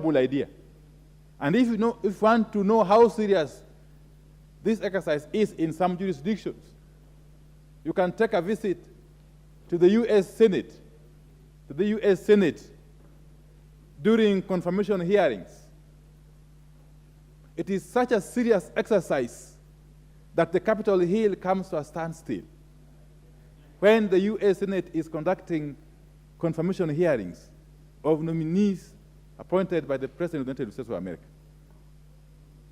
laudable idea. And if you want to know how serious this exercise is in some jurisdictions, you can take a visit to the U.S. Senate, during confirmation hearings. It is such a serious exercise that the Capitol Hill comes to a standstill when the U.S. Senate is conducting confirmation hearings of nominees appointed by the President of the United States of America.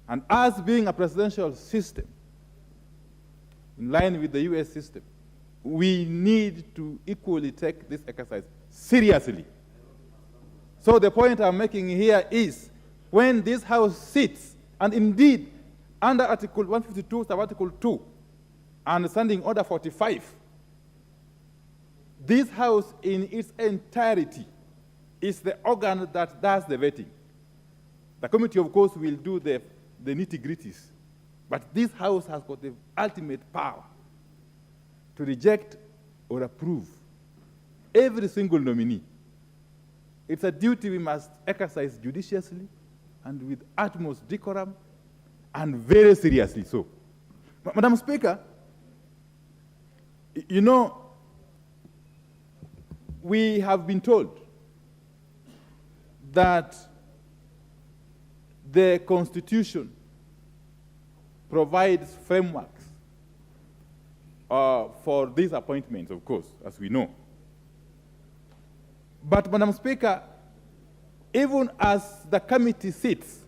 And us being a presidential system, in line with the U.S. system, we need to equally take this exercise seriously. So the point I'm making here is, when this House sits, and indeed, under Article 152, Article 2, and Standing Order 45, this House in its entirety is the organ that does the vetting. The committee, of course, will do the nitty-gritties, but this House has got the ultimate power to reject or approve every single nominee. It's a duty we must exercise judiciously and with utmost decorum, and very seriously so. Madam Speaker, you know, we have been told that the Constitution provides frameworks for these appointments, of course, as we know. But, Madam Speaker, even as the committee sits,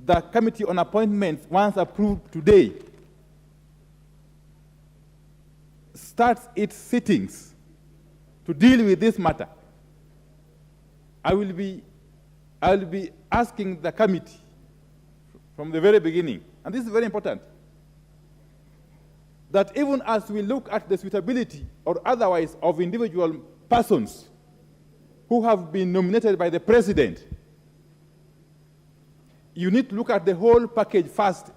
the Committee on Appointments, once approved today, starts its sittings to deal with this matter, I will be asking the committee from the very beginning, and this is very important, that even as we look at the suitability or otherwise of individual persons who have been nominated by the President, you need to look at the whole package first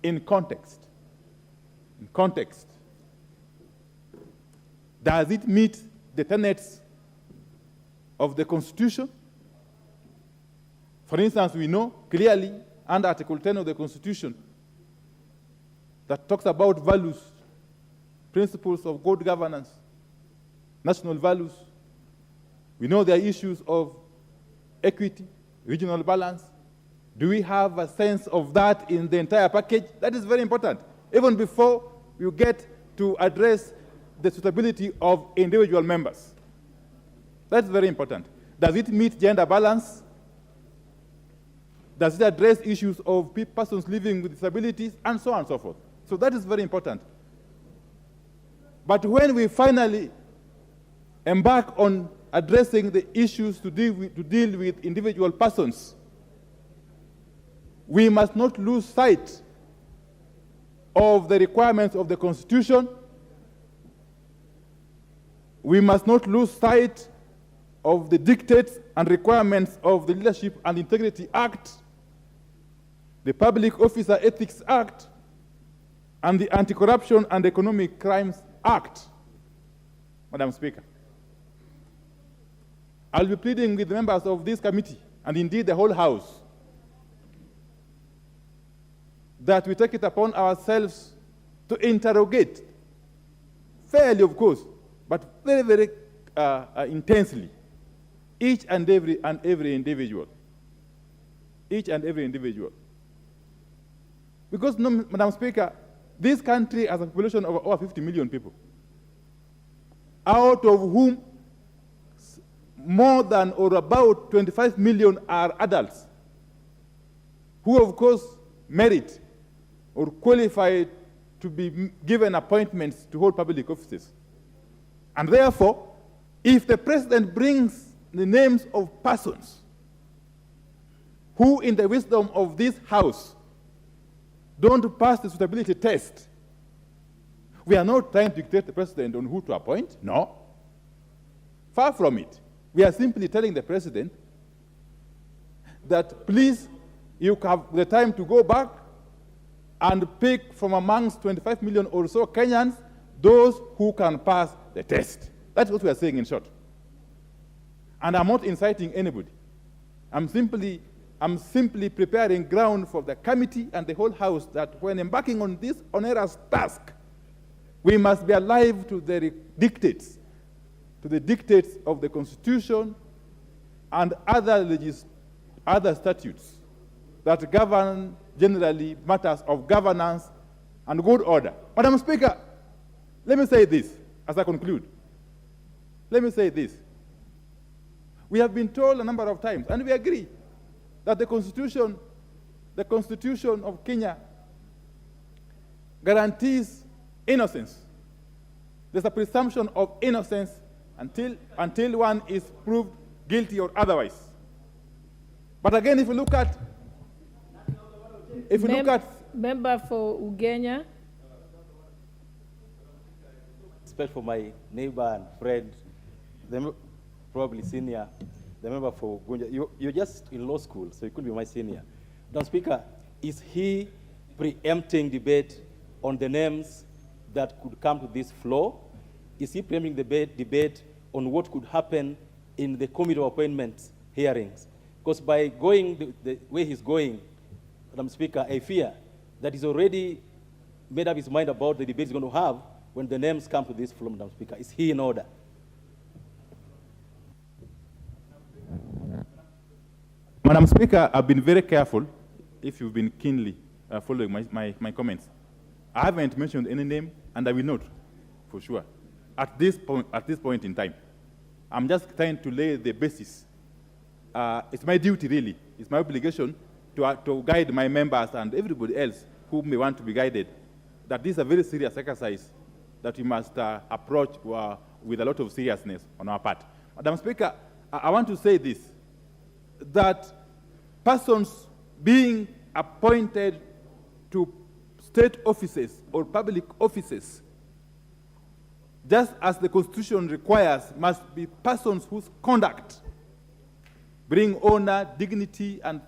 in context. In context. Does it meet the tenets of the Constitution? For instance, we know clearly under Article 10 of the Constitution that talks about values, principles of good governance, national values. We know there are issues of equity, regional balance. Do we have a sense of that in the entire package? That is very important, even before you get to address the suitability of individual members. That's very important. Does it meet gender balance? Does it address issues of persons living with disabilities, and so on and so forth? So that is very important. But when we finally embark on addressing the issues to deal with individual persons, we must not lose sight of the requirements of the Constitution. We must not lose sight of the dictates and requirements of the Leadership and Integrity Act, the Public Officer Ethics Act, and the Anti-Corruption and Economic Crimes Act. Madam Speaker, I'll be pleading with the members of this committee, and indeed the whole House, that we take it upon ourselves to interrogate, fairly of course, but very, very intensely, each and every individual. Each and every individual. Because, Madam Speaker, this country has a population of over 50 million people, out of whom more than or about 25 million are adults, who of course merit or qualify to be given appointments to hold public offices. And therefore, if the President brings the names of persons who, in the wisdom of this House, don't pass the suitability test, we are not trying to dictate the President on who to appoint. No. Far from it. We are simply telling the President that please, you have the time to go back and pick from amongst 25 million or so Kenyans those who can pass the test. That's what we are saying in short. And I'm not inciting anybody. I'm simply preparing ground for the committee and the whole House that when embarking on this onerous task, we must be alive to the dictates of the Constitution and other statutes that govern generally matters of governance and good order. Madam Speaker, let me say this as I conclude. Let me say this. We have been told a number of times, and we agree, that the Constitution of Kenya guarantees innocence. There's a presumption of innocence until one is proved guilty or otherwise. But again, if you look at member for Ugenya. Respect for my neighbor and friend, probably senior, the member for Gunja. You're just in law school, so you could be my senior. Madam Speaker, is he preempting debate on the names that could come to this floor? Is he preempting debate on what could happen in the committee of appointments hearings? Because by going the way he's going, Madam Speaker, I fear that he's already made up his mind about the debate he's going to have when the names come to this floor, Madam Speaker. Is he in order? Madam Speaker, I've been very careful, if you've been keenly following my comments. I haven't mentioned any name, and I will not, for sure, at this point in time. I'm just trying to lay the basis. It's my duty, really. It's my obligation to guide my members and everybody else who may want to be guided, that this is a very serious exercise that we must approach with a lot of seriousness on our part. Madam Speaker, I want to say this, that persons being appointed to state offices or public offices, just as the Constitution requires, must be persons whose conduct bring honor, dignity, and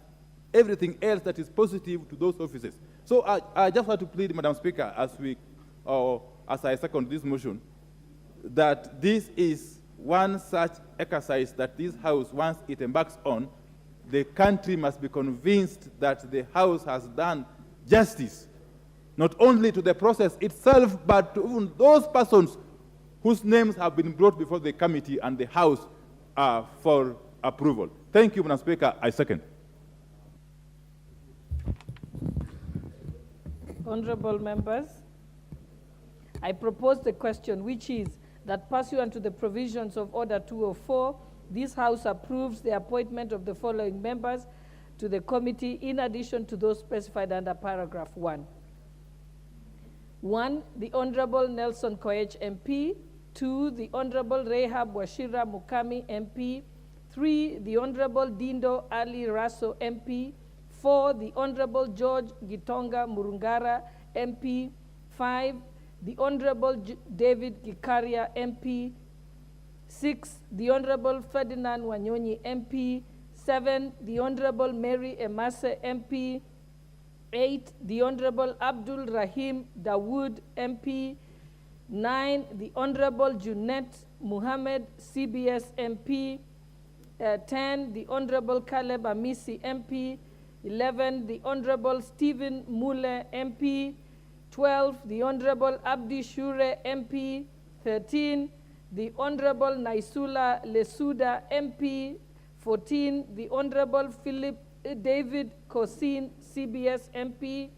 everything else that is positive to those offices. So I just want to plead, Madam Speaker, as I second this motion, that this is one such exercise that this House, once it embarks on, the country must be convinced that the House has done justice, not only to the process itself, but to even those persons whose names have been brought before the committee and the House for approval. Thank you, Madam Speaker. I second. Honorable members, I propose the question, which is that pursuant to the provisions of Order 204, this House approves the appointment of the following members to the committee in addition to those specified under paragraph 1. 1, the Honorable Nelson Koech MP. 2, the Honorable Rehab Washira Mukami MP. 3, the Honorable Dindo Ali Raso MP. 4, the Honorable George Gitonga Murungara MP. 5, the Honorable David Gikaria MP. 6, the Honorable Ferdinand Wanyonyi MP. 7, the Honorable Mary Emase MP. 8, the Honorable Abdul Rahim Dawood MP. 9, the Honorable Junet Muhammad CBS MP. 10, the Honorable Caleb Amisi MP. 11, the Honorable Stephen Mule MP. 12, the Honorable Abdi Shure MP. 13, the Honorable Naisula Lesuda MP. 14, the Honorable Philip David Kosin CBS MP.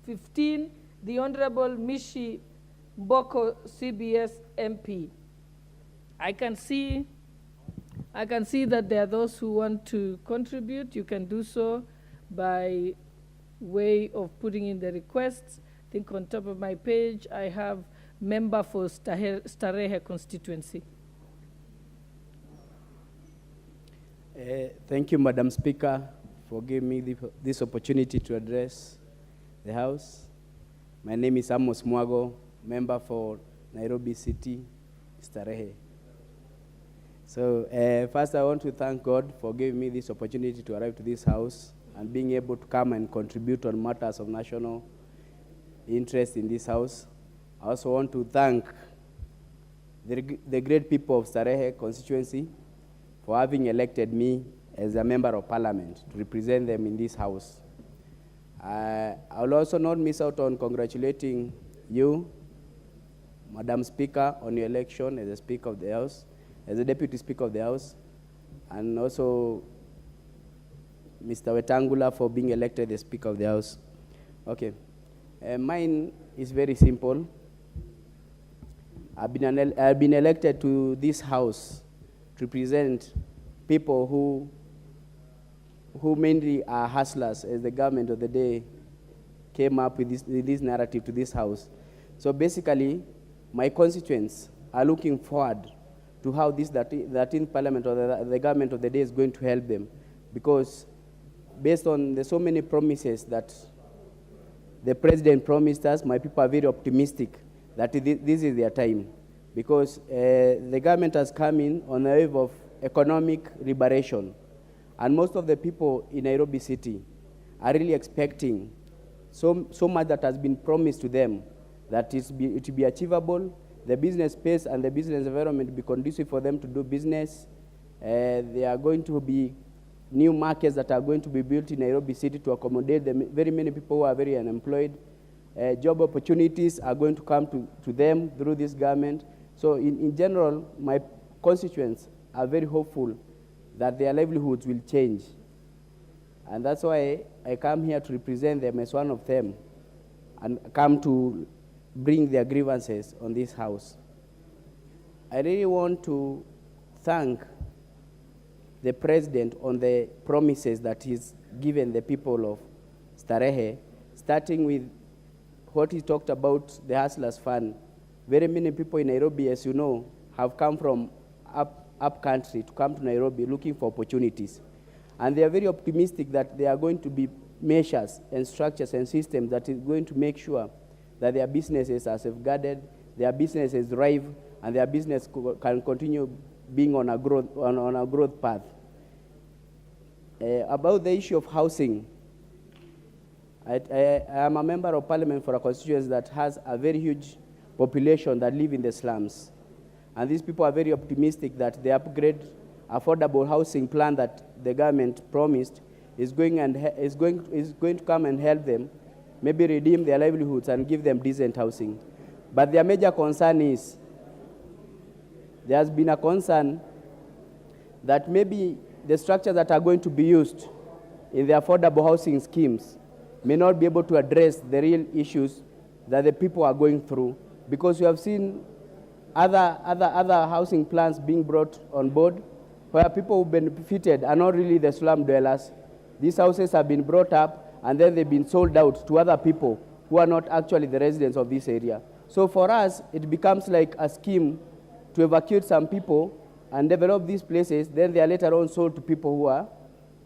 15, the Honorable Mishi Mboko CBS MP. I can see that there are those who want to contribute. You can do so by way of putting in the requests. I think on top of my page, I have member for Starehe Constituency. Thank you, Madam Speaker, for giving me this opportunity to address the House. My name is Amos Mwago, member for Nairobi City, Starehe. So first I want to thank God for giving me this opportunity to arrive to this House and being able to come and contribute on matters of national interest in this House. I also want to thank the great people of Starehe constituency for having elected me as a member of parliament to represent them in this house. I will also not miss out on congratulating you, Madam Speaker, on your election as a Speaker of the House, as a Deputy Speaker of the House, and also Mr. Wetangula for being elected as Speaker of the House. Okay, mine is very simple. I've been elected to this House to represent people who mainly are hustlers, as the government of the day came up with this narrative to this House. So basically, my constituents are looking forward to how this 13th Parliament or the government of the day is going to help them, because based on the so many promises that the President promised us, my people are very optimistic that this is their time, because the government has come in on a wave of economic liberation, and most of the people in Nairobi City are really expecting so much that has been promised to them, that it will be achievable, the business space and the business environment be conducive for them to do business. There are going to be new markets that are going to be built in Nairobi City to accommodate the very many people who are very unemployed. Job opportunities are going to come to them through this government. So in general, my constituents are very hopeful that their livelihoods will change. And that's why I come here to represent them as one of them and come to bring their grievances on this House. I really want to thank the President on the promises that he's given the people of Starehe, starting with what he talked about, the Hustlers Fund. Very many people in Nairobi, as you know, have come from up country to come to Nairobi looking for opportunities. And they are very optimistic that there are going to be measures and structures and systems that is going to make sure that their businesses are safeguarded, their businesses thrive, and their business can continue being on a growth path. About the issue of housing, I am a member of parliament for a constituency that has a very huge population that live in the slums. And these people are very optimistic that the upgrade affordable housing plan that the government promised is going to come and help them, maybe redeem their livelihoods and give them decent housing. But their major concern is, there has been a concern that maybe the structures that are going to be used in the affordable housing schemes may not be able to address the real issues that the people are going through, because we have seen other housing plans being brought on board where people who benefited are not really the slum dwellers. These houses have been brought up and then they've been sold out to other people who are not actually the residents of this area. So for us, it becomes like a scheme to evacuate some people and develop these places, then they are later on sold to people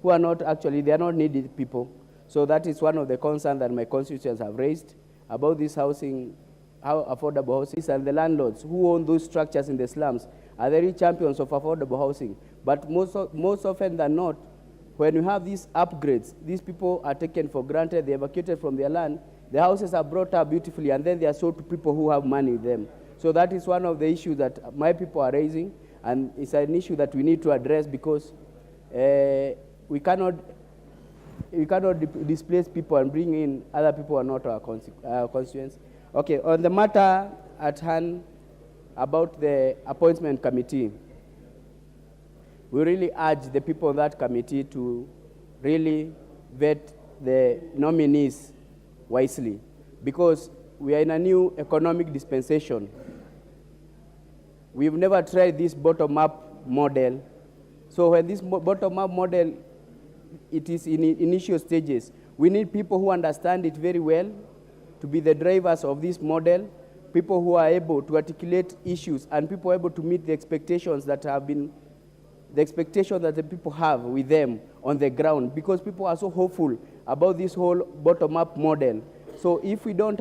who are not actually, they are not needed people. So that is one of the concerns that my constituents have raised about this housing, how affordable housing is, and the landlords who own those structures in the slums are the real champions of affordable housing. But most often than not, when you have these upgrades, these people are taken for granted, they're evacuated from their land, the houses are brought up beautifully, and then they are sold to people who have money with them. So that is one of the issues that my people are raising, and it's an issue that we need to address, because we cannot displace people and bring in other people who are not our constituents. Okay, on the matter at hand about the appointment committee, we really urge the people of that committee to really vet the nominees wisely, because we are in a new economic dispensation. We've never tried this bottom-up model. So when this bottom-up model, it is in initial stages, we need people who understand it very well to be the drivers of this model, people who are able to articulate issues, and people able to meet the expectations that have been, the expectation that the people have with them on the ground, because people are so hopeful about this whole bottom-up model. So if we don't,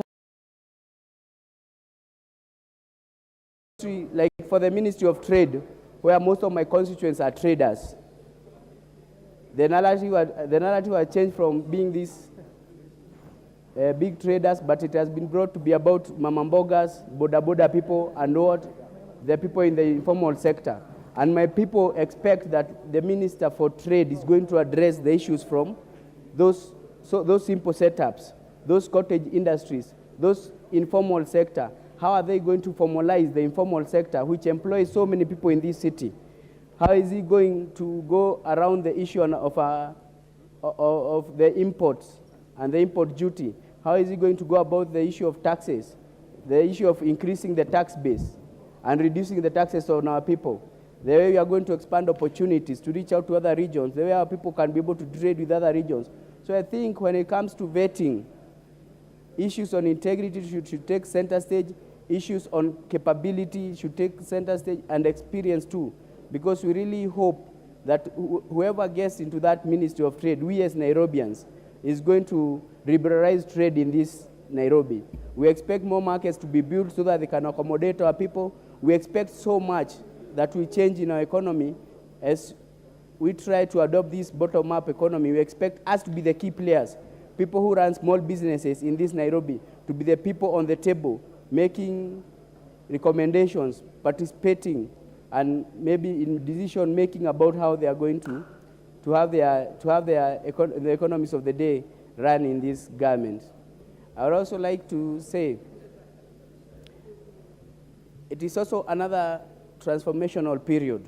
like for the Ministry of Trade, where most of my constituents are traders, the narrative has changed from being these big traders, but it has been brought to be about mama mbogas, boda boda people, and what the people in the informal sector. And my people expect that the Minister for Trade is going to address the issues from those simple setups, those cottage industries, those informal sector. How are they going to formalize the informal sector, which employs so many people in this city? How is he going to go around the issue of the imports and the import duty? How is he going to go about the issue of taxes, the issue of increasing the tax base and reducing the taxes on our people? The way we are going to expand opportunities to reach out to other regions, the way our people can be able to trade with other regions. So I think when it comes to vetting, issues on integrity should take center stage, issues on capability should take center stage, and experience too, because we really hope that whoever gets into that Ministry of Trade, we as Nairobians, is going to liberalize trade in this Nairobi. We expect more markets to be built so that they can accommodate our people. We expect so much that will change in our economy as we try to adopt this bottom-up economy. We expect us to be the key players, people who run small businesses in this Nairobi, to be the people on the table, making recommendations, participating, and maybe in decision-making about how they are going to have the economies of the day run in this government. I would also like to say it is also another transformational period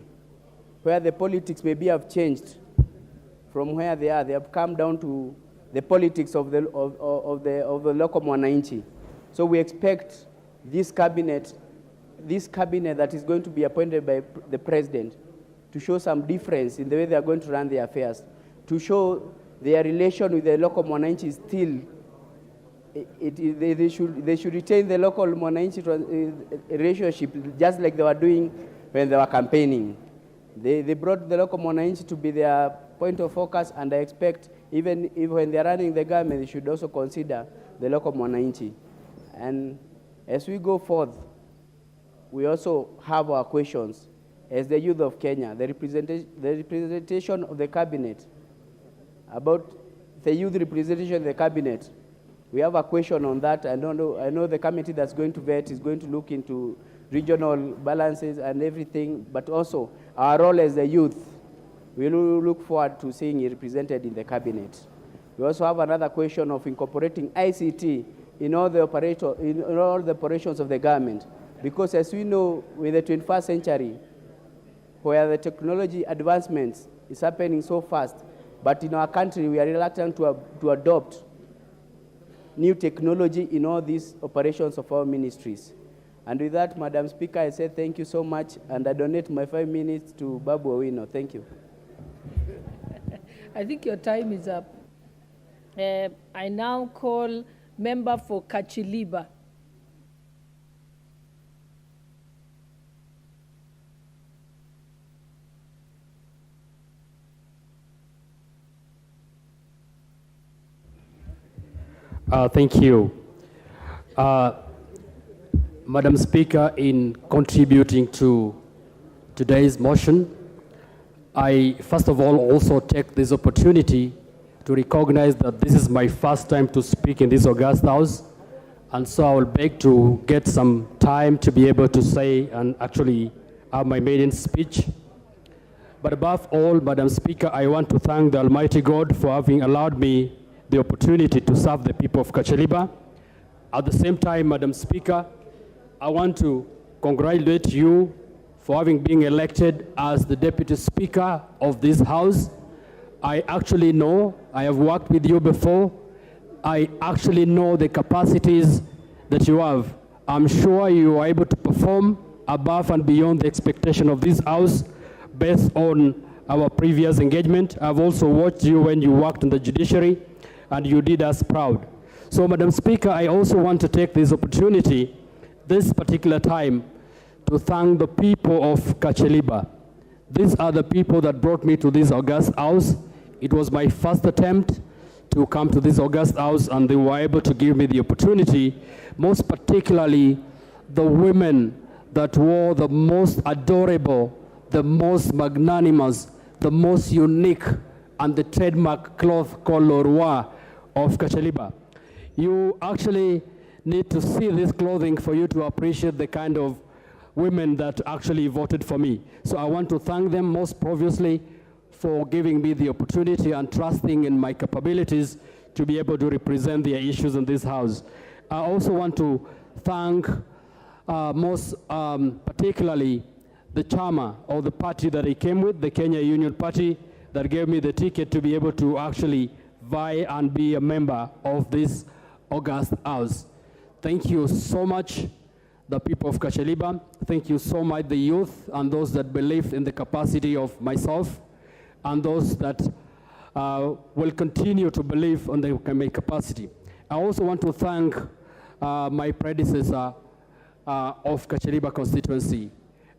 where the politics maybe have changed from where they are. They have come down to the politics of the local mwananchi. So we expect this cabinet that is going to be appointed by the president to show some difference in the way they are going to run their affairs, to show their relation with the local mwananchi still. They should retain the local mwananchi relationship just like they were doing when they were campaigning. They brought the local mwananchi to be their point of focus, and I expect even if when they are running the government, they should also consider the local mwananchi. And as we go forth, we also have our questions as the youth of Kenya, the representation of the cabinet, about the youth representation of the cabinet. We have a question on that. I know the committee that's going to vet is going to look into regional balances and everything, but also our role as the youth. We look forward to seeing it represented in the cabinet. We also have another question of incorporating ICT in all the operations of the government, because as we know, in the 21st century, where the technology advancements is happening so fast, but in our country we are reluctant to adopt new technology in all these operations of our ministries. And with that, Madam Speaker, I say thank you so much, and I donate my 5 minutes to Babu Owino. Thank you. I think your time is up. I now call member for Kachiliba. Thank you. Madam Speaker, in contributing to today's motion, I first of all also take this opportunity to recognize that this is my first time to speak in this august house, and so I will beg to get some time to be able to say and actually have my maiden speech. But above all, Madam Speaker, I want to thank the Almighty God for having allowed me the opportunity to serve the people of Kachaliba. At the same time, Madam Speaker, I want to congratulate you for having been elected as the Deputy Speaker of this House. I actually know, I have worked with you before, I actually know the capacities that you have. I'm sure you are able to perform above and beyond the expectation of this House based on our previous engagement. I've also watched you when you worked in the judiciary, and you did us proud. So, Madam Speaker, I also want to take this opportunity, this particular time, to thank the people of Kachaliba. These are the people that brought me to this august house. It was my first attempt to come to this august house, and they were able to give me the opportunity, most particularly the women that wore the most adorable, the most magnanimous, the most unique, and the trademark cloth called Lorwa of Kachaliba. You actually need to see this clothing for you to appreciate the kind of women that actually voted for me. So I want to thank them most profusely for giving me the opportunity and trusting in my capabilities to be able to represent their issues in this House. I also want to thank most particularly the chairman of the party that I came with, the Kenya Union Party, that gave me the ticket to be able to actually vie and be a member of this august House. Thank you so much, the people of Kacheliba. Thank you so much, the youth and those that believe in the capacity of myself and those that will continue to believe on my capacity. I also want to thank my predecessor of Kacheliba constituency.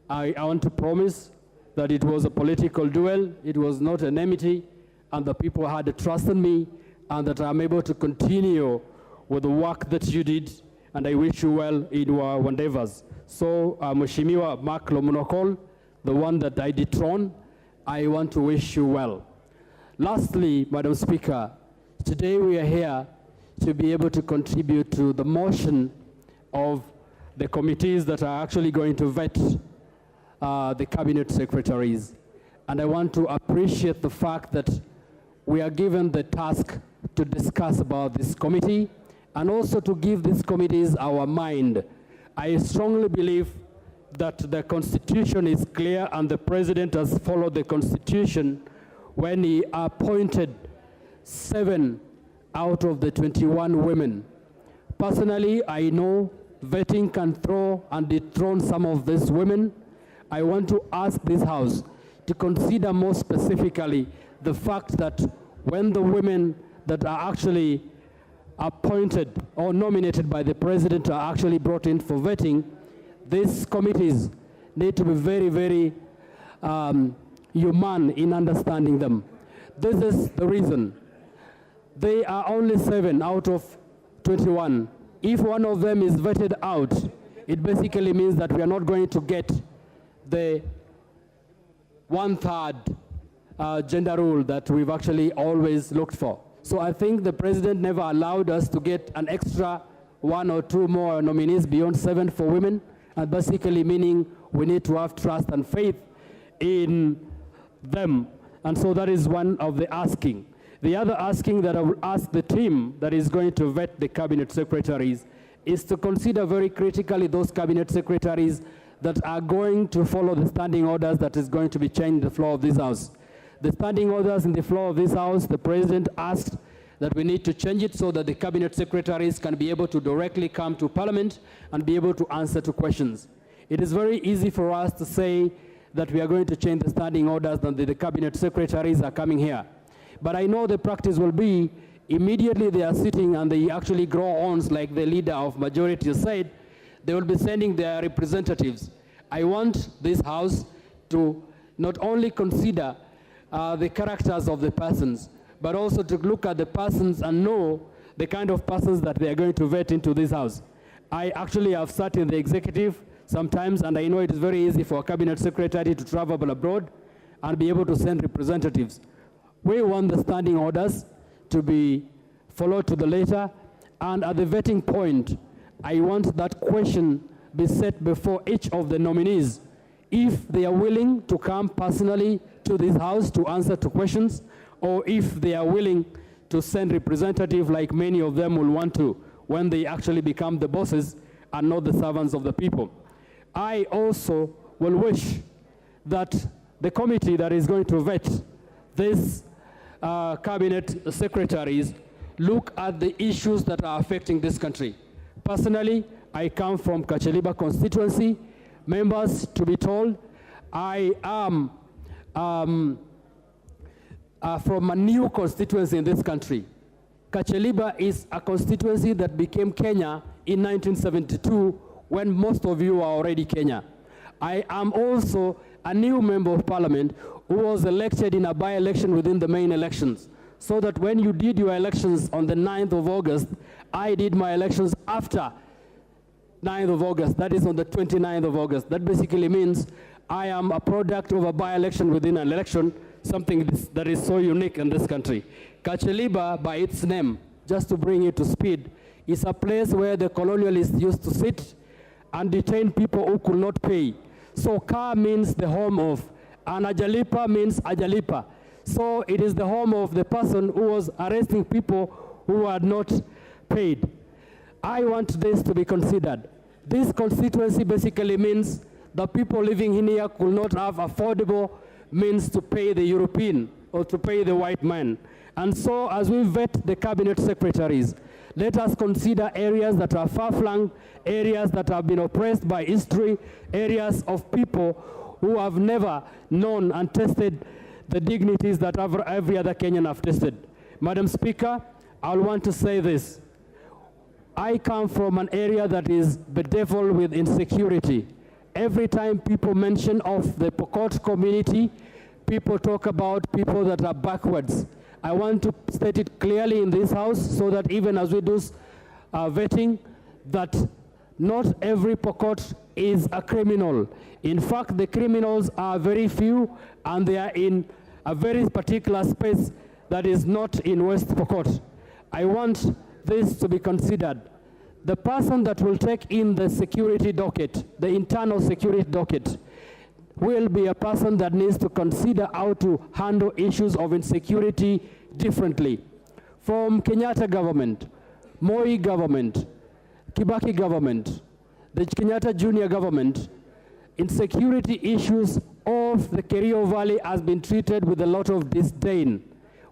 I want to promise that it was a political duel, it was not an enmity, and the people had a trust in me, and that I'm able to continue with the work that you did, and I wish you well in your endeavors. So, Mheshimiwa Mark Lomunokol, the one that I dethroned, I want to wish you well. Lastly, Madam Speaker, today we are here to be able to contribute to the motion of the committees that are actually going to vet the cabinet secretaries. And I want to appreciate the fact that we are given the task to discuss about this committee and also to give these committees our mind. I strongly believe that the Constitution is clear and the President has followed the Constitution when he appointed 7 out of the 21 women. Personally, I know vetting can throw and dethrone some of these women. I want to ask this House to consider more specifically the fact that when the women that are actually appointed or nominated by the President are actually brought in for vetting, these committees need to be very, very human in understanding them. This is the reason. They are only 7 out of 21. If one of them is vetted out, it basically means that we are not going to get the 1/3 gender rule that we've actually always looked for. So I think the President never allowed us to get an extra 1 or 2 more nominees beyond 7 for women, and basically meaning we need to have trust and faith in them. And so that is one of the asking. The other asking that I will ask the team that is going to vet the cabinet secretaries is to consider very critically those cabinet secretaries that are going to follow the standing orders that is going to be changed in the floor of this House. The standing orders in the floor of this House, the President asked that we need to change it so that the cabinet secretaries can be able to directly come to Parliament and be able to answer to questions. It is very easy for us to say that we are going to change the standing orders and the cabinet secretaries are coming here. But I know the practice will be immediately they are sitting and they actually grow arms like the leader of majority said, they will be sending their representatives. I want this House to not only consider the characters of the persons, but also to look at the persons and know the kind of persons that they are going to vet into this House. I actually have sat in the executive sometimes, and I know it is very easy for a cabinet secretary to travel abroad and be able to send representatives. We want the standing orders to be followed to the letter, and at the vetting point, I want that question be set before each of the nominees. If they are willing to come personally to this House to answer to questions, or if they are willing to send representatives like many of them will want to when they actually become the bosses and not the servants of the people. I also will wish that the committee that is going to vet these cabinet secretaries look at the issues that are affecting this country. Personally, I come from Kacheliba constituency. Members, to be told, I am from a new constituency in this country. Kacheliba is a constituency that became Kenya in 1972 when most of you are already Kenya. I am also a new member of parliament who was elected in a by-election within the main elections. So that when you did your elections on the 9th of August, I did my elections after 9th of August, that is on the 29th of August. That basically means I am a product of a by-election within an election, something that is so unique in this country. Kacheliba, by its name, just to bring it to speed, is a place where the colonialists used to sit and detain people who could not pay. So Ka means the home of, and Ajalipa means Ajalipa. So it is the home of the person who was arresting people who had not paid. I want this to be considered. This constituency basically means the people living in here could not have affordable means to pay the European or to pay the white man. And so as we vet the cabinet secretaries, let us consider areas that are far-flung, areas that have been oppressed by history, areas of people who have never known and tested the dignities that every other Kenyan have tested. Madam Speaker, I want to say this. I come from an area that is bedeviled with insecurity. Every time people mention of the Pokot community, people talk about people that are backwards. I want to state it clearly in this house so that even as we do vetting, that not every Pokot is a criminal. In fact, the criminals are very few and they are in a very particular space that is not in West Pokot. I want this to be considered. The person that will take in the security docket, the internal security docket, will be a person that needs to consider how to handle issues of insecurity differently. From Kenyatta government, Moi government, Kibaki government, the Kenyatta Junior government, insecurity issues of the Kerio Valley has been treated with a lot of disdain.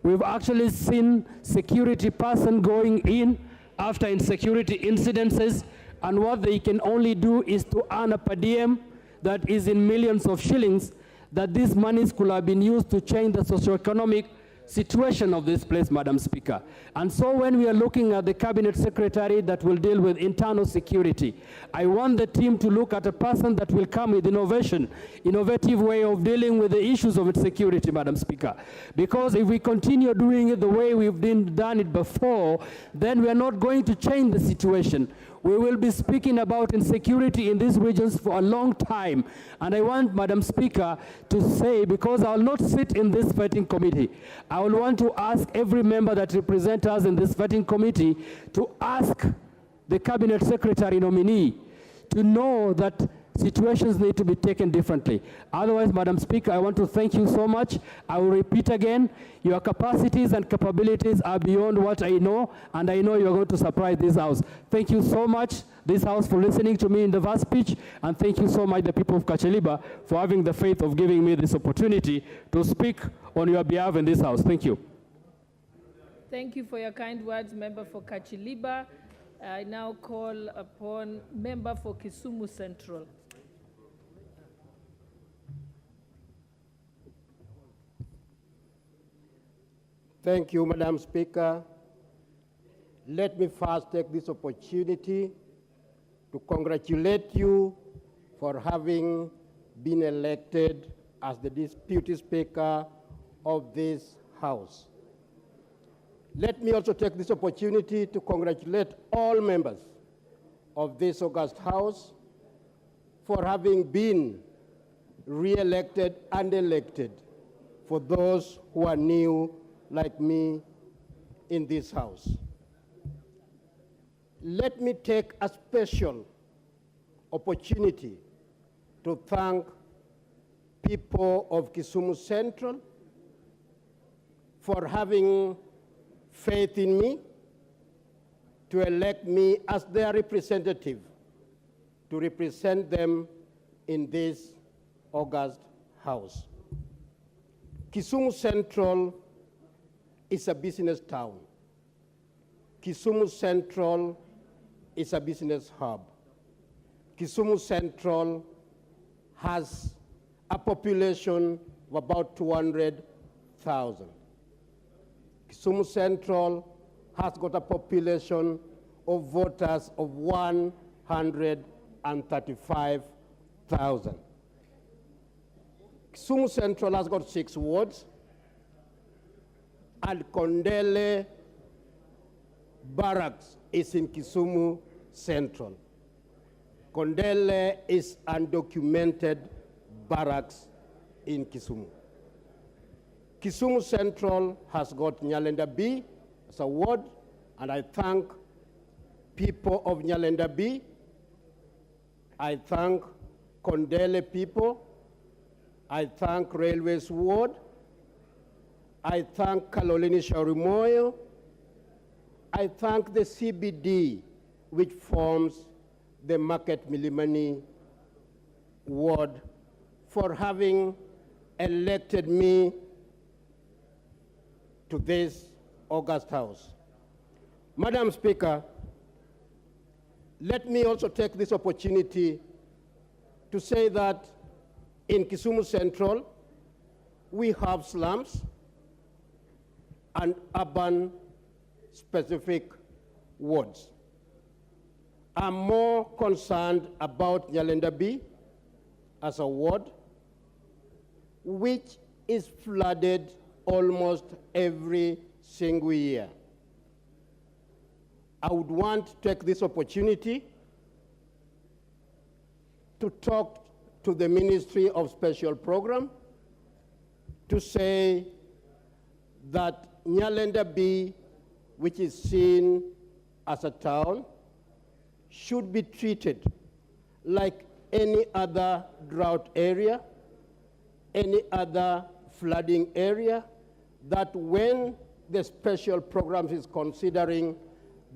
We've actually seen security person going in after insecurity incidences, and what they can only do is to earn a per diem that is in millions of shillings, that these monies could have been used to change the socioeconomic situation of this place, Madam Speaker. And so when we are looking at the cabinet secretary that will deal with internal security, I want the team to look at a person that will come with innovative way of dealing with the issues of insecurity, Madam Speaker. Because if we continue doing it the way we've done it before, then we are not going to change the situation. We will be speaking about insecurity in these regions for a long time. And I want, Madam Speaker, to say, because I will not sit in this vetting committee, I will want to ask every member that represents us in this vetting committee to ask the cabinet secretary nominee to know that situations need to be taken differently. Otherwise, Madam Speaker, I want to thank you so much. I will repeat again, your capacities and capabilities are beyond what I know, and I know you're going to surprise this house. Thank you so much, this house, for listening to me in the vast speech, and thank you so much, the people of Kacheliba, for having the faith of giving me this opportunity to speak on your behalf in this house. Thank you. Thank you for your kind words, member for Kacheliba. I now call upon member for Kisumu Central. Thank you, Madam Speaker. Let me first take this opportunity to congratulate you for having been elected as the Deputy Speaker of this House. Let me also take this opportunity to congratulate all members of this august House for having been re-elected and elected, for those who are new like me in this House. Let me take a special opportunity to thank people of Kisumu Central for having faith in me to elect me as their representative to represent them in this august House. Kisumu Central is a business town. Kisumu Central is a business hub. Kisumu Central has a population of about 200,000. Kisumu Central has got a population of voters of 135,000. Kisumu Central has got 6 wards, and Kondele Barracks is in Kisumu Central. Kondele is undocumented barracks in Kisumu. Kisumu Central has got Nyalenda B as a ward, and I thank people of Nyalenda B I thank Kondele people. I thank Railways Ward. I thank Kalolini Shaurimoyo. I thank the CBD, which forms the Market Milimani Ward, for having elected me to this august house. Madam Speaker, let me also take this opportunity to say that in Kisumu Central, we have slums and urban specific wards. I'm more concerned about Nyalenda B as a ward, which is flooded almost every single year. I would want to take this opportunity to talk to the Ministry of Special Program to say that Nyalenda B, which is seen as a town, should be treated like any other drought area, any other flooding area, that when the special programs is considering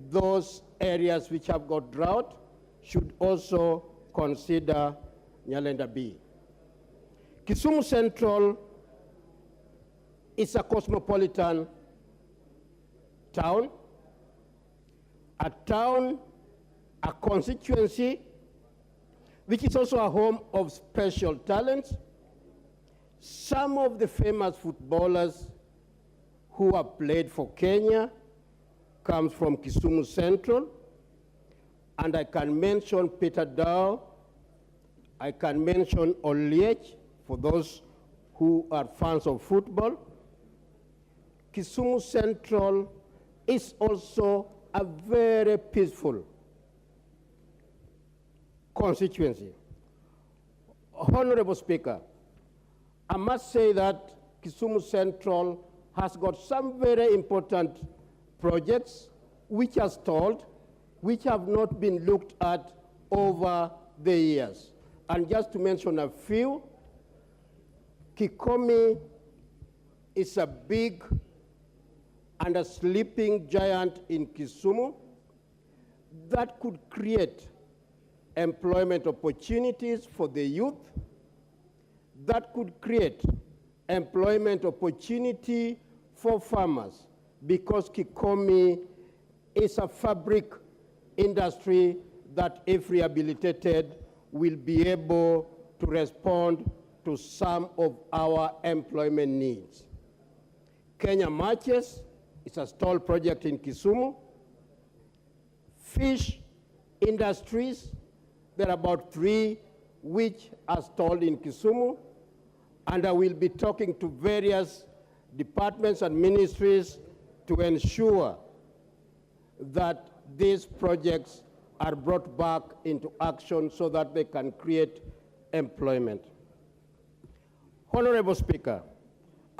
those areas which have got drought, should also consider Nyalenda B. Kisumu Central is a cosmopolitan town, a constituency, which is also a home of special talents. Some of the famous footballers who have played for Kenya comes from Kisumu Central, and I can mention Peter Dow, I can mention Oliech, for those who are fans of football. Kisumu Central is also a very peaceful constituency. Honorable Speaker, I must say that Kisumu Central has got some very important projects which are stalled, which have not been looked at over the years. And just to mention a few, Kikomi is a big and a sleeping giant in Kisumu that could create employment opportunities for the youth, that could create employment opportunity for farmers, because Kikomi is a fabric industry that, if rehabilitated, will be able to respond to some of our employment needs. Kenya Matches is a stall project in Kisumu. Fish industries, there are about 3 which are stalled in Kisumu, and I will be talking to various departments and ministries to ensure that these projects are brought back into action so that they can create employment. Honorable Speaker,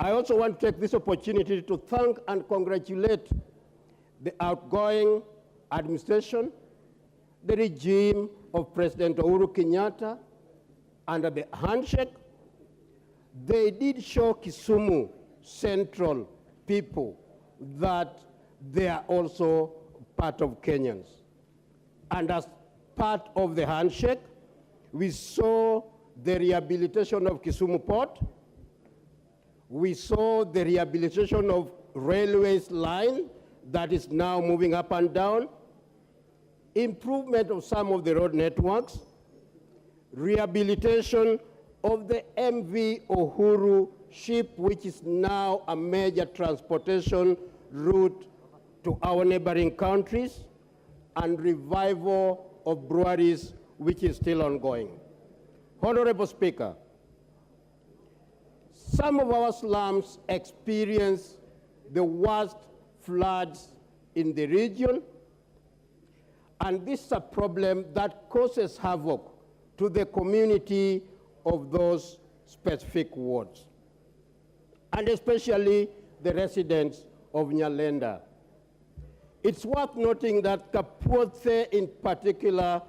I also want to take this opportunity to thank and congratulate the outgoing administration, the regime of President Uhuru Kenyatta, under the handshake. They did show Kisumu Central people that they are also part of Kenyans. And as part of the handshake, we saw the rehabilitation of Kisumu Port. We saw the rehabilitation of railways line that is now moving up and down, improvement of some of the road networks, rehabilitation of the MV Uhuru ship, which is now a major transportation route to our neighboring countries, and revival of breweries, which is still ongoing. Honorable Speaker, some of our slums experience the worst floods in the region, and this is a problem that causes havoc to the community of those specific wards, and especially the residents of Nyalenda. It's worth noting that Kapothe, in particular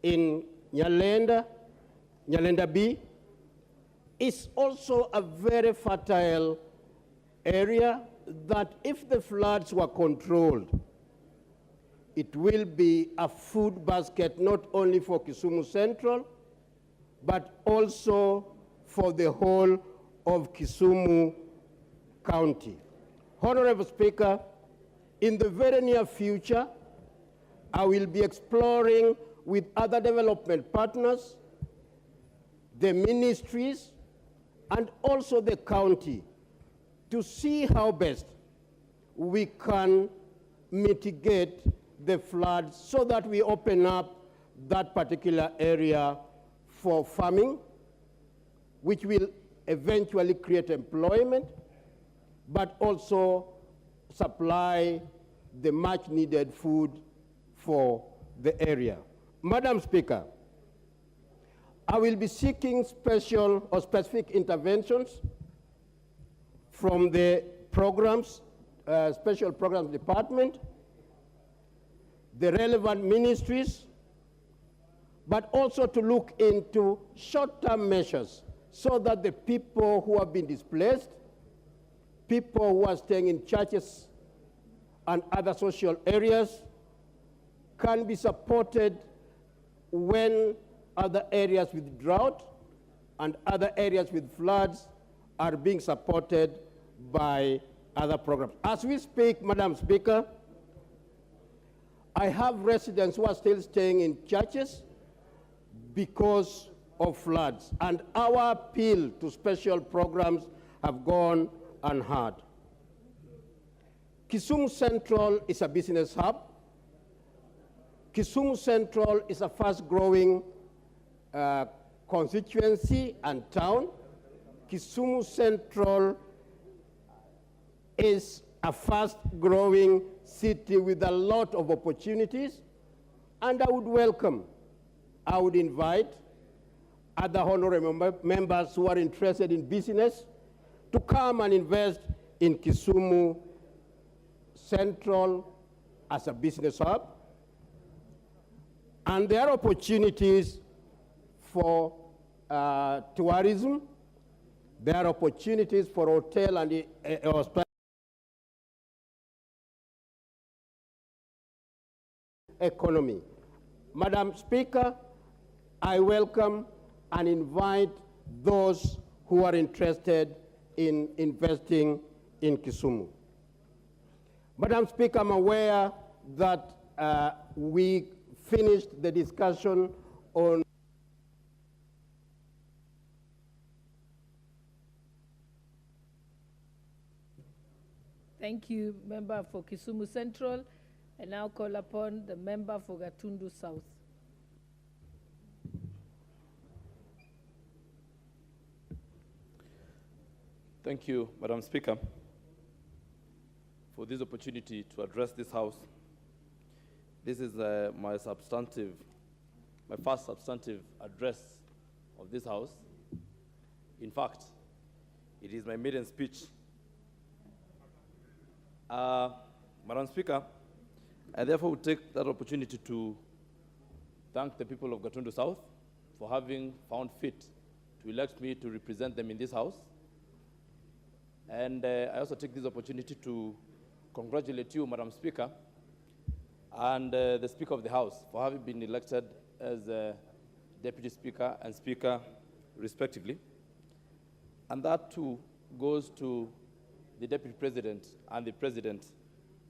in Nyalenda B, is also a very fertile area that if the floods were controlled, it will be a food basket not only for Kisumu Central, but also for the whole of Kisumu County. Honorable Speaker, in the very near future, I will be exploring with other development partners, the ministries, and also the county to see how best we can mitigate the floods so that we open up that particular area for farming, which will eventually create employment, but also supply the much needed food for the area. Madam Speaker, I will be seeking special or specific interventions from the programs, special programs department, the relevant ministries, but also to look into short-term measures so that the people who have been displaced, people who are staying in churches and other social areas can be supported when other areas with drought and other areas with floods are being supported by other programs. As we speak, Madam Speaker, I have residents who are still staying in churches because of floods, and our appeal to special programs have gone unheard. Kisumu Central is a business hub. Kisumu Central is a fast-growing constituency and town. Kisumu Central is a fast-growing city with a lot of opportunities, and I would invite other honorable members who are interested in business to come and invest in Kisumu Central as a business hub. And there are opportunities for tourism. There are opportunities for hotel and hospitality economy. Madam Speaker, I welcome and invite those who are interested in investing in Kisumu. Madam Speaker, I'm aware that we finished the discussion on Thank you, member for Kisumu Central. I now call upon the member for Gatundu South. Thank you, Madam Speaker, for this opportunity to address this House. This is my first substantive address of this House. In fact, it is my maiden speech. Madam Speaker, I therefore would take that opportunity to thank the people of Gatundu South for having found fit to elect me to represent them in this House. And I also take this opportunity to congratulate you, Madam Speaker, and the Speaker of the House for having been elected as Deputy Speaker and Speaker, respectively. And that too goes to the Deputy President and the President,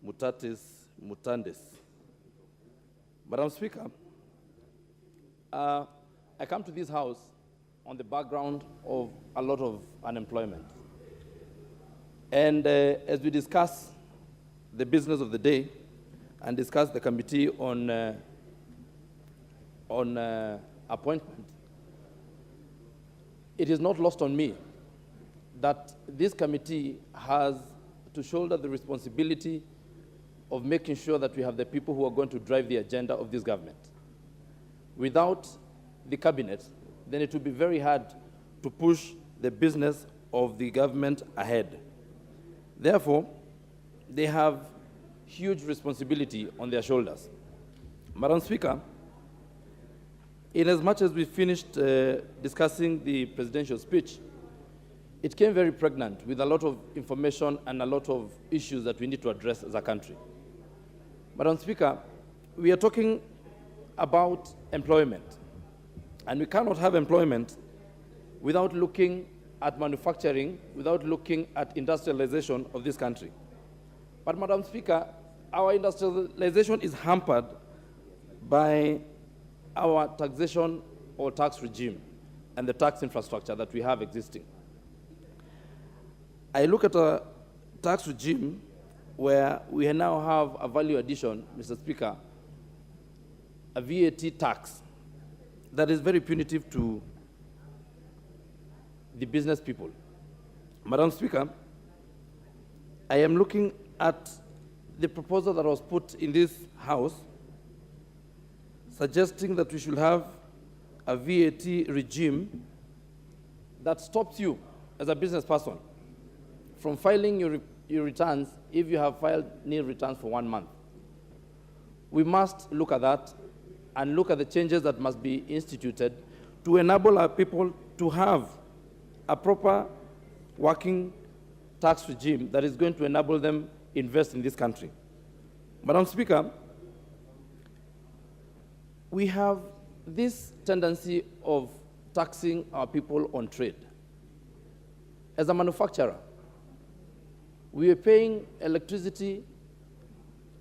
Mutatis Mutandis. Madam Speaker, I come to this House on the background of a lot of unemployment. And as we discuss the business of the day and discuss the committee on appointment, it is not lost on me that this committee has to shoulder the responsibility of making sure that we have the people who are going to drive the agenda of this government. Without the cabinet, then it will be very hard to push the business of the government ahead. Therefore, they have huge responsibility on their shoulders. Madam Speaker, in as much as we finished discussing the presidential speech, it came very pregnant with a lot of information and a lot of issues that we need to address as a country. Madam Speaker, we are talking about employment, and we cannot have employment without looking at manufacturing, without looking at industrialization of this country. But Madam Speaker, our industrialization is hampered by our taxation or tax regime and the tax infrastructure that we have existing. I look at a tax regime where we now have a value addition, Mr. Speaker, a VAT tax that is very punitive to the business people. Madam Speaker, I am looking at the proposal that was put in this House suggesting that we should have a VAT regime that stops you as a business person from filing your returns if you have filed nil returns for 1 month. We must look at that and look at the changes that must be instituted to enable our people to have a proper working tax regime that is going to enable them invest in this country. Madam Speaker, we have this tendency of taxing our people on trade. As a manufacturer, we are paying electricity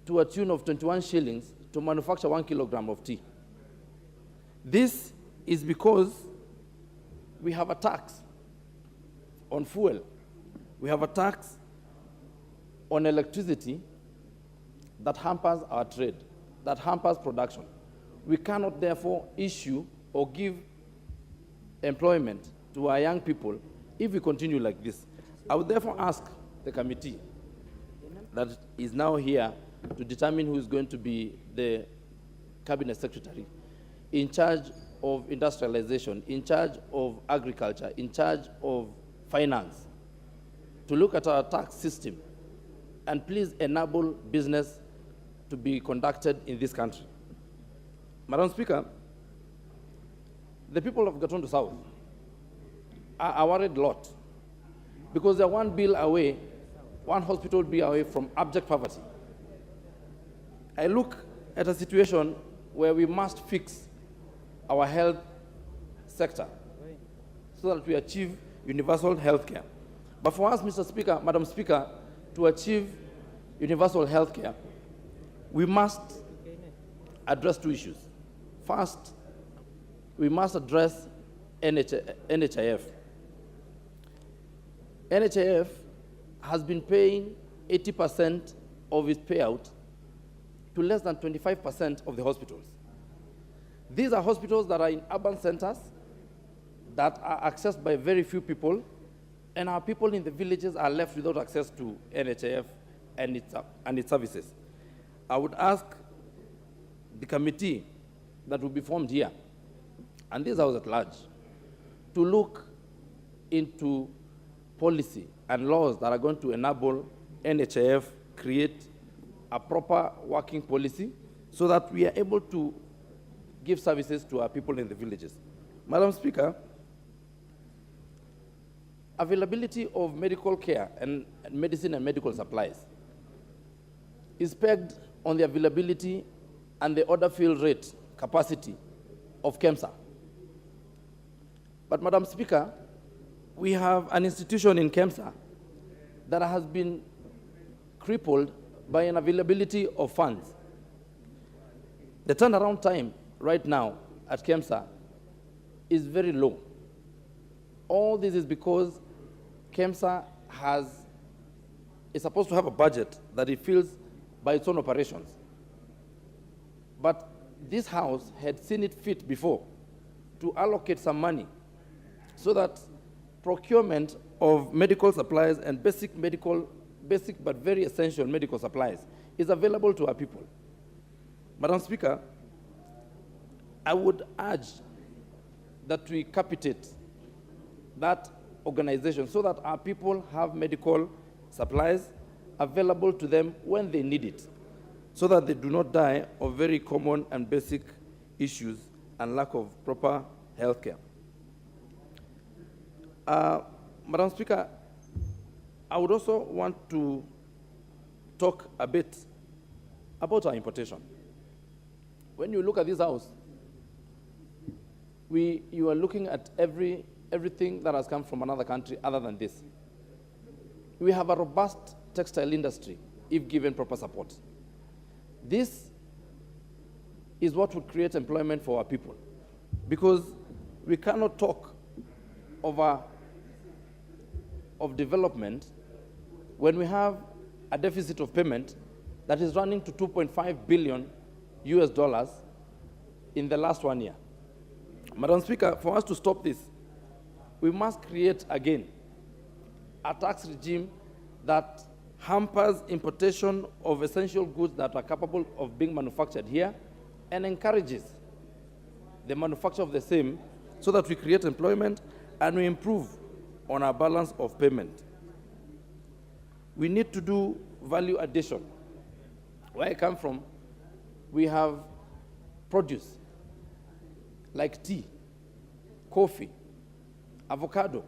to a tune of 21 shillings to manufacture 1 kilogram of tea. This is because we have a tax on fuel. We have a tax on electricity that hampers our trade, that hampers production. We cannot therefore issue or give employment to our young people if we continue like this. I would therefore ask the committee that is now here to determine who is going to be the cabinet secretary in charge of industrialization, in charge of agriculture, in charge of finance, to look at our tax system and please enable business to be conducted in this country. Madam Speaker, the people of Gatundu South are worried a lot because they're one bill away, one hospital bill away from abject poverty. I look at a situation where we must fix our health sector so that we achieve universal health care. But for us, Mr. Speaker, Madam Speaker, to achieve universal health care, we must address 2 issues. First, we must address NHIF. NHIF has been paying 80% of its payout to less than 25% of the hospitals. These are hospitals that are in urban centers that are accessed by very few people, and our people in the villages are left without access to NHIF and its services. I would ask the committee that will be formed here, and this House at large, to look into policy and laws that are going to enable NHIF create a proper working policy so that we are able to give services to our people in the villages. Madam Speaker, availability of medical care and medicine and medical supplies is pegged on the availability and the order fill rate capacity of KEMSA. But Madam Speaker, we have an institution in KEMSA that has been crippled by an availability of funds. The turnaround time right now at KEMSA is very low. All this is because KEMSA is supposed to have a budget that it fills by its own operations. But this House had seen it fit before to allocate some money so that procurement of medical supplies and basic but very essential medical supplies is available to our people. Madam Speaker, I would urge that we capitate that organization so that our people have medical supplies available to them when they need it, so that they do not die of very common and basic issues and lack of proper health care. Madam Speaker, I would also want to talk a bit about our importation. When you look at this house, you are looking at everything that has come from another country other than this. We have a robust textile industry if given proper support. This is what would create employment for our people, because we cannot talk of development when we have a deficit of payment that is running to 2.5 billion US dollars in the last 1 year. Madam Speaker, for us to stop this, we must create again a tax regime that hampers importation of essential goods that are capable of being manufactured here and encourages the manufacture of the same so that we create employment and we improve on our balance of payment. We need to do value addition. Where I come from, we have produce like tea, coffee, avocado,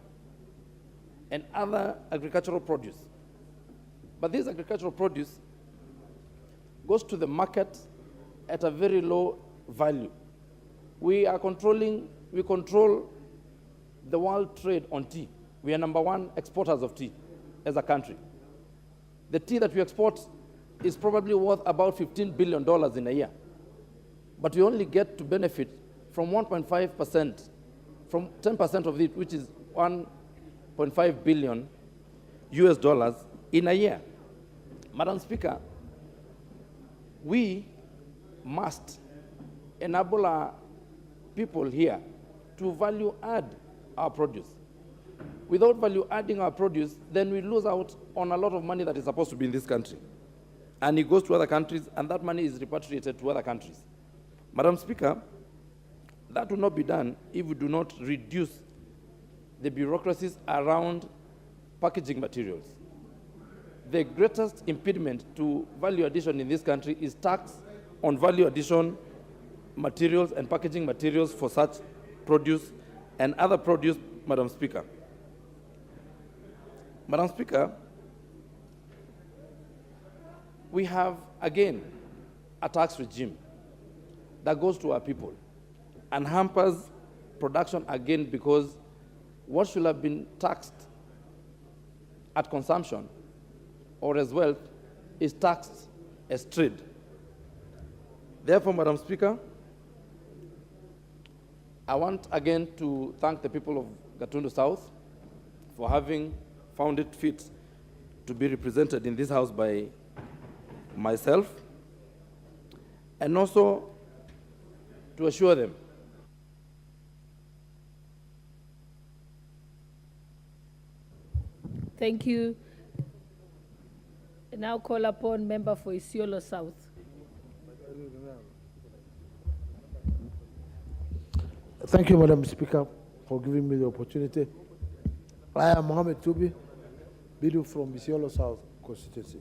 and other agricultural produce. But this agricultural produce goes to the market at a very low value. We control the world trade on tea. We are #1 exporters of tea as a country. The tea that we export is probably worth about $15 billion in a year. But we only get to benefit from 1.5%, from 10% of it, which is 1.5 billion US dollars in a year. Madam Speaker, we must enable our people here to value add our produce. Without value adding our produce, then we lose out on a lot of money that is supposed to be in this country. And it goes to other countries, and that money is repatriated to other countries. Madam Speaker, that will not be done if we do not reduce the bureaucracies around packaging materials. The greatest impediment to value addition in this country is tax on value addition materials and packaging materials for such produce and other produce, Madam Speaker. Madam Speaker, we have, again, a tax regime that goes to our people and hampers production again, because what should have been taxed at consumption or as wealth is taxed as trade. Therefore, Madam Speaker, I want again to thank the people of Gatundu South for having found it fit to be represented in this House by myself, and also to assure them Thank you. I now call upon member for Isiolo South. Thank you, Madam Speaker, for giving me the opportunity. I am Mohammed Tubi, Bidu from Isiolo South Constituency.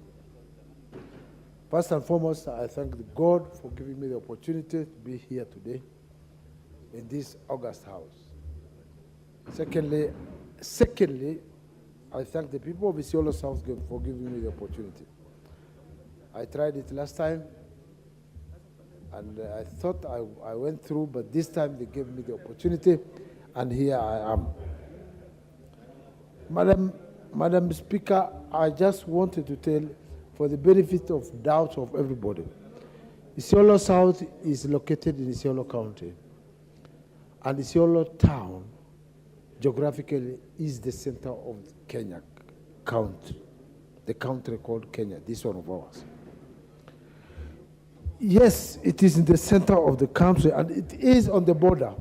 First and foremost, I thank God for giving me the opportunity to be here today in this August House. Secondly, I thank the people of Isiolo South for giving me the opportunity. I tried it last time, and I thought I went through, but this time they gave me the opportunity, and here I am. Madam Speaker, I just wanted to tell, for the benefit of doubt of everybody, Isiolo South is located in Isiolo County, and Isiolo Town, geographically, is the center of Kenya country, the country called Kenya, this one of ours. Yes, it is in the center of the country, and it is on the border.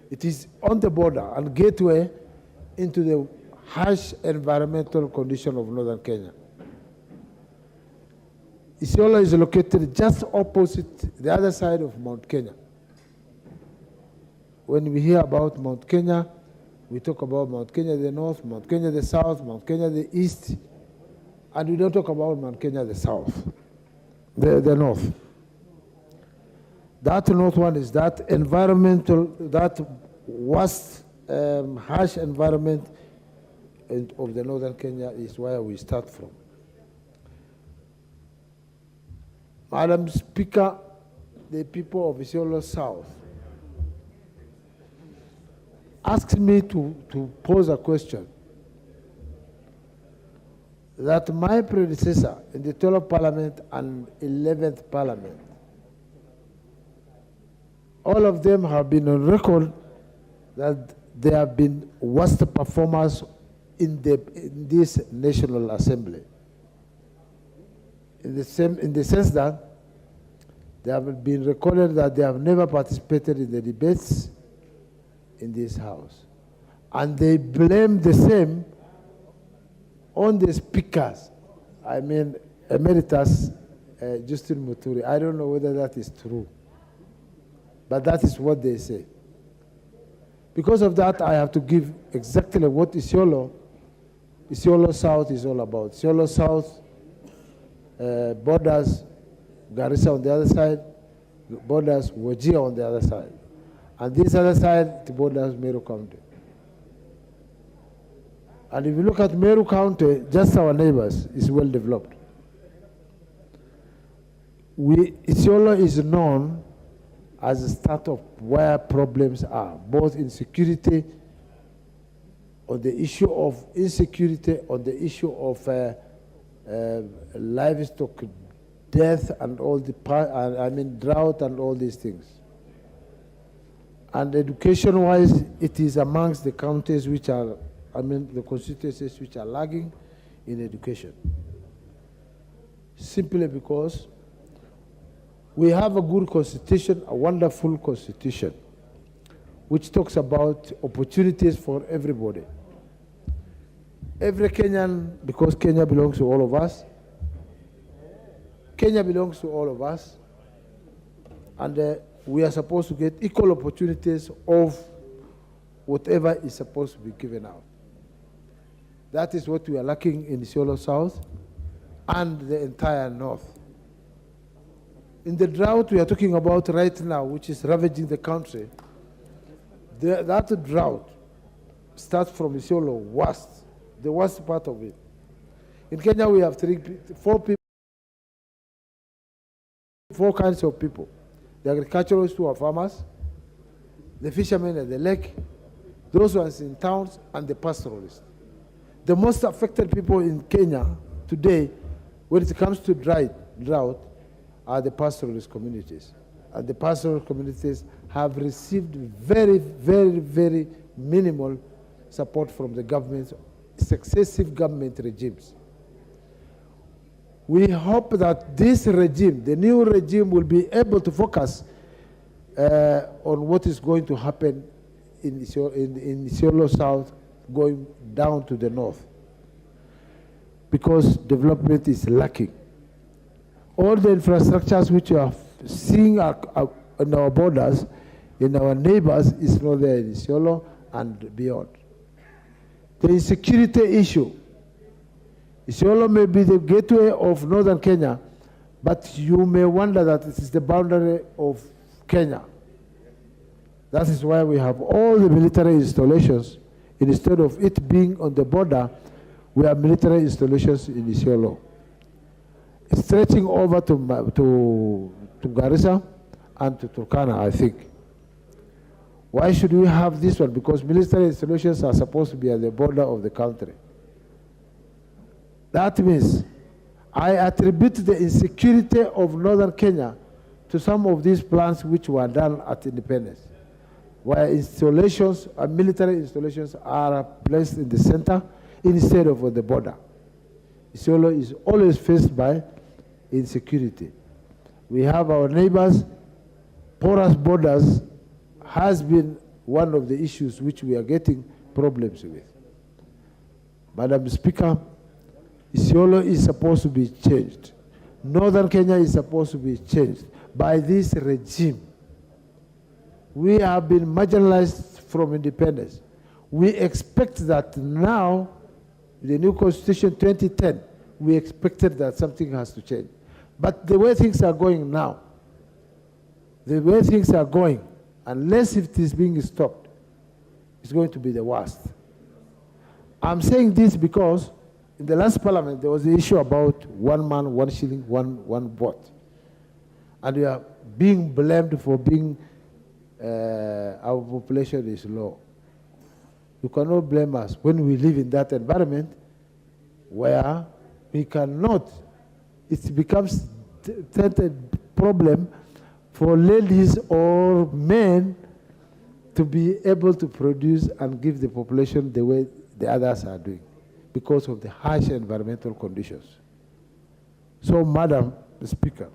It is on the border and gateway into the harsh environmental condition of northern Kenya. Isiolo is located just opposite the other side of Mount Kenya. When we hear about Mount Kenya, we talk about Mount Kenya the north, Mount Kenya the south, Mount Kenya the east, and we don't talk about Mount Kenya the south, the north. That north one is that environmental, that worst, harsh environment of the northern Kenya is where we start from. Madam Speaker, the people of Isiolo South asked me to pose a question that my predecessor in the 12th Parliament and 11th Parliament, all of them have been on record that they have been worst performers in this National Assembly. In the sense that they have been recorded that they have never participated in the debates in this House. And they blame the same on the speakers. I mean, Emeritus Justin Muturi. I don't know whether that is true, but that is what they say. Because of that, I have to give exactly what Isiolo South is all about. Isiolo South borders Garissa on the other side, borders Wajir on the other side. And this other side, it borders Meru County. And if you look at Meru County, just our neighbors, is well developed. Isiolo is known as a start of where problems are, both in security, on the issue of insecurity, on the issue of livestock death and all the, drought and all these things. And education-wise, it is amongst the counties which are, the constituencies which are lagging in education. Simply because we have a good constitution, a wonderful constitution, which talks about opportunities for everybody. Every Kenyan, because Kenya belongs to all of us, Kenya belongs to all of us, and we are supposed to get equal opportunities of whatever is supposed to be given out. That is what we are lacking in Isiolo South and the entire North. In the drought we are talking about right now, which is ravaging the country, that drought starts from Isiolo worst, the worst part of it. In Kenya we have four kinds of people. The agriculturalists who are farmers, the fishermen at the lake, those ones in towns, and the pastoralists. The most affected people in Kenya today, when it comes to drought, are the pastoralist communities. And the pastoral communities have received very, very, very minimal support from the government, successive government regimes. We hope that this regime, the new regime, will be able to focus on what is going to happen in Isiolo South, going down to the north, because development is lacking. All the infrastructures which you are seeing on our borders, in our neighbors, is not there in Isiolo and beyond. The insecurity issue. Isiolo may be the gateway of northern Kenya, but you may wonder that it is the boundary of Kenya. That is why we have all the military installations. Instead of it being on the border, we have military installations in Isiolo, stretching over to Garissa and to Turkana, I think. Why should we have this one? Because military installations are supposed to be at the border of the country. That means I attribute the insecurity of northern Kenya to some of these plans which were done at independence, where installations, military installations, are placed in the center instead of on the border. Isiolo is always faced by insecurity. We have our neighbors. Porous borders has been one of the issues which we are getting problems with. Madam Speaker, Isiolo is supposed to be changed. Northern Kenya is supposed to be changed by this regime. We have been marginalized from independence. We expect that now, the new Constitution 2010, we expected that something has to change. But the way things are going now, the way things are going, unless it is being stopped, it's going to be the worst. I'm saying this because in the last parliament, there was the issue about 1 man, 1 shilling, one vote. And we are being blamed for being, our population is low. You cannot blame us when we live in that environment where we cannot, it becomes a problem for ladies or men to be able to produce and give the population the way the others are doing because of the harsh environmental conditions. So, Madam Speaker,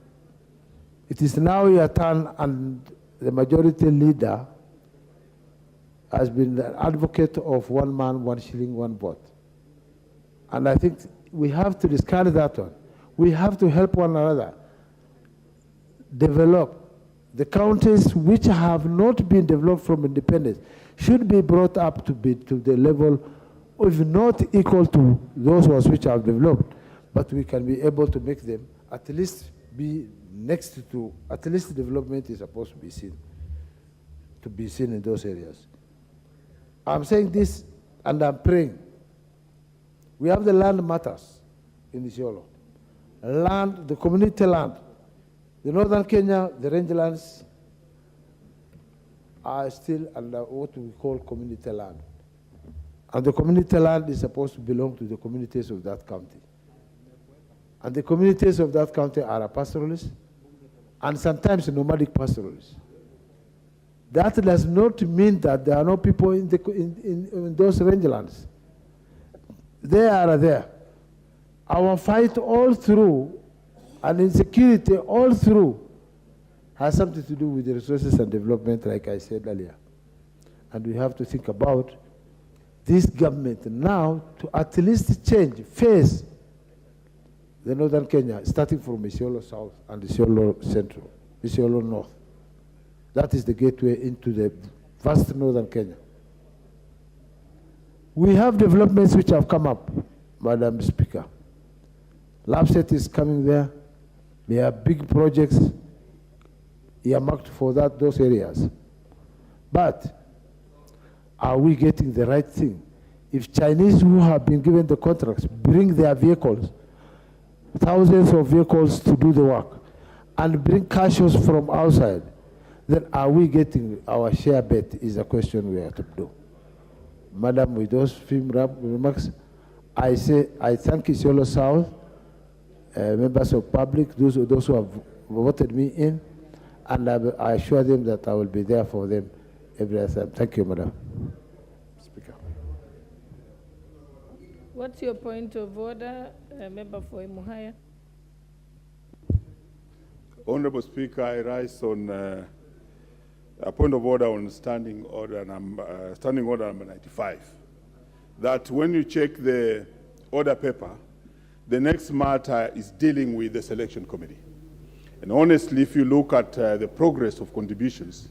it is now your turn, and the majority leader has been an advocate of 1 man, 1 shilling, 1 vote. And I think we have to discard that one. We have to help one another develop. The counties which have not been developed from independence should be brought up to the level, if not equal to those ones which have developed, but we can be able to make them at least be next to, at least development is supposed to be seen in those areas. I'm saying this and I'm praying. We have the land matters in Isiolo. Land, the community land. The northern Kenya, the rangelands are still under what we call community land. And the community land is supposed to belong to the communities of that county. And the communities of that county are pastoralists and sometimes nomadic pastoralists. That does not mean that there are no people in those rangelands. They are there. Our fight all through and insecurity all through has something to do with the resources and development, like I said earlier. And we have to think about this government now to at least change, face the northern Kenya, starting from Isiolo South and Isiolo Central, Isiolo North. That is the gateway into the vast northern Kenya. We have developments which have come up, Madam Speaker. Lapset is coming there. We have big projects earmarked for those areas. But are we getting the right thing? If Chinese who have been given the contracts bring their vehicles, thousands of vehicles to do the work, and bring cashews from outside, then are we getting our share bet is a question we have to do. Madam, with those few remarks, I say I thank Isiolo South, members of public, those who have voted me in, and I assure them that I will be there for them every time. Thank you, Madam Speaker. What's your point of order, member for Emuhaya? Honorable Speaker, I rise on a point of order on standing order number 95. That when you check the order paper, the next matter is dealing with the selection committee. And honestly, if you look at the progress of contributions,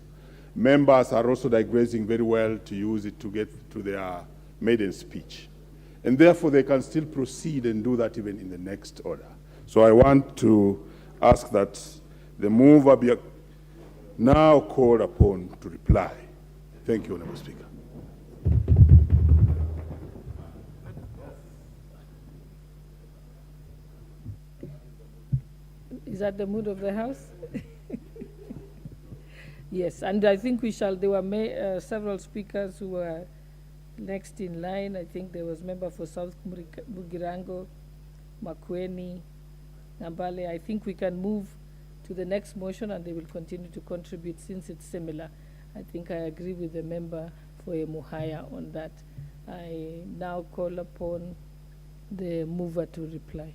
members are also digressing very well to use it to get to their maiden speech. And therefore, they can still proceed and do that even in the next order. So I want to ask that the mover be now called upon to reply. Thank you, Honorable Speaker. Is that the mood of the House? Yes, and I think there were several speakers who were next in line. I think there was member for South Bugirango, Makueni, Nambale. I think we can move to the next motion and they will continue to contribute since it's similar. I think I agree with the member for Emuhaya on that. I now call upon the mover to reply.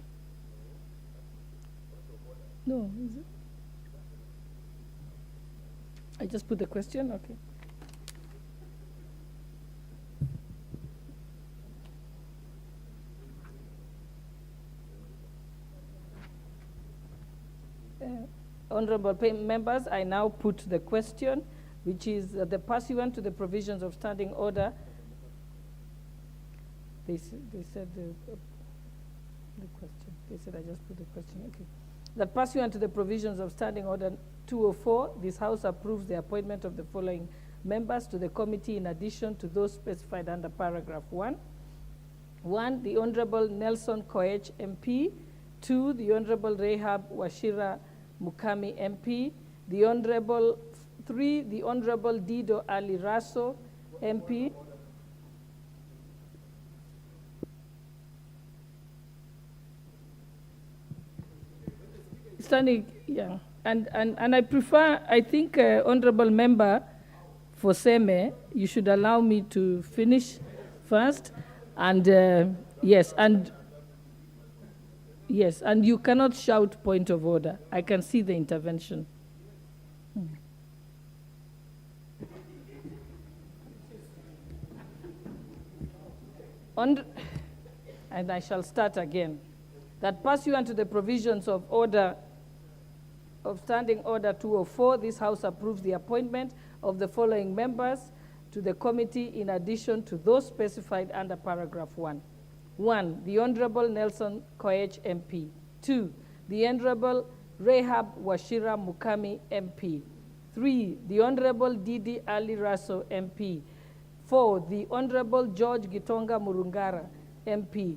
No, is it? I just put the question, okay. Honorable members, I now put the question, which is the pursuant to the provisions of standing order. They said the question. They said I just put the question, okay. That pursuant to the provisions of standing order 204, this House approves the appointment of the following members to the committee in addition to those specified under paragraph 1. 1, the Honorable Nelson Koech, MP. 2, the Honorable Rehab Washira Mukami, MP. 3, the Honorable Dido Ali Raso, MP. Standing, yeah. And I prefer, I think, Honorable Member for Seme, you should allow me to finish first. And yes, and you cannot shout point of order. I can see the intervention. And I shall start again. That pursuant to the provisions of Standing Order 204, this House approves the appointment of the following members to the committee in addition to those specified under paragraph 1. 1, the Honorable Nelson Koech, MP. 2, the Honorable Rehab Washira Mukami, MP. 3, the Honorable Didi Ali Raso, MP. 4, the Honorable George Gitonga Murungara, MP.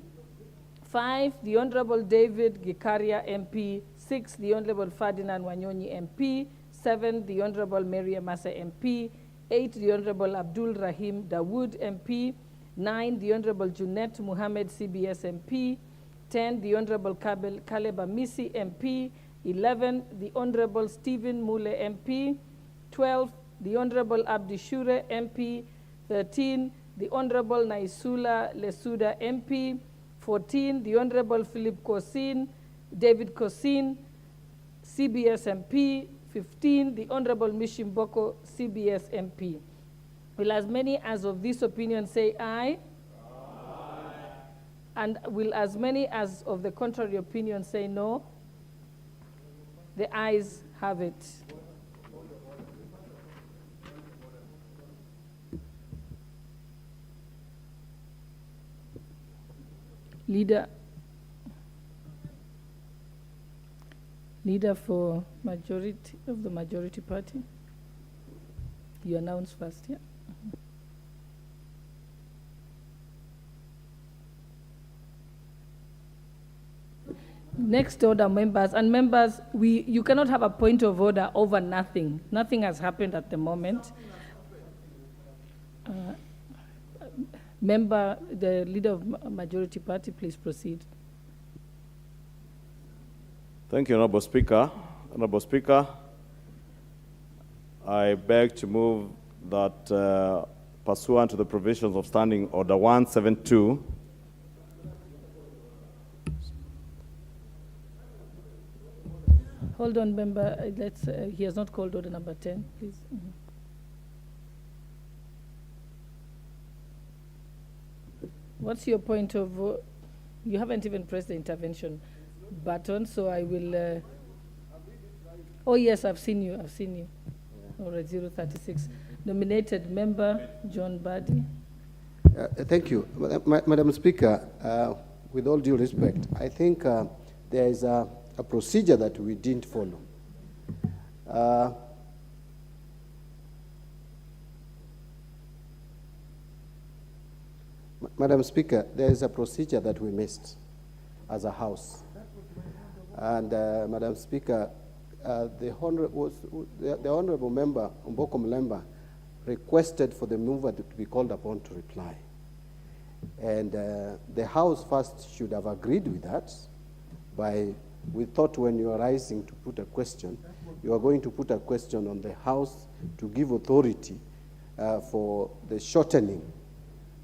5, the Honorable David Gikaria, MP. 6, the Honorable Ferdinand Wanyonyi, MP. 7, the Honorable Mary Amasa, MP. 8, the Honorable Abdul Rahim Dawood, MP. 9, the Honorable Junet Muhammad, CBS, MP. 10, the Honorable Caleb Amisi, MP. 11, the Honorable Stephen Mule, MP. 12, the Honorable Abdi Shure, MP. 13, the Honorable Naisula Lesuda, MP. 14, the Honorable Philip Kosin, David Kosin, CBS MP. 15, the Honorable Mishimboko, CBS MP. Will as many as of this opinion say aye? Aye. And will as many as of the contrary opinion say no? The ayes have it. Leader for majority of the majority party. You announce first, yeah. Next order, members. And members, you cannot have a point of order over nothing. Nothing has happened at the moment. Member, the leader of majority party, please proceed. Thank you, Honorable Speaker. Honorable Speaker, I beg to move that pursuant to the provisions of Standing Order 172, hold on, member. He has not called order number 10, please. Mm-hmm. What's your point of view? You haven't even pressed the intervention button, so I will. Oh yes, I've seen you. All right, 036. Nominated member John Buddy. Thank you, Madam Speaker. With all due respect, I think there is a procedure that we didn't follow. Madam Speaker, there is a procedure that we missed as a House. And Madam Speaker, the Honorable Member, Mboko Mlemba, requested for the mover to be called upon to reply. And the House first should have agreed with that we thought when you are rising to put a question, you are going to put a question on the House to give authority for the shortening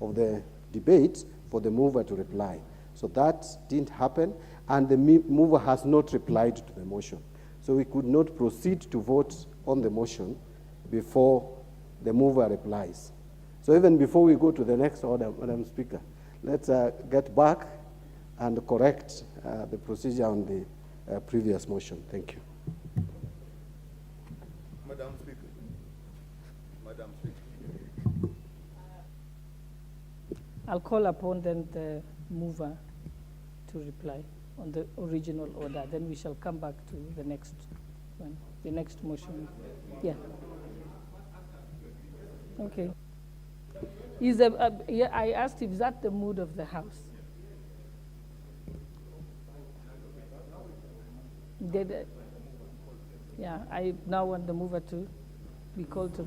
of the debate for the mover to reply. So that didn't happen, and the mover has not replied to the motion. So we could not proceed to vote on the motion before the mover replies. So even before we go to the next order, Madam Speaker, let's get back and correct the procedure on the previous motion. Thank you. Madam Speaker. Madam Speaker. I'll call upon then the mover to reply on the original order. Then we shall come back to the next one, the next motion. Yeah. Okay. Yeah, I asked if that the mood of the House. Yeah, I now want the mover to be called to.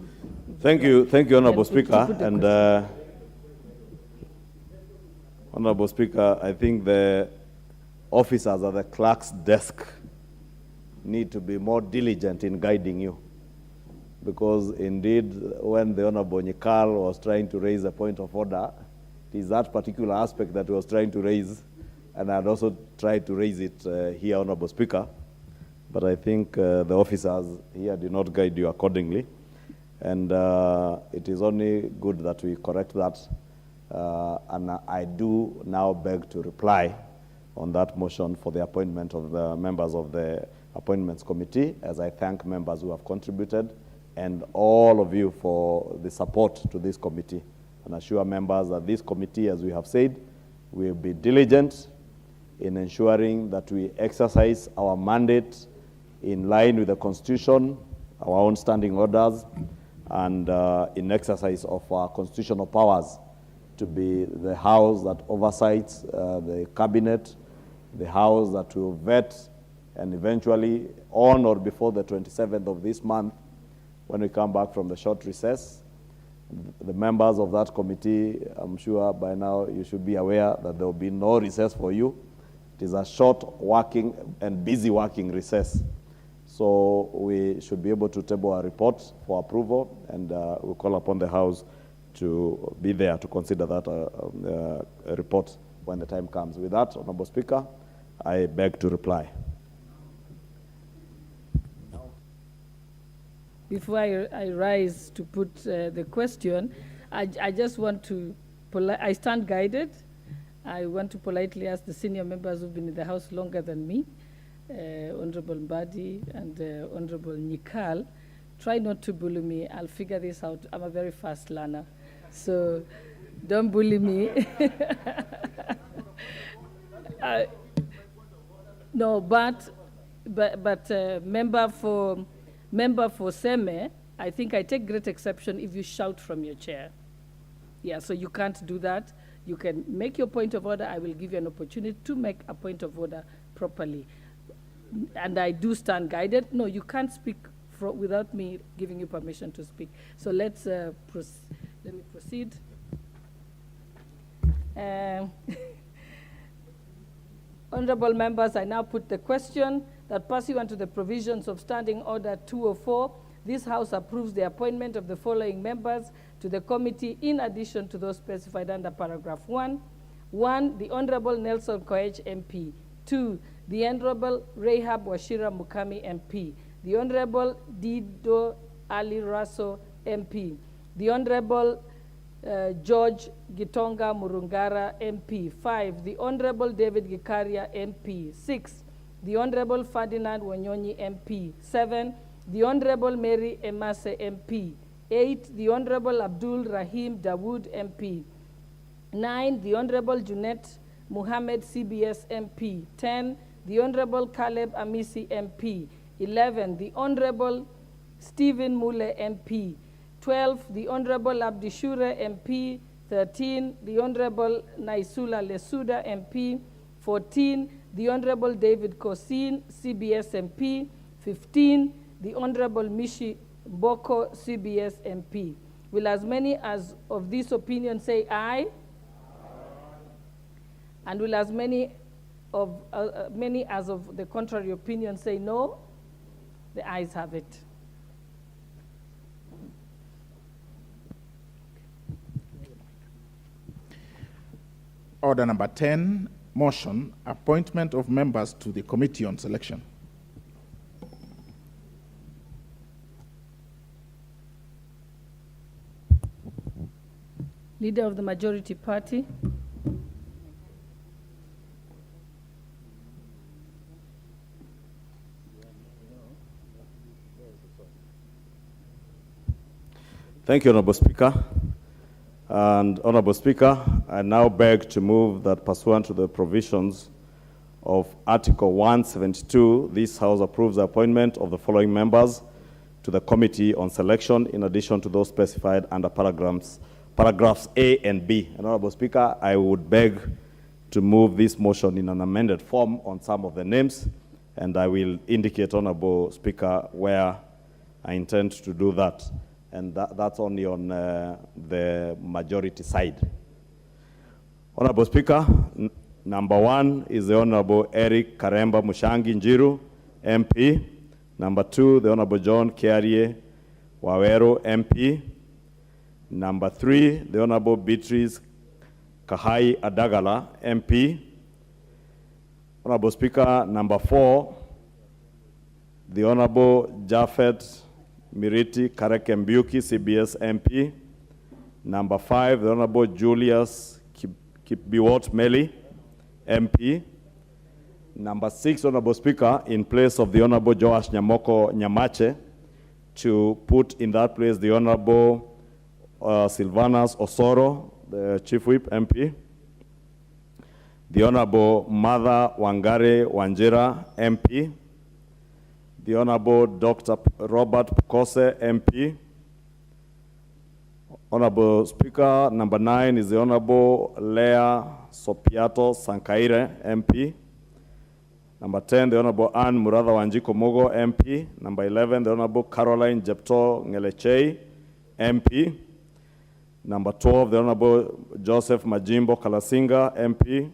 Thank you, Honorable to Speaker. put the And question. Honorable Speaker, I think the officers at the clerk's desk need to be more diligent in guiding you. Because indeed, when the Honorable Nyikal was trying to raise a point of order, it is that particular aspect that he was trying to raise, and I had also tried to raise it here, Honorable Speaker. But I think the officers here did not guide you accordingly. And it is only good that we correct that. And I do now beg to reply on that motion for the appointment of the members of the Appointments Committee, as I thank members who have contributed and all of you for the support to this committee, and assure members that this committee, as we have said, will be diligent in ensuring that we exercise our mandate in line with the Constitution, our own standing orders, and in exercise of our constitutional powers to be the house that oversights the cabinet, the house that will vet, and eventually on or before the 27th of this month, when we come back from the short recess, the members of that committee, I'm sure by now you should be aware that there will be no recess for you. It is a short working and busy working recess. So we should be able to table a report for approval, and we'll call upon the House to be there to consider that report when the time comes. With that, Honorable Speaker, I beg to reply. Before I rise to put the question, I just want to, I stand guided. I want to politely ask the senior members who've been in the House longer than me, Honorable Mbadi and Honorable Nyikal, try not to bully me. I'll figure this out. I'm a very fast learner. So don't bully me. No, but member for Seme, I think I take great exception if you shout from your chair. Yeah, so you can't do that. You can make your point of order. I will give you an opportunity to make a point of order properly. And I do stand guided. No, you can't speak without me giving you permission to speak. So let me proceed. Honorable members, I now put the question that pursuant to the provisions of Standing Order 204, this House approves the appointment of the following members to the committee in addition to those specified under paragraph 1. 1, the Honorable Nelson Koech MP. 2, the Honorable Rahab Washira Mukami MP. The Honorable Dindo Ali Raso MP. The Honorable George Gitonga Murungara MP. 5, the Honorable David Gikaria MP. 6, the Honorable Ferdinand Wanyonyi MP. 7, the Honorable Mary Emase MP. 8, the Honorable Abdul Rahim Dawood MP. 9, the Honorable Junet Muhammad CBS MP. 10, the Honorable Caleb Amisi MP. 11, the Honorable Stephen Mule MP. 12, the Honorable Abdishure MP. 13, the Honorable Naisula Lesuda MP. 14, the Honorable David Kosin, CBS MP. 15, the Honorable Mishi Boko, CBS MP. Will as many as of this opinion say aye? And will as many as of the contrary opinion say no? The ayes have it. Order number 10, motion, appointment of members to the Committee on Selection. Leader of the Majority Party. Thank you, Honorable Speaker. And Honorable Speaker, I now beg to move that pursuant to the provisions of Article 172, this House approves the appointment of the following members to the Committee on Selection, in addition to those specified under paragraphs A and B. And Honorable Speaker, I would beg to move this motion in an amended form on some of the names, and I will indicate, Honorable Speaker, where I intend to do that. And that's only on the majority side. Honorable Speaker, number 1 is the Honorable Eric Karemba Mushangi Njiru, MP. Number 2, the Honorable John Kiarie Wawero, MP. Number 3, the Honorable Beatrice Kahai Adagala, MP. Honorable Speaker, number 4, the Honorable Jafet Miriti Karekembuki, CBS MP. Number 5, the Honorable Julius Kipbiwot Meli, MP. Number 6, Honorable Speaker, in place of the Honorable Joash Nyamoko Nyamache, to put in that place the Honorable Silvanus Osoro, the Chief Whip, MP. The Honorable Mother Wangare Wanjira, MP. The Honorable Dr. Robert Pukose, MP. Honorable Speaker, number 9 is the Honorable Lea Sopiato Sankaire, MP. Number 10, the Honorable Anne Muratha Wanjiko Mogo, MP. Number 11, the Honorable Caroline Jepto Ngelechei, MP. Number 12, the Honorable Joseph Majimbo Kalasinga, MP.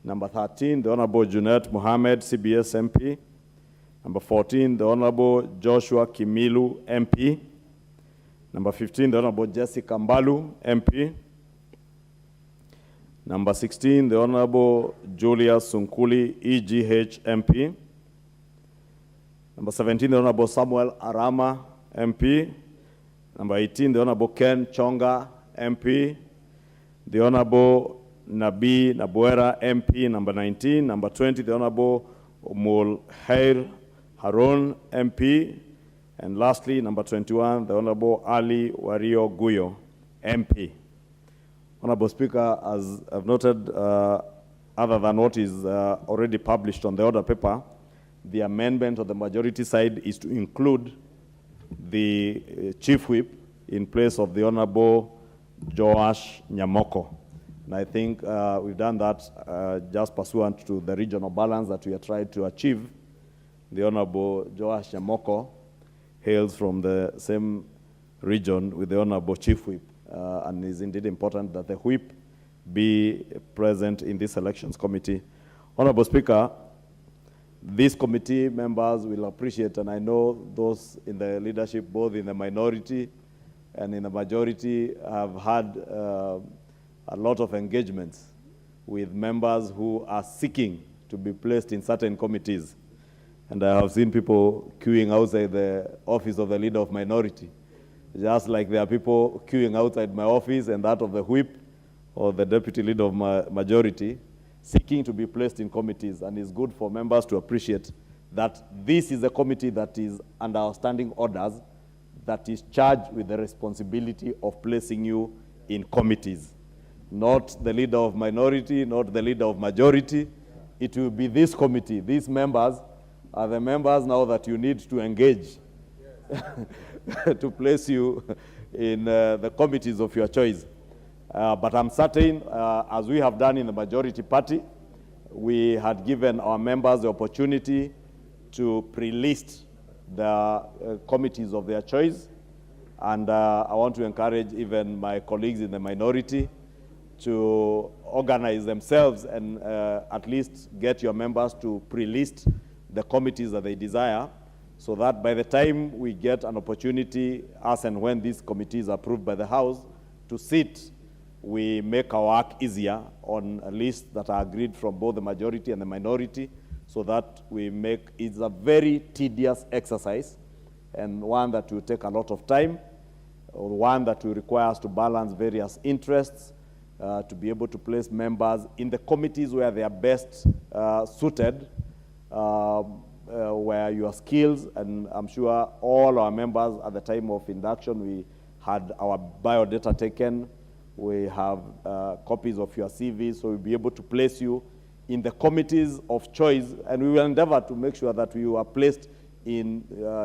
Number 13, the Honorable Junet Mohammed, CBS, MP. Number 14, the Honorable Joshua Kimilu, MP. Number 15, the Honorable Jessica Mbalu, MP. Number 16, the Honorable Julia Sunkuli, EGH, MP. Number 17, the Honorable Samuel Arama, MP. Number 18, the Honorable Ken Chonga, MP. The Honorable Nabi Nabuera, MP. Number 19. Number 20, the Honorable Mulhair Harun, MP. And lastly, number 21, the Honorable Ali Wario Guyo, MP. Honorable Speaker, as I've noted, other than what is already published on the order paper, the amendment on the majority side is to include the Chief Whip in place of the Honorable Joash Nyamoko. And I think we've done that just pursuant to the regional balance that we have tried to achieve. The Honorable Joash Nyamoko hails from the same region with the Honorable Chief Whip, and it is indeed important that the Whip be present in this elections committee. Honorable Speaker, these committee members will appreciate, and I know those in the leadership, both in the minority and in the majority, have had a lot of engagements with members who are seeking to be placed in certain committees. And I have seen people queuing outside the office of the leader of minority, just like there are people queuing outside my office and that of the whip or the deputy leader of my majority, seeking to be placed in committees. And it's good for members to appreciate that this is a committee that is under our standing orders, that is charged with the responsibility of placing you in committees. Not the leader of minority, not the leader of majority. It will be this committee. These members are the members now that you need to engage to place you in the committees of your choice. But I'm certain, as we have done in the majority party, we had given our members the opportunity to pre-list the committees of their choice. And I want to encourage even my colleagues in the minority to organize themselves and at least get your members to pre-list the committees that they desire, so that by the time we get an opportunity, as and when these committees are approved by the House, to sit, we make our work easier on a list that are agreed from both the majority and the minority, so that we make, it's a very tedious exercise and one that will take a lot of time, or one that will require us to balance various interests, to be able to place members in the committees where they are best suited, where your skills, and I'm sure all our members at the time of induction, we had our biodata taken, we have copies of your CV, so we'll be able to place you in the committees of choice, and we will endeavor to make sure that you are placed in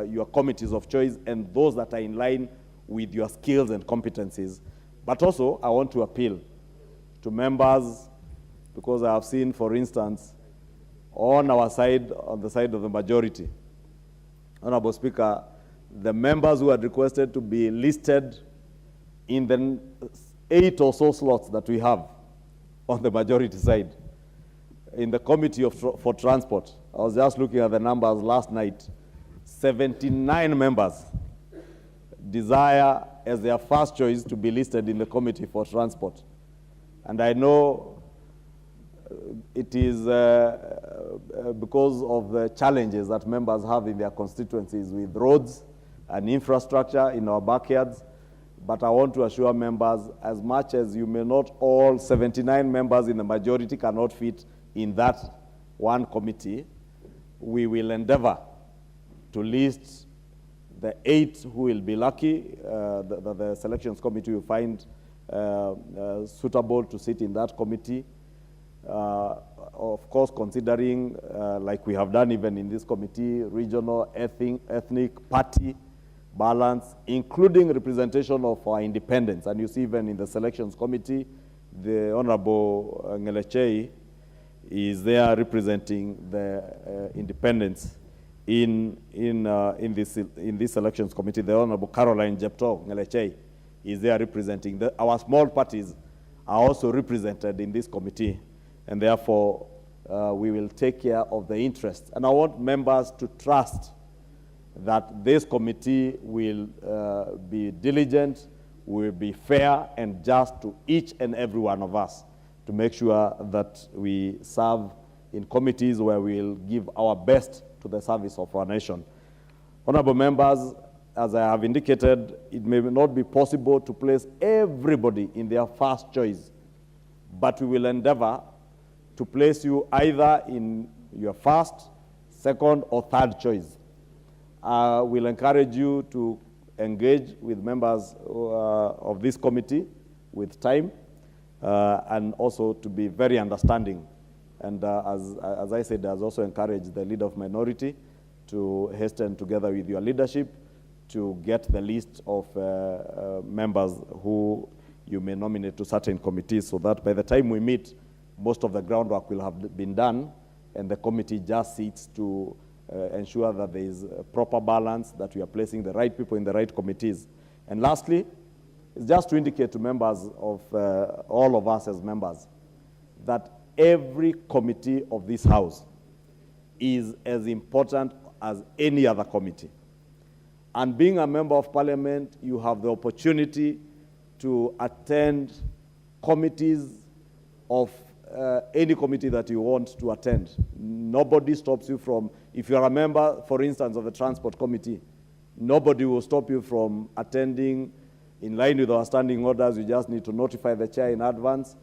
your committees of choice and those that are in line with your skills and competencies. But also, I want to appeal to members, because I have seen, for instance, on our side, on the side of the majority, Honorable Speaker, the members who had requested to be listed in the 8 or so slots that we have on the majority side. In the Committee for Transport, I was just looking at the numbers last night, 79 members desire as their first choice to be listed in the Committee for Transport. And I know it is because of the challenges that members have in their constituencies with roads and infrastructure in our backyards. But I want to assure members, as much as you may not all 79 members in the majority cannot fit in that one committee, we will endeavor to list the 8 who will be lucky, the selections committee will find suitable to sit in that committee. Of course, considering, like we have done even in this committee, regional, ethnic, party balance, including representation of our independents. And you see even in the selections committee, the Honorable Ngelechei is there representing the independents in this selections committee. The Honorable Caroline Jepto Ngelechei is there representing. Our small parties are also represented in this committee, and therefore we will take care of the interests. And I want members to trust that this committee will be diligent, will be fair and just to each and every one of us, to make sure that we serve in committees where we'll give our best to the service of our nation. Honorable members, as I have indicated, it may not be possible to place everybody in their first choice, but we will endeavor to place you either in your first, second, or third choice. We'll encourage you to engage with members of this committee with time, and also to be very understanding. And as I said, I've also encouraged the leader of minority to hasten together with your leadership to get the list of members who you may nominate to certain committees, so that by the time we meet, most of the groundwork will have been done, and the committee just sits to ensure that there is a proper balance, that we are placing the right people in the right committees. And lastly, it's just to indicate to members of all of us as members that every committee of this House is as important as any other committee. And being a member of Parliament, you have the opportunity to attend committees of any committee that you want to attend. Nobody stops you from, if you're a member, for instance, of the Transport Committee, nobody will stop you from attending in line with our standing orders. You just need to notify the chair in advance.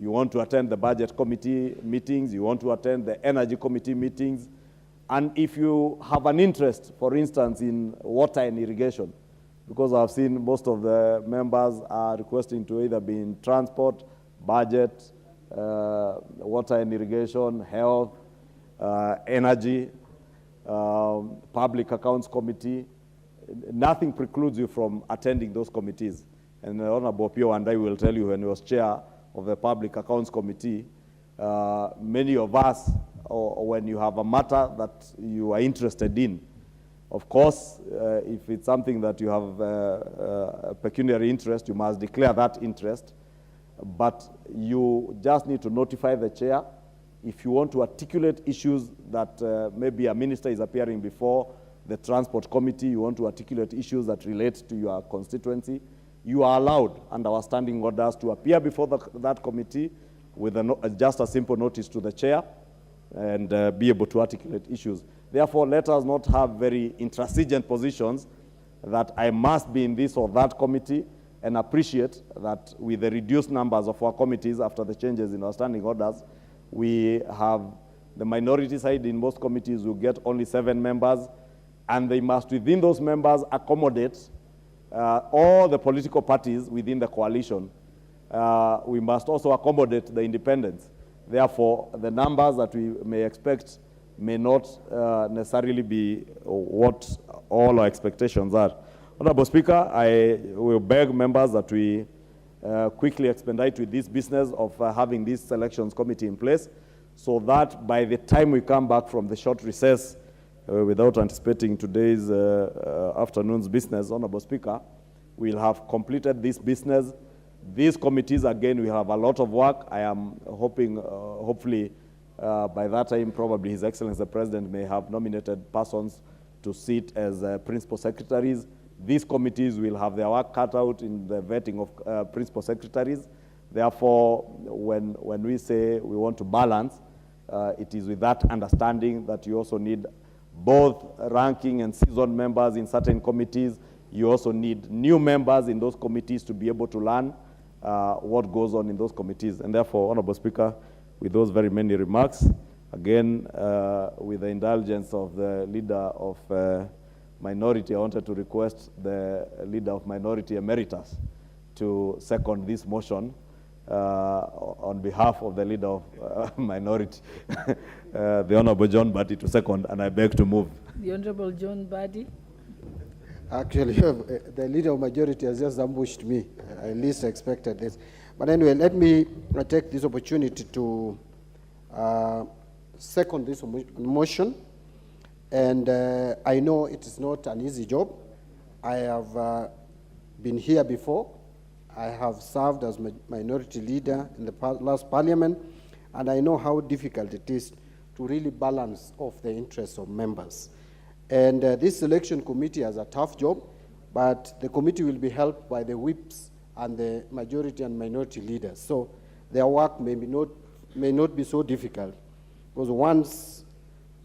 You want to attend the Budget Committee meetings, you want to attend the Energy Committee meetings, and if you have an interest, for instance, in water and irrigation, because I've seen most of the members are requesting to either be in transport, budget, water and irrigation, health, energy, public accounts committee. Nothing precludes you from attending those committees. And Honorable Pio and I will tell you, when he was chair of the public accounts committee, many of us, or when you have a matter that you are interested in, of course, if it's something that you have a pecuniary interest, you must declare that interest. But you just need to notify the chair. If you want to articulate issues that maybe a minister is appearing before the transport committee, you want to articulate issues that relate to your constituency, you are allowed under our standing orders to appear before that committee with just a simple notice to the chair and be able to articulate issues. Therefore, let us not have very intransigent positions that I must be in this or that committee, and appreciate that with the reduced numbers of our committees after the changes in our standing orders, we have the minority side in most committees will get only 7 members, and they must, within those members, accommodate all the political parties within the coalition. We must also accommodate the independents. Therefore, the numbers that we may expect may not necessarily be what all our expectations are. Honorable Speaker, I will beg members that we quickly expedite with this business of having this selections committee in place, so that by the time we come back from the short recess, without anticipating today's afternoon's business, Honorable Speaker, we'll have completed this business. These committees, again, we have a lot of work. I am hoping, hopefully, by that time, probably His Excellency the President may have nominated persons to sit as principal secretaries. These committees will have their work cut out in the vetting of principal secretaries. Therefore, when we say we want to balance, it is with that understanding that you also need both ranking and seasoned members in certain committees. You also need new members in those committees to be able to learn what goes on in those committees. And therefore, Honorable Speaker, with those very many remarks, again, with the indulgence of the leader of minority, I wanted to request the leader of minority emeritus to second this motion on behalf of the leader of minority, the Honorable John Badi, to second, and I beg to move. The Honorable John Badi. Actually, the leader of majority has just ambushed me. I least expected this. But anyway, let me take this opportunity to second this motion. And I know it is not an easy job. I have been here before. I have served as minority leader in the last parliament, and I know how difficult it is to really balance off the interests of members. And this selection committee has a tough job, but the committee will be helped by the whips and the majority and minority leaders. So their work may not be so difficult, because once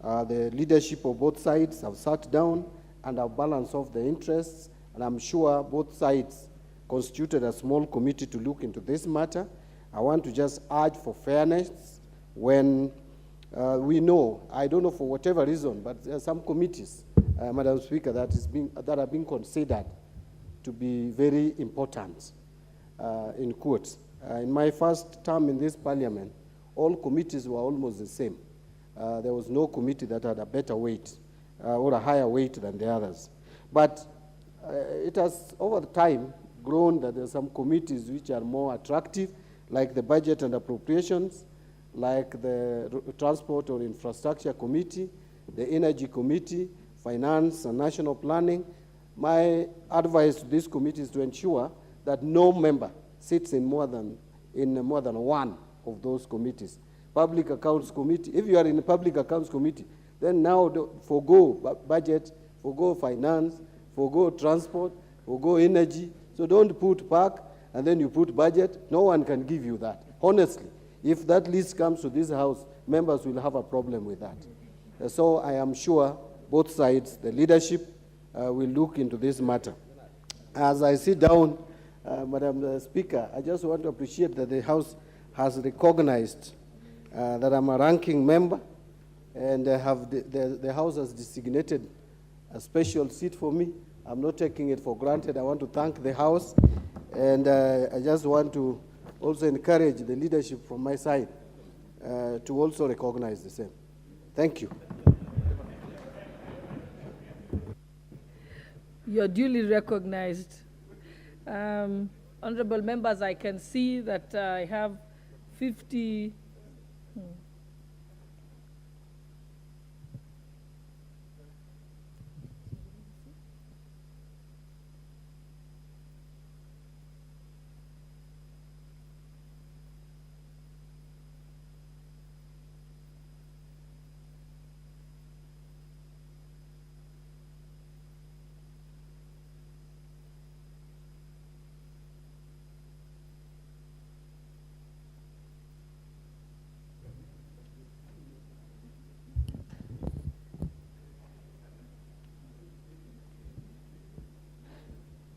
the leadership of both sides have sat down and have balanced off the interests, and I'm sure both sides constituted a small committee to look into this matter. I want to just urge for fairness when we know, I don't know for whatever reason, but there are some committees, Madam Speaker, that are being considered to be very important, in quotes. In my first term in this parliament, all committees were almost the same. There was no committee that had a better weight or a higher weight than the others. But it has, over time, grown that there are some committees which are more attractive, like the Budget and Appropriations, like the Transport or Infrastructure Committee, the Energy Committee, Finance and National Planning. My advice to this committee is to ensure that no member sits in more than one of those committees. Public Accounts Committee, if you are in the Public Accounts Committee, then now forgo Budget, forgo Finance, forgo Transport, forgo Energy. So don't put park and then you put budget. No one can give you that. Honestly, if that list comes to this House, members will have a problem with that. So I am sure both sides, the leadership, will look into this matter. As I sit down, Madam Speaker, I just want to appreciate that the House has recognized that I'm a ranking member, and the House has designated a special seat for me. I'm not taking it for granted. I want to thank the House, and I just want to also encourage the leadership from my side to also recognize the same. Thank you. You're duly recognized. Honorable members, I can see that I have 50.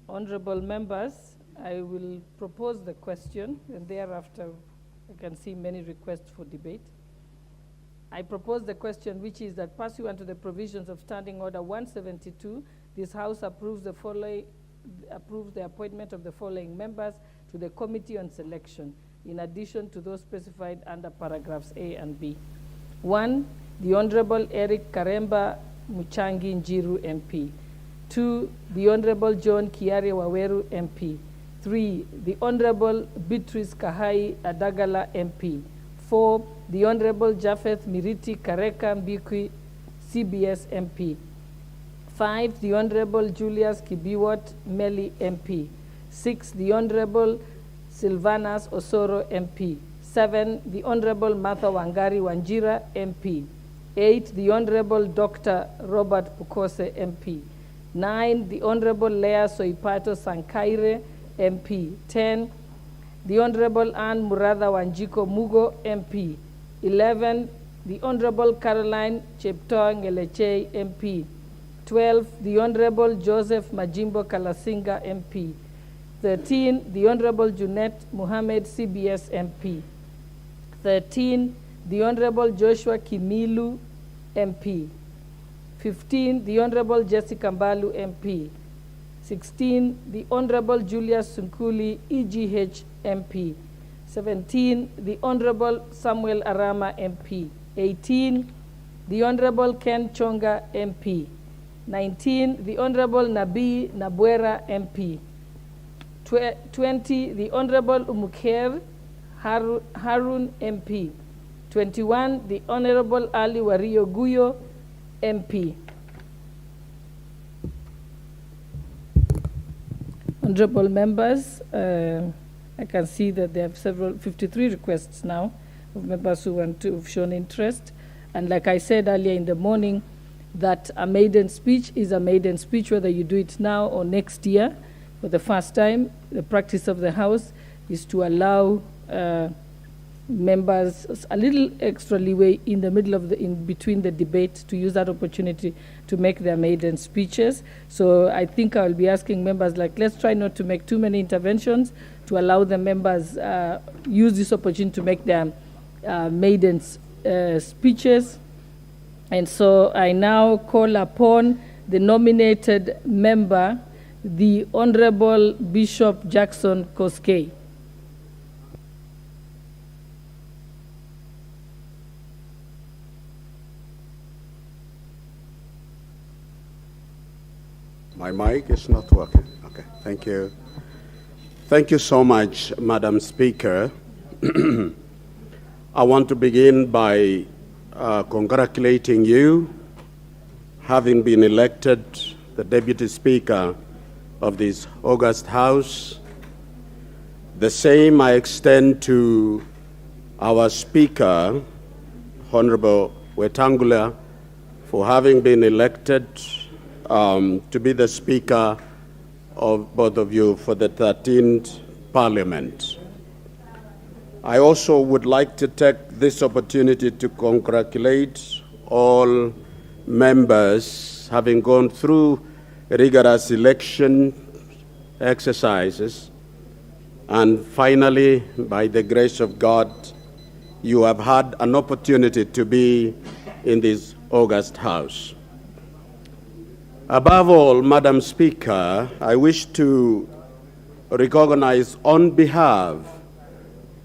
Honorable members, I will propose the question, and thereafter I can see many requests for debate. I propose the question, which is that pursuant to the provisions of Standing Order 172, this House approves the appointment of the following members to the Committee on Selection. in addition to those specified under paragraphs A and B. 1, the Honorable Eric Karemba Muchangi Njiru MP. 2, the Honorable John Kiari Waweru MP. 3, the Honorable Beatrice Kahai Adagala MP. 4, the Honorable Japheth Miriti Kareka Mbikwi CBS MP. 5, the Honorable Julius Kibiwot Meli MP. 6, the Honorable Silvanas Osoro MP. 7, the Honorable Martha Wangari Wanjira MP. 8, the Honorable Dr. Robert Pukose MP. 9, the Honorable Lea Soipato Sankaire MP. 10, the Honorable Anne Muratha Wanjiko Mugo MP. 11, the Honorable Caroline Cheptoo Ngeleche MP. 12, the Honorable Joseph Majimbo Kalasinga MP. 13, the Honorable Junet Mohammed CBS MP. 13, the Honorable Joshua Kimilu MP. 15, the Honorable Jessica Mbalu MP. 16, the Honorable Julius Sunkuli EGH MP. 17, the Honorable Samuel Arama MP. 18, the Honorable Ken Chonga MP. 19, the Honorable Nabi Nabwera MP. 20, the Honorable Umuker Harun MP. 21, the Honorable Ali Wario Guyo MP. Honorable members, I can see that there are 53 requests now of members who want to have shown interest. And like I said earlier in the morning, that a maiden speech is a maiden speech, whether you do it now or next year. For the first time, the practice of the House is to allow members a little extra leeway in the middle of in between the debate to use that opportunity to make their maiden speeches. So I think I'll be asking members, like, let's try not to make too many interventions, to allow the members use this opportunity to make their maiden speeches. And so I now call upon the nominated member, the Honorable Bishop Jackson Koskei. My mic is not working. Okay, thank you. Thank you so much, Madam Speaker. I want to begin by congratulating you, having been elected the Deputy Speaker of this august House. The same I extend to our Speaker, Honorable Wetangula, for having been elected to be the Speaker of both of you for the 13th Parliament. I also would like to take this opportunity to congratulate all members having gone through rigorous election exercises, and finally, by the grace of God, you have had an opportunity to be in this august House. Above all, Madam Speaker, I wish to recognize on behalf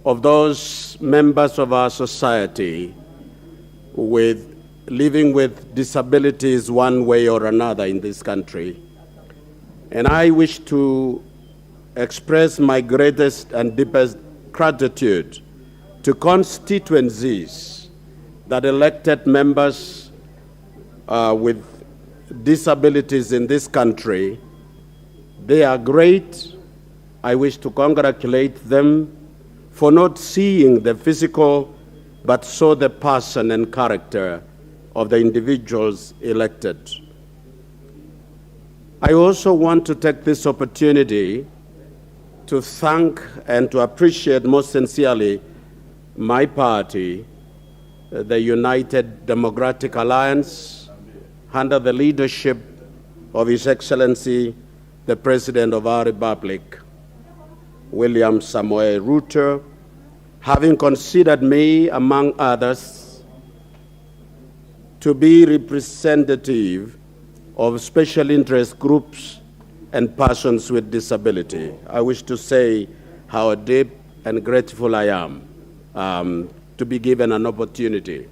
of those members of our society living with disabilities one way or another in this country. And I wish to express my greatest and deepest gratitude to constituencies that elected members with disabilities in this country. They are great. I wish to congratulate them for not seeing the physical, but saw the person and character of the individuals elected. I also want to take this opportunity to thank and to appreciate most sincerely my party, the United Democratic Alliance, under the leadership of His Excellency, the President of our Republic, William Samoei Ruto, having considered me, among others, to be representative of special interest groups and persons with disability. I wish to say how deep and grateful I am to be given an opportunity.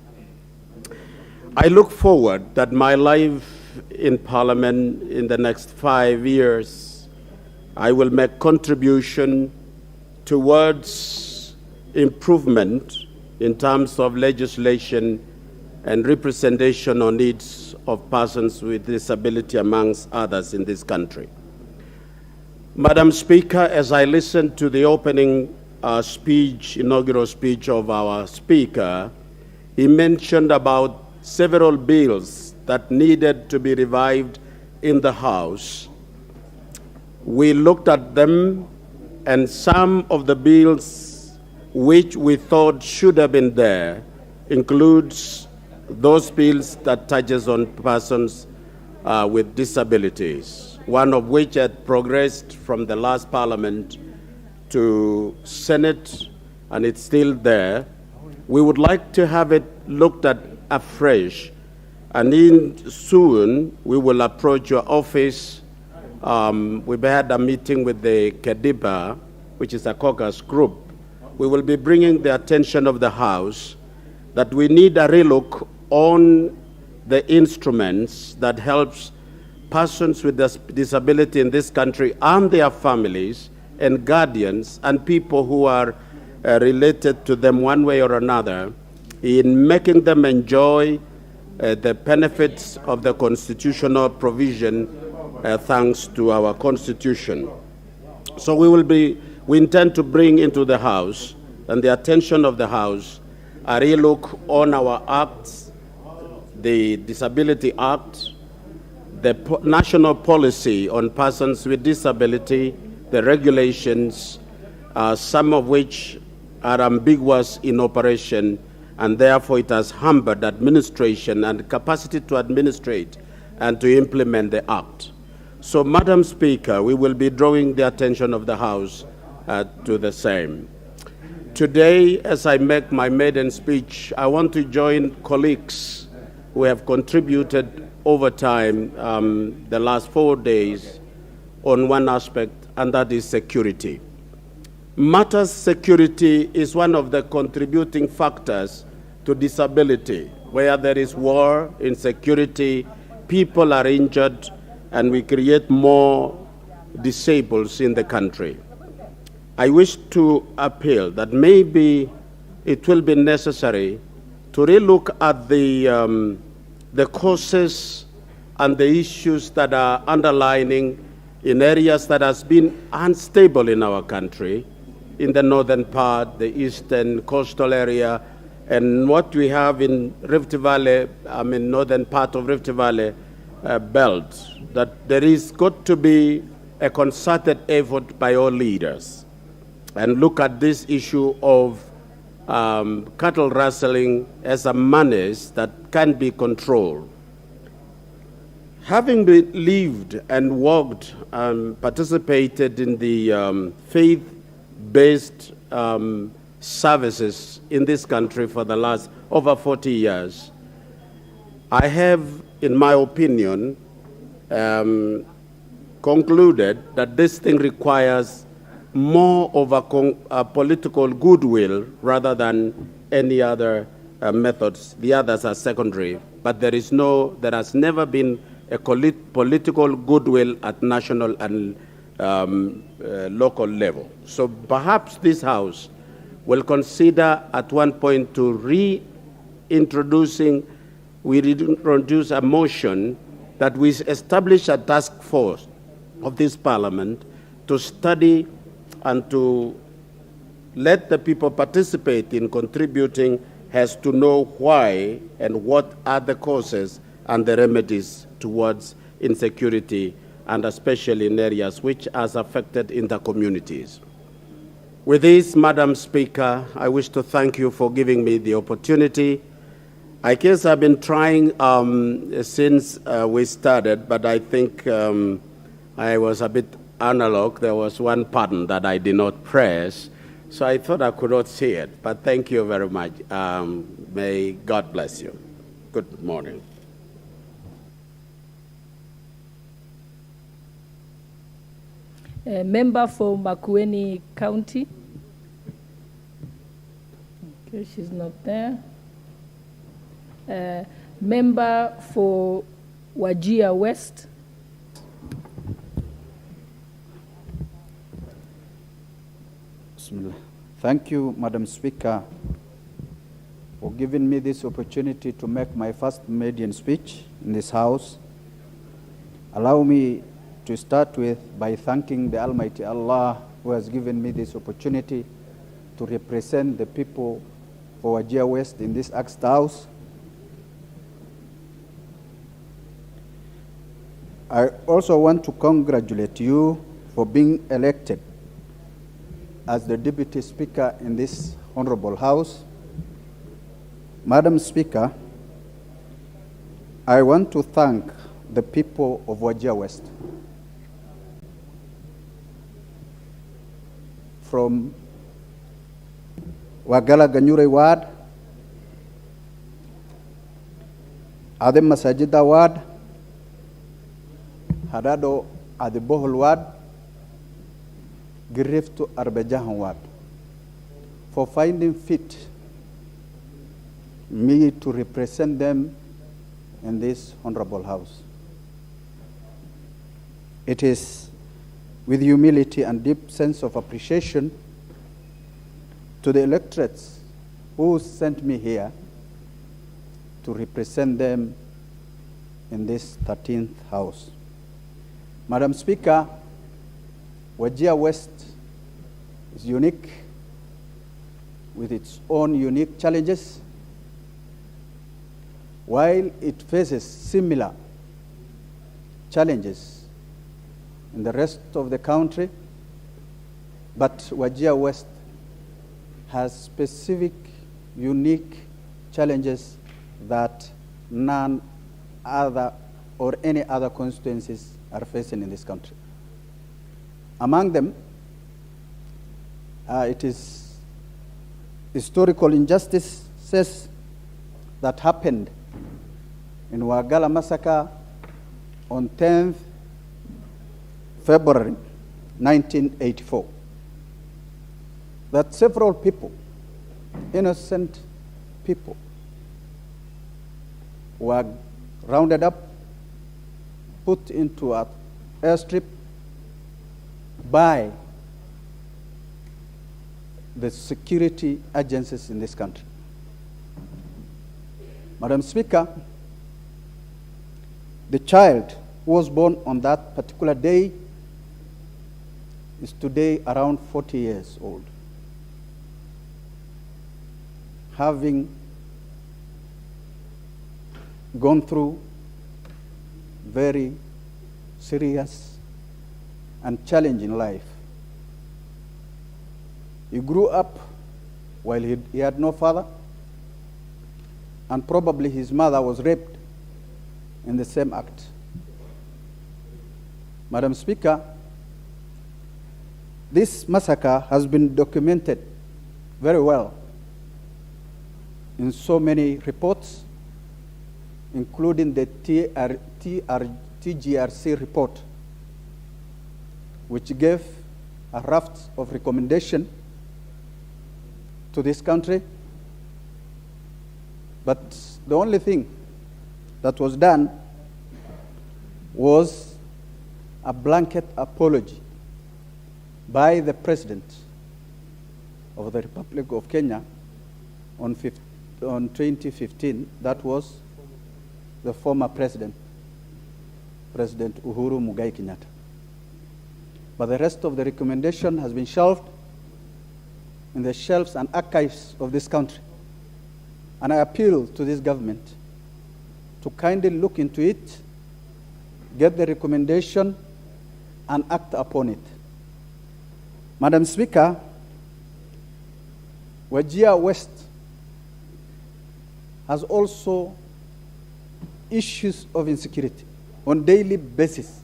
I look forward that my life in Parliament in the next 5 years, I will make contribution towards improvement in terms of legislation and representation on needs of persons with disability, amongst others, in this country. Madam Speaker, as I listened to the opening inaugural speech of our Speaker, he mentioned about several bills that needed to be revived in the House. We looked at them, and some of the bills which we thought should have been there includes those bills that touches on persons with disabilities, one of which had progressed from the last Parliament to Senate, and it's still there. We would like to have it looked at afresh, and soon we will approach your office. We've had a meeting with the Kediba, which is a caucus group. We will be bringing the attention of the House that we need a relook on the instruments that helps persons with disability in this country and their families and guardians and people who are related to them one way or another in making them enjoy the benefits of the constitutional provision thanks to our Constitution. So we intend to bring into the House and the attention of the House a relook on our acts, the Disability Act, the national policy on persons with disability, the regulations, some of which are ambiguous in operation, and therefore it has hampered administration and capacity to administrate and to implement the Act. So, Madam Speaker, we will be drawing the attention of the House to the same. Today, as I make my maiden speech, I want to join colleagues who have contributed over time the last 4 days on one aspect, and that is security. Matters security is one of the contributing factors to disability. Where there is war, insecurity, people are injured, and we create more disabled in the country. I wish to appeal that maybe it will be necessary to relook at the causes and the issues that are underlining in areas that has been unstable in our country, in the northern part, the eastern coastal area, and what we have in Rift Valley, northern part of Rift Valley belt, that there is got to be a concerted effort by all leaders and look at this issue of cattle rustling as a menace that can be controlled. Having lived and worked and participated in the faith-based services in this country for the last over 40 years, I have, in my opinion, concluded that this thing requires more of a political goodwill rather than any other methods. The others are secondary, but there has never been a political goodwill at national and local level. So perhaps this House will consider at one point to reintroduce a motion that we establish a task force of this Parliament to study and to let the people participate in contributing, has to know why and what are the causes and the remedies towards insecurity, and especially in areas which are affected in the communities. With this, Madam Speaker, I wish to thank you for giving me the opportunity. I guess I've been trying since we started, but I think I was a bit analog. There was one button that I did not press, so I thought I could not see it. But thank you very much. May God bless you. Good morning. Member for Makueni County. Okay, she's not there. Member for Wajir West. Bismillah. Thank you, Madam Speaker, for giving me this opportunity to make my first maiden speech in this House. Allow me to start by thanking the Almighty Allah who has given me this opportunity to represent the people for Wajir West in this August House. I also want to congratulate you for being elected as the Deputy Speaker in this Honorable House. Madam Speaker, I want to thank the people of Wajir West from Wagala Ganyure Ward, Adem Masajida Ward, Hadado Adebohol Ward, Giriftu Arbejahan Ward, for finding fit me to represent them in this Honorable House. It is with humility and deep sense of appreciation to the electorates who sent me here to represent them in this 13th House. Madam Speaker, Wajir West is unique with its own unique challenges. While it faces similar challenges in the rest of the country, but Wajir West has specific, unique challenges that none other or any other constituencies are facing in this country. Among them, it is historical injustices that happened in Wagala massacre on 10th February 1984. That several people, innocent people, were rounded up, put into an airstrip by the security agencies in this country. Madam Speaker, the child who was born on that particular day is today around 40 years old, having gone through very serious and challenging life. He grew up while he had no father, and probably his mother was raped in the same act. Madam Speaker, this massacre has been documented very well in so many reports, including the TGRC report, which gave a raft of recommendation to this country. But the only thing that was done was a blanket apology by the President of the Republic of Kenya on 2015. That was the former President Uhuru Muigai Kenyatta. But the rest of the recommendation has been shelved in the shelves and archives of this country. And I appeal to this government to kindly look into it, get the recommendation, and act upon it. Madam Speaker, Wajir West has also issues of insecurity on a daily basis.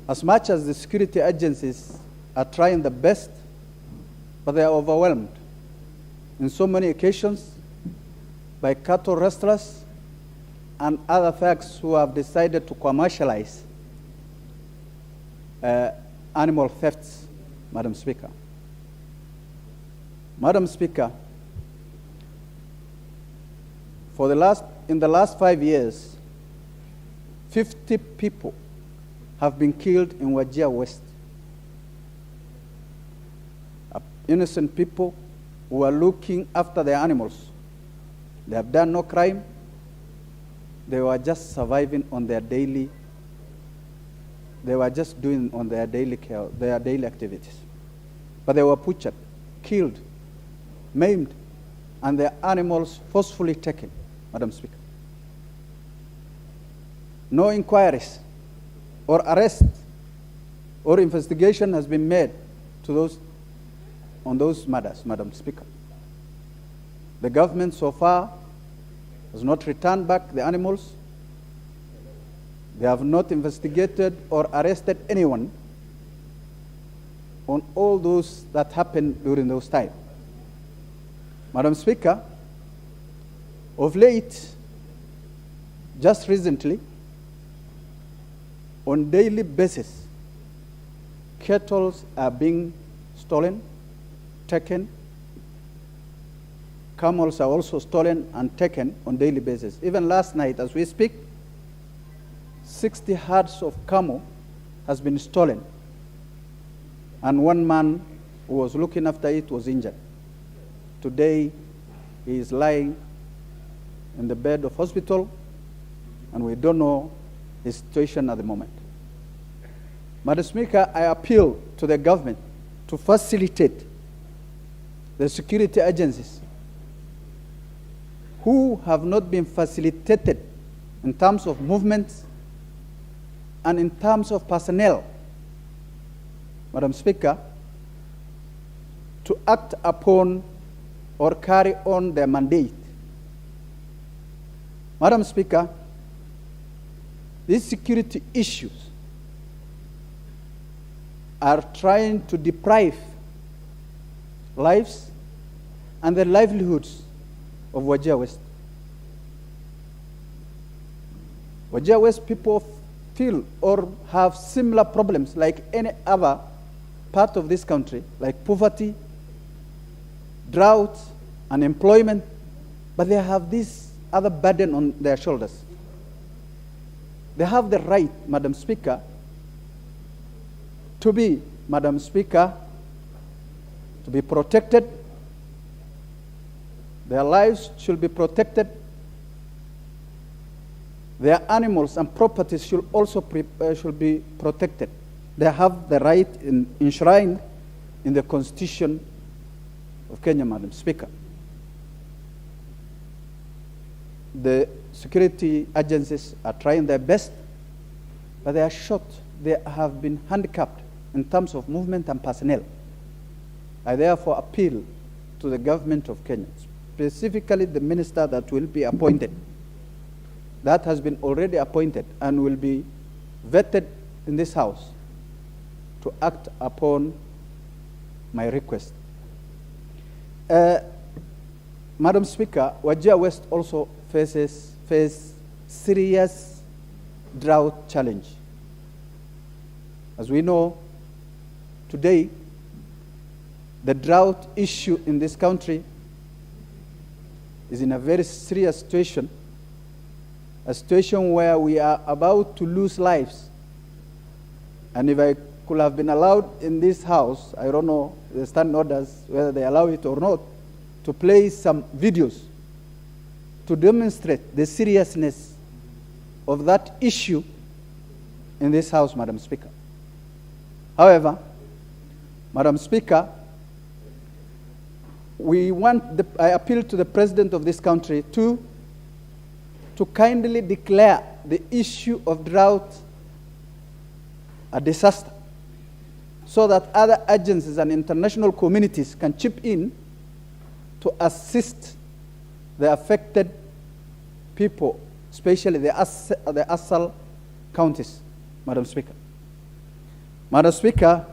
As much as the security agencies are trying the best, but they are overwhelmed in so many occasions by cattle rustlers and other thugs who have decided to commercialize animal thefts, Madam Speaker. Madam Speaker, in the last 5 years, 50 people have been killed in Wajir West. Innocent people who are looking after their animals. They have done no crime. They were just surviving on their daily, they were just doing on their daily care, their daily activities. But they were butchered, killed, maimed, and their animals forcefully taken, Madam Speaker. No inquiries or arrest or investigation has been made on those matters, Madam Speaker. The government so far has not returned back the animals. They have not investigated or arrested anyone on all those that happened during those times. Madam Speaker, of late, just recently, on daily basis, cattle are being stolen, taken. Camels are also stolen and taken on daily basis. Even last night, as we speak, 60 herds of camel has been stolen, and one man who was looking after it was injured. Today, he is lying in the bed of hospital, and we don't know his situation at the moment. Madam Speaker, I appeal to the government to facilitate the security agencies who have not been facilitated in terms of movements and in terms of personnel, Madam Speaker, to act upon or carry on their mandate. Madam Speaker, these security issues are trying to deprive lives and the livelihoods of Wajir West. Wajir West people feel or have similar problems like any other part of this country, like poverty, drought, unemployment, but they have this other burden on their shoulders. They have the right, Madam Speaker, to be, Madam Speaker, to be protected. Their lives should be protected. Their animals and properties should also should be protected. They have the right enshrined in the Constitution of Kenya, Madam Speaker. The security agencies are trying their best, but they are short. They have been handicapped in terms of movement and personnel. I therefore appeal to the government of Kenya, specifically the minister that will be appointed, that has been already appointed and will be vetted in this House, to act upon my request. Madam Speaker, Wajir West also faces serious drought challenge. As we know, today, the drought issue in this country is in a very serious situation, a situation where we are about to lose lives. And if I could have been allowed in this House, I don't know the standing orders, whether they allow it or not, to play some videos to demonstrate the seriousness of that issue in this House, Madam Speaker. However, Madam Speaker, I appeal to the President of this country to kindly declare the issue of drought a disaster, so that other agencies and international communities can chip in to assist the affected people, especially the ASAL counties, Madam Speaker. Madam Speaker,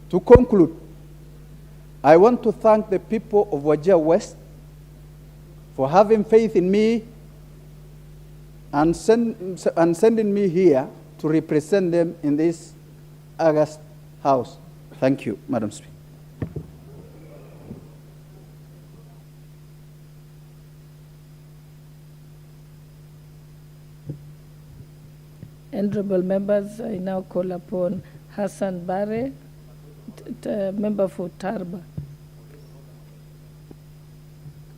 to conclude, I want to thank the people of Wajir West for having faith in me and sending me here to represent them in this August House. Thank you, Madam Speaker. Honorable members, I now call upon Hassan Bare, member for Tarba.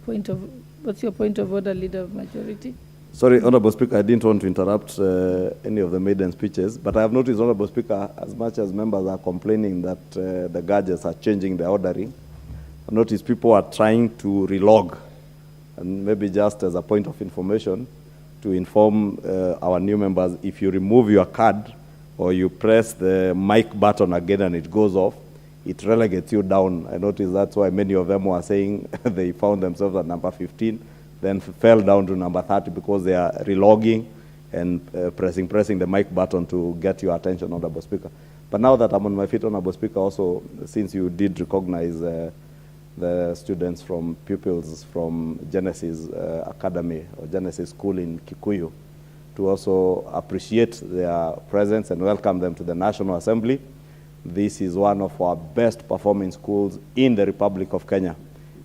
What's your point of order, Leader of Majority? Sorry, Honorable Speaker, I didn't want to interrupt any of the maiden speeches, but I have noticed, Honorable Speaker, as much as members are complaining that the gadgets are changing the ordering, I noticed people are trying to relog, and maybe just as a point of information, to inform our new members, if you remove your card or you press the mic button again and it goes off, it relegates you down. I noticed that's why many of them were saying they found themselves at number 15, then fell down to number 30 because they are relogging and pressing the mic button to get your attention, Honorable Speaker. But now that I'm on my feet, Honorable Speaker, also, since you did recognize the students from pupils from Genesis Academy or Genesis School in Kikuyu, to also appreciate their presence and welcome them to the National Assembly. This is one of our best performing schools in the Republic of Kenya.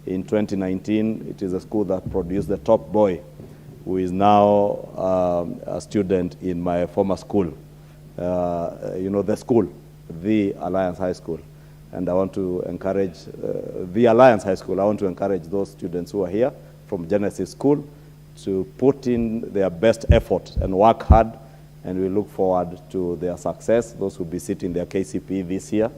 In 2019, it is a school that produced the top boy, who is now a student in my former school. The school, the Alliance High School. And I want to encourage the Alliance High School. I want to encourage those students who are here from Genesis School to put in their best effort and work hard, and we look forward to their success. Those who will be sitting their KCP this year,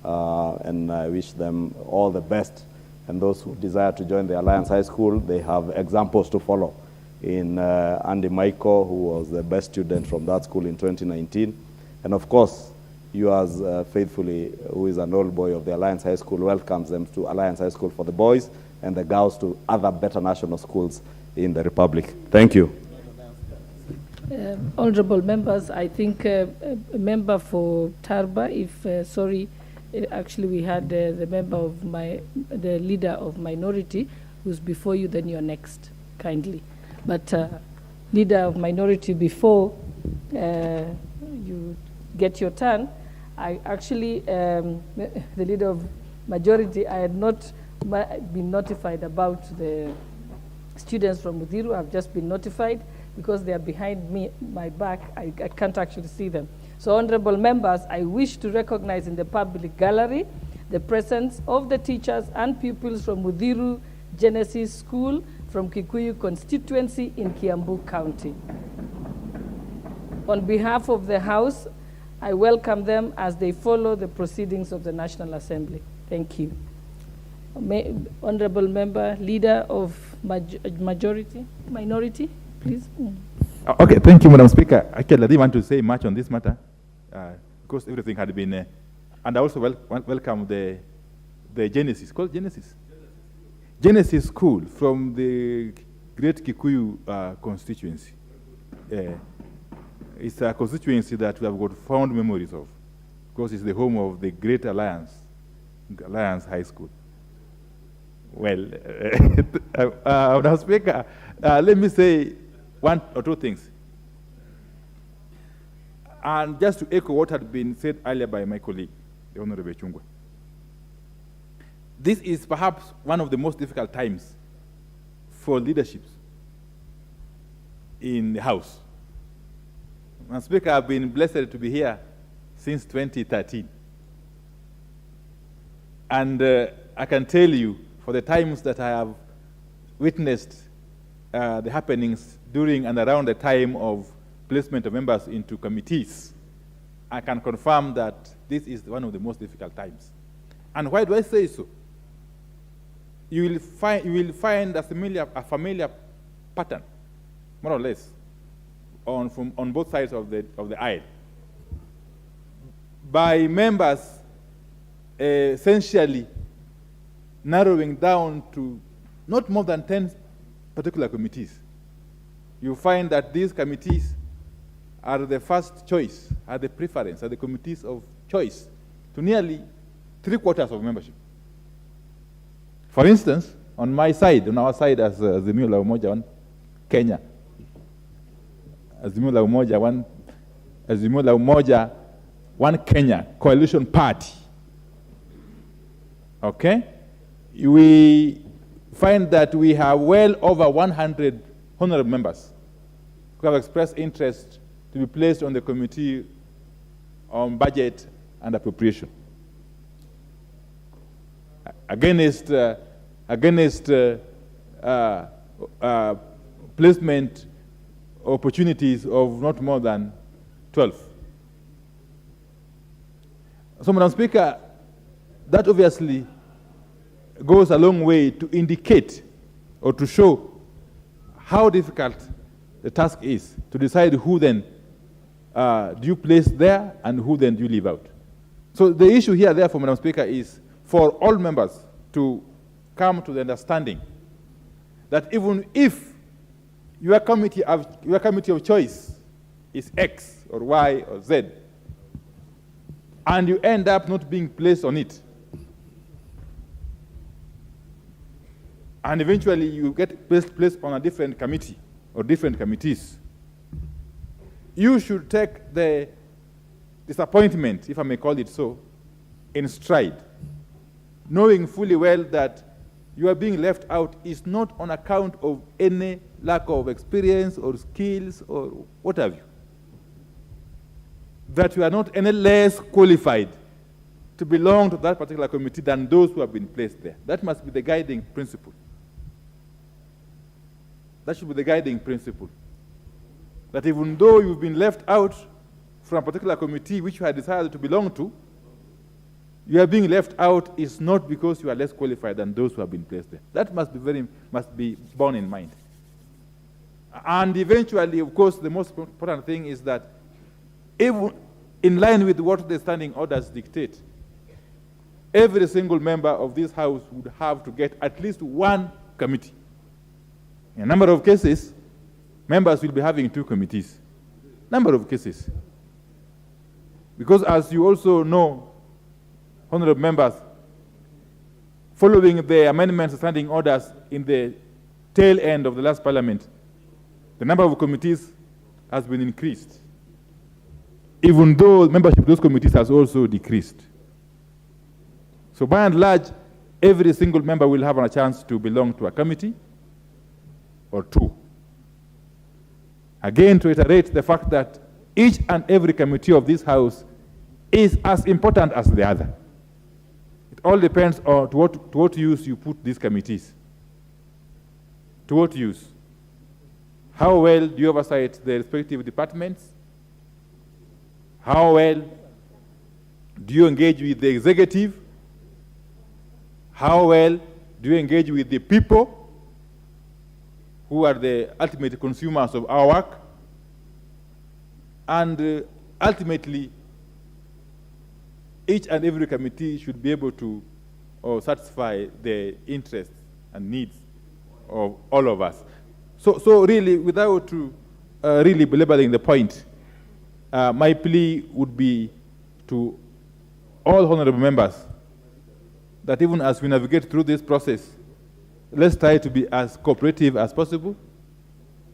and I wish them all the best. And those who desire to join the Alliance High School, they have examples to follow in Andy Michael, who was the best student from that school in 2019. And of course, yours faithfully, who is an old boy of the Alliance High School, welcomes them to Alliance High School for the boys and the girls to other better national schools in the Republic. Thank you. Honorable members, I think a member for Tarba, actually we had the the leader of minority who's before you, then you're next, kindly. But leader of minority, before you get your turn, I actually, the leader of majority, I had not been notified about the students from Muthiru. I've just been notified because they are behind me, my back. I can't actually see them. So, honorable members, I wish to recognize in the public gallery the presence of the teachers and pupils from Muthiru Genesis School from Kikuyu Constituency in Kiambu County. On behalf of the House, I welcome them as they follow the proceedings of the National Assembly. Thank you. Honorable member, leader of minority, please. Okay, thank you, Madam Speaker. Actually, I didn't want to say much on this matter because everything had been, and I also welcome the Genesis, called Genesis? Genesis School from the Great Kikuyu constituency. It's a constituency that we have got fond memories of because it's the home of the Great Alliance High School. Well, Madam Speaker, let me say one or two things. And just to echo what had been said earlier by my colleague, the Honorable Chungwa. This is perhaps one of the most difficult times for leaderships in the House. Madam Speaker, I've been blessed to be here since 2013. And I can tell you, for the times that I have witnessed the happenings during and around the time of placement of members into committees, I can confirm that this is one of the most difficult times. And why do I say so? You will find a familiar pattern, more or less, on both sides of the aisle, by members essentially narrowing down to not more than 10 particular committees. You find that these committees are the first choice, are the preference, are the committees of choice to nearly 3/4 of membership. For instance, on my side, on our side as Azimio la Umoja One Kenya, Azimio la Umoja One Kenya coalition party, okay? We find that we have well over 100 honorable members who have expressed interest to to be placed on the Committee on Budget and Appropriation. Against placement opportunities of not more than 12. So, Madam Speaker, that obviously goes a long way to indicate or to show how difficult the task is to decide who then do you place there and who then do you leave out. So the issue here, therefore, Madam Speaker, is for all members to come to the understanding that even if your committee of choice is X or Y or Z, and you end up not being placed on it, and eventually you get placed on a different committee or different committees, you should take the disappointment, if I may call it so, in stride, knowing fully well that you are being left out is not on account of any lack of experience or skills or what have you. That you are not any less qualified to belong to that particular committee than those who have been placed there. That must be the guiding principle. That should be the guiding principle. That even though you've been left out from a particular committee which you had decided to belong to, you are being left out is not because you are less qualified than those who have been placed there. That must be borne in mind. And eventually, of course, the most important thing is that even in line with what the standing orders dictate, every single member of this House would have to get at least one committee. In a number of cases, members will be having 2 committees. Number of cases. Because as you also know, honorable members, following the amendments and standing orders in the tail end of the last parliament, the number of committees has been increased, even though membership of those committees has also decreased. So by and large, every single member will have a chance to belong to a committee or 2. Again, to reiterate the fact that each and every committee of this House is as important as the other. It all depends on to what use you put these committees. To what use? How well do you oversight the respective departments? How well do you engage with the executive? How well do you engage with the people who are the ultimate consumers of our work? And ultimately, each and every committee should be able to satisfy the interests and needs of all of us. So really, without really belaboring the point, my plea would be to all honorable members that even as we navigate through this process, let's try to be as cooperative as possible.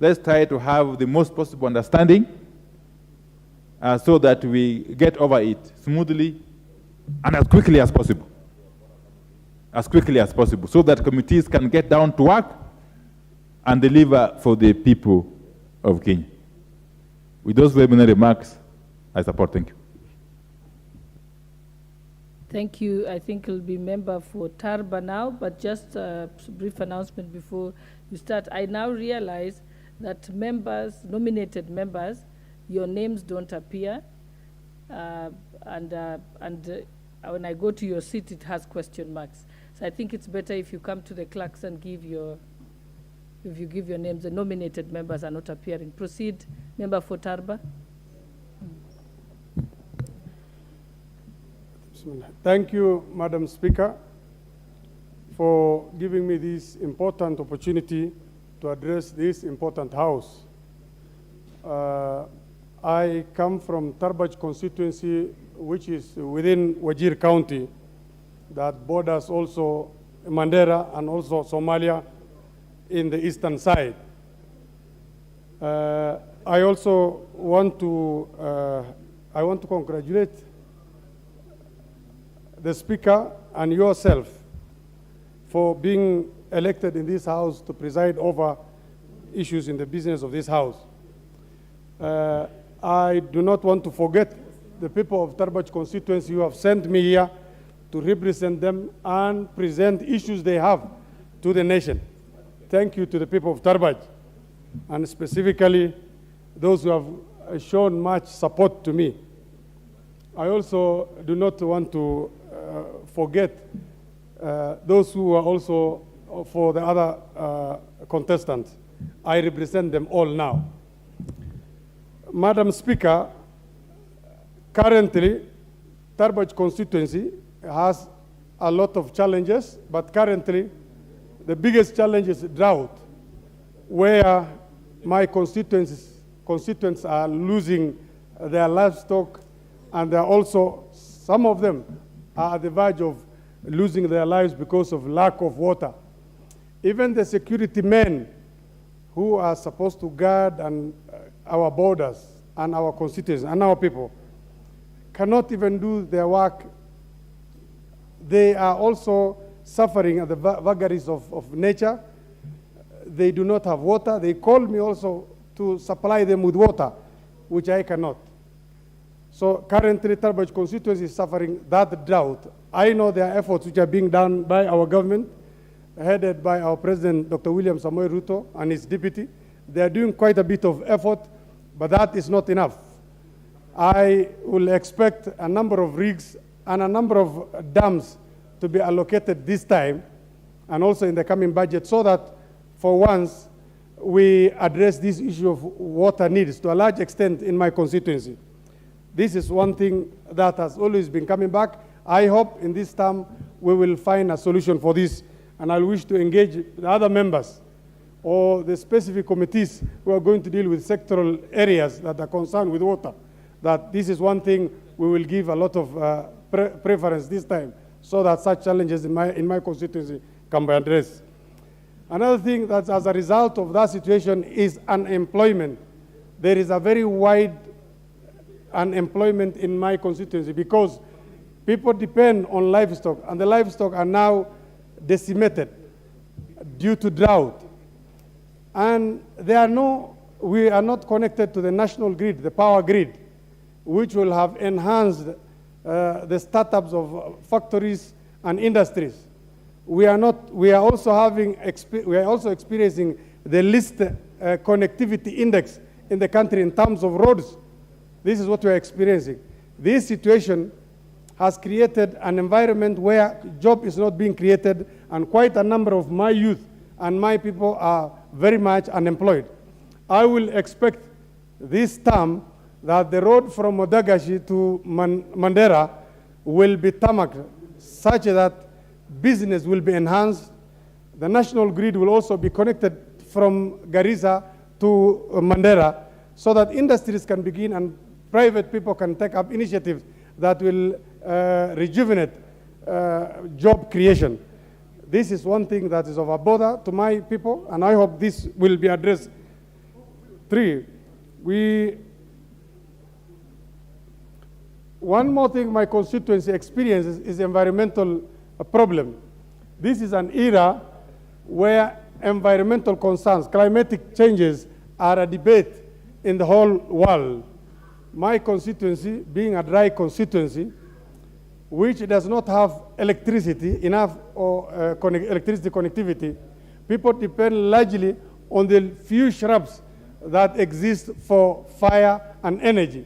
Let's try to have the most possible understanding so that we get over it smoothly and as quickly as possible. As quickly as possible, so that committees can get down to work and deliver for the people of Kenya. With those preliminary remarks, I support. Thank you. Thank you. I think it'll be member for Tarba now, but just a brief announcement before you start. I now realize that members, nominated members, your names don't appear, and when I go to your seat, it has question marks. So I think it's better if you come to the clerks and give your names. The nominated members are not appearing. Proceed, member for Tarba. Thank you, Madam Speaker, for giving me this important opportunity to address this important House. I come from Tarbaj constituency, which is within Wajir County, that borders also Mandera and also Somalia in the eastern side. I also want to congratulate the Speaker and yourself for being elected in this House to preside over issues in the business of this House. I do not want to forget the people of Tarbaj constituency who have sent me here to represent them and present issues they have to the nation. Thank you to the people of Tarbaj, and specifically those who have shown much support to me. I also do not want to forget those who are also for the other contestants. I represent them all now. Madam Speaker, currently, Tarbaj constituency has a lot of challenges, but currently, the biggest challenge is drought, where my constituents are losing their livestock, and there are also, some of them are at the verge of losing their lives because of lack of water. Even the security men who are supposed to guard our borders and our constituents and our people cannot even do their work. They are also suffering at the vagaries of nature. They do not have water. They call me also to supply them with water, which I cannot. So currently, Tarbaj constituency is suffering that drought. I know there are efforts which are being done by our government, headed by our President, Dr. William Samoei Ruto, and his deputy. They are doing quite a bit of effort, but that is not enough. I will expect a number of rigs and a number of dams to be allocated this time, and also in the coming budget, so that for once we address this issue of water needs to a large extent in my constituency. This is one thing that has always been coming back. I hope in this term we will find a solution for this, and I wish to engage the other members or the specific committees who are going to deal with sectoral areas that are concerned with water, that this is one thing we will give a lot of preference this time, so that such challenges in my constituency can be addressed. Another thing that as a result of that situation is unemployment. There is a very wide unemployment in my constituency because people depend on livestock, and the livestock are now decimated due to drought. And we are not connected to the national grid, the power grid, which will have enhanced the startups of factories and industries. We are also experiencing the least connectivity index in the country in terms of roads. This is what we are experiencing. This situation has created an environment where job is not being created, and quite a number of my youth and my people are very much unemployed. I will expect this term that the road from Modagashi to Mandera will be tarmacked such that business will be enhanced. The national grid will also be connected from Garissa to Mandera, so that industries can begin and private people can take up initiatives that will rejuvenate job creation. This is one thing that is of a bother to my people, and I hope this will be addressed. 3, one more thing my constituency experiences is environmental problem. This is an era where environmental concerns, climatic changes are a debate in the whole world. My constituency, being a dry constituency, which does not have electricity enough or electricity connectivity, people depend largely on the few shrubs that exist for fire and energy.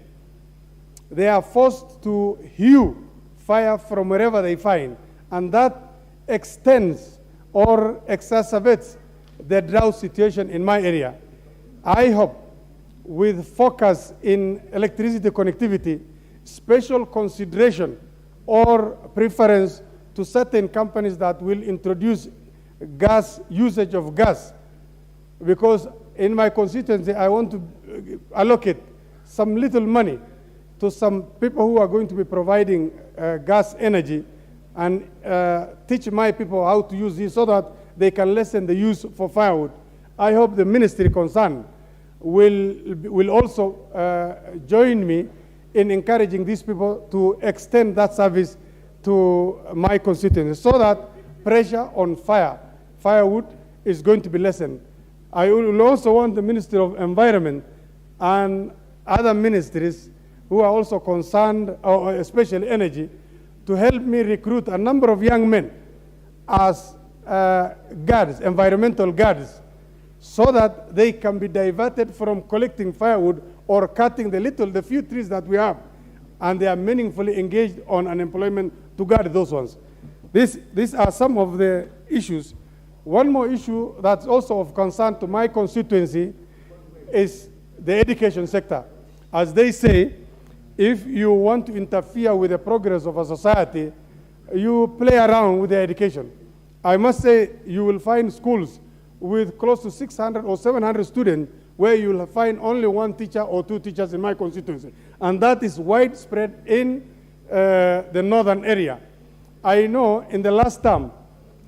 They are forced to hew fire from wherever they find, and that extends or exacerbates the drought situation in my area. I hope, with focus in electricity connectivity, special consideration or preference to certain companies that will introduce usage of gas, because in my constituency I want to allocate some little money to some people who are going to be providing gas energy, and teach my people how to use this so that they can lessen the use for firewood. I hope the ministry concerned will also join me in encouraging these people to extend that service to my constituency, so that pressure on firewood is going to be lessened. I will also want the Ministry of Environment and other ministries who are also concerned, or especially energy, to help me recruit a number of young men as guards, environmental guards, so that they can be diverted from collecting firewood or cutting the few trees that we have, and they are meaningfully engaged on unemployment to guard those ones. These are some of the issues. One more issue that's also of concern to my constituency is the education sector. As they say, if you want to interfere with the progress of a society, you play around with the education. I must say, you will find schools with close to 600 or 700 students where you will find only one teacher or two teachers in my constituency. And that is widespread in the northern area. I know in the last term,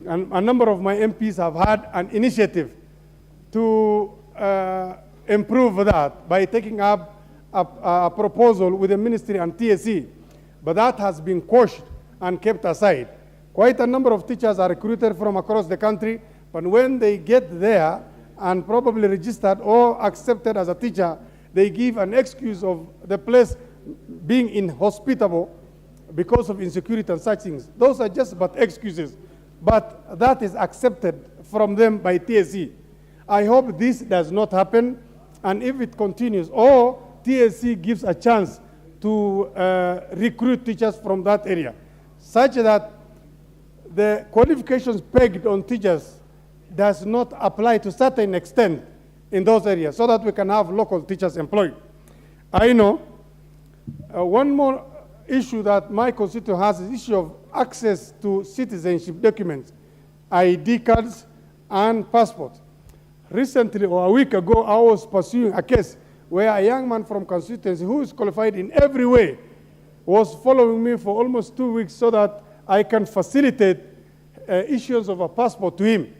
a number of my MPs have had an initiative to improve that by taking up a proposal with the ministry and TSC, but that has been quashed and kept aside. Quite a number of teachers are recruited from across the country, but when they get there and probably registered or accepted as a teacher, they give an excuse of the place being inhospitable because of insecurity and such things. Those are just but excuses, but that is accepted from them by TSC. I hope this does not happen, and if it continues, or TSC gives a chance to recruit teachers from that area, such that the qualifications pegged on teachers does not apply to a certain extent in those areas, so that we can have local teachers employed. I know one more issue that my constituency has is the issue of access to citizenship documents, ID cards and passports. Recently, or a week ago, I was pursuing a case where a young man from constituency who is qualified in every way was following me for almost 2 weeks so that I can facilitate issuance of a passport to him.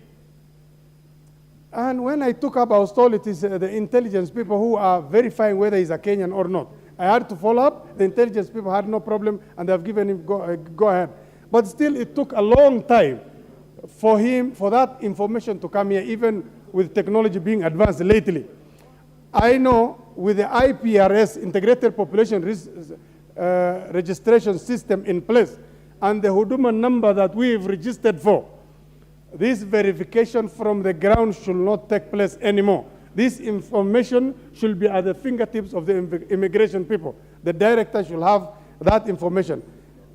And when I took up, I was told it is the intelligence people who are verifying whether he's a Kenyan or not. I had to follow up. The intelligence people had no problem, and they have given him go ahead. But still, it took a long time for that information to come here, even with technology being advanced lately. I know with the IPRS, Integrated Population Registration System in place, and the Huduma number that we've registered for, this verification from the ground should not take place anymore. This information should be at the fingertips of the immigration people. The director should have that information.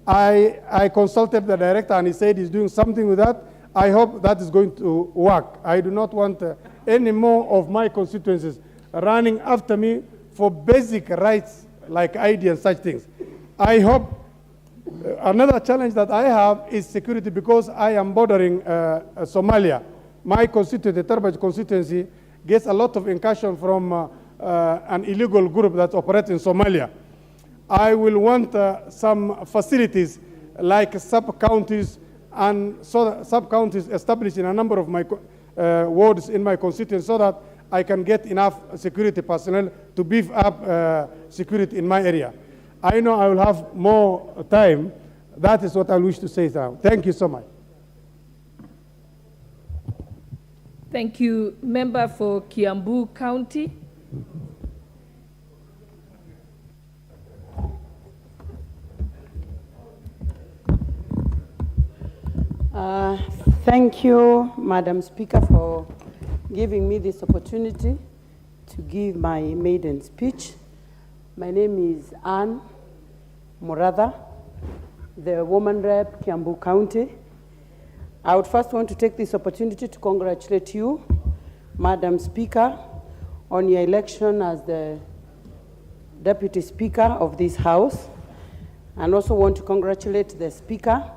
I consulted the director, and he said he's doing something with that. I hope that is going to work. I do not want any more of my constituencies running after me for basic rights like ID and such things. I hope another challenge that I have is security, because I am bordering Somalia. My constituency, the Tarbaj constituency, gets a lot of incursion from an illegal group that operates in Somalia. I will want some facilities like sub-counties, and so sub-counties established in a number of my wards in my constituency, so that I can get enough security personnel to beef up security in my area. I know I will have more time. That is what I wish to say now. Thank you so much. Thank you. Member for Kiambu County. Thank you, Madam Speaker, for giving me this opportunity to give my maiden speech. My name is Anne Muratha, the woman rep, Kiambu County. I would first want to take this opportunity to congratulate you, Madam Speaker, on your election as the Deputy Speaker of this House, and also want to congratulate the Speaker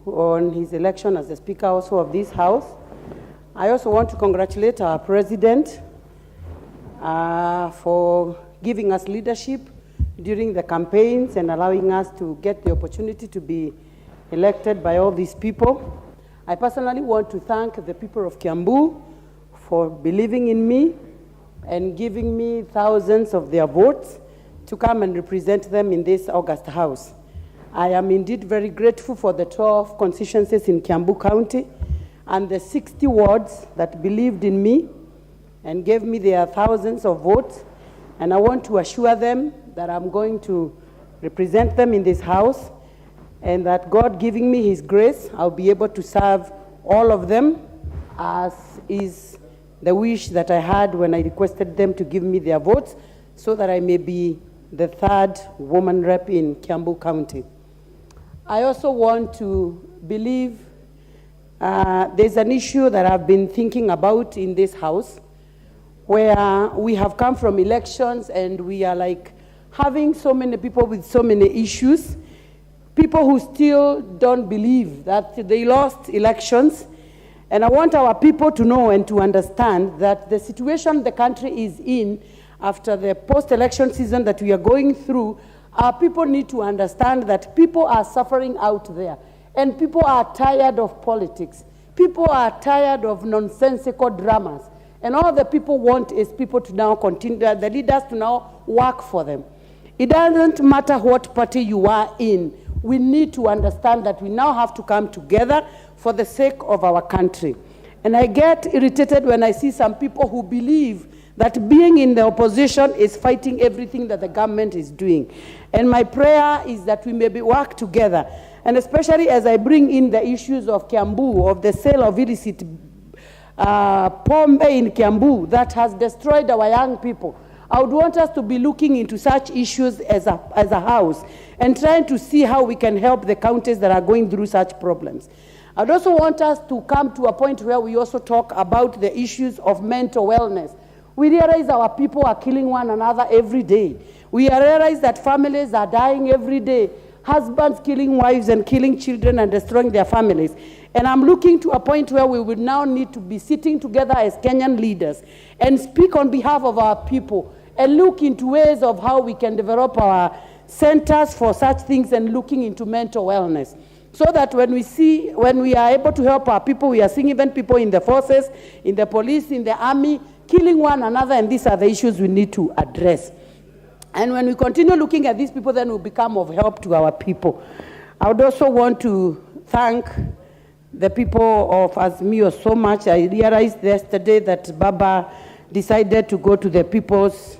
on his election as the Speaker also of this House. I also want to congratulate our President for giving us leadership during the campaigns and allowing us to get the opportunity to be elected by all these people. I personally want to thank the people of Kiambu for believing in me and giving me thousands of their votes to come and represent them in this August House. I am indeed very grateful for the 12 constituencies in Kiambu County and the 60 wards that believed in me and gave me their thousands of votes And I want to assure them that I'm going to represent them in this house, and that God giving me his grace, I'll be able to serve all of them as is the wish that I had when I requested them to give me their votes, so that I may be the third woman rep in Kiambu County. I also want to believe there's an issue that I've been thinking about in this house, where we have come from elections and we are like having so many people with so many issues, people who still don't believe that they lost elections. And I want our people to know and to understand that the situation the country is in after the post-election season that we are going through, our people need to understand that people are suffering out there. And people are tired of politics. People are tired of nonsensical dramas. And all the people want is people to now continue, the leaders to now work for them. It doesn't matter what party you are in. We need to understand that we now have to come together for the sake of our country. And I get irritated when I see some people who believe that being in the opposition is fighting everything that the government is doing. And my prayer is that we may work together. And especially as I bring in the issues of Kiambu, of the sale of illicit pombe in Kiambu that has destroyed our young people. I would want us to be looking into such issues as a house and trying to see how we can help the counties that are going through such problems. I'd also want us to come to a point where we also talk about the issues of mental wellness. We realize our people are killing one another every day. We realize that families are dying every day. Husbands killing wives and killing children and destroying their families. And I'm looking to a point where we would now need to be sitting together as Kenyan leaders and speak on behalf of our people and look into ways of how we can develop our centers for such things and looking into mental wellness. So that when we are able to help our people, we are seeing even people in the forces, in the police, in the army, killing one another, and these are the issues we need to address. And when we continue looking at these people, then we'll become of help to our people. I would also want to thank the people of Azimio so much. I realized yesterday that Baba decided to go to the people's,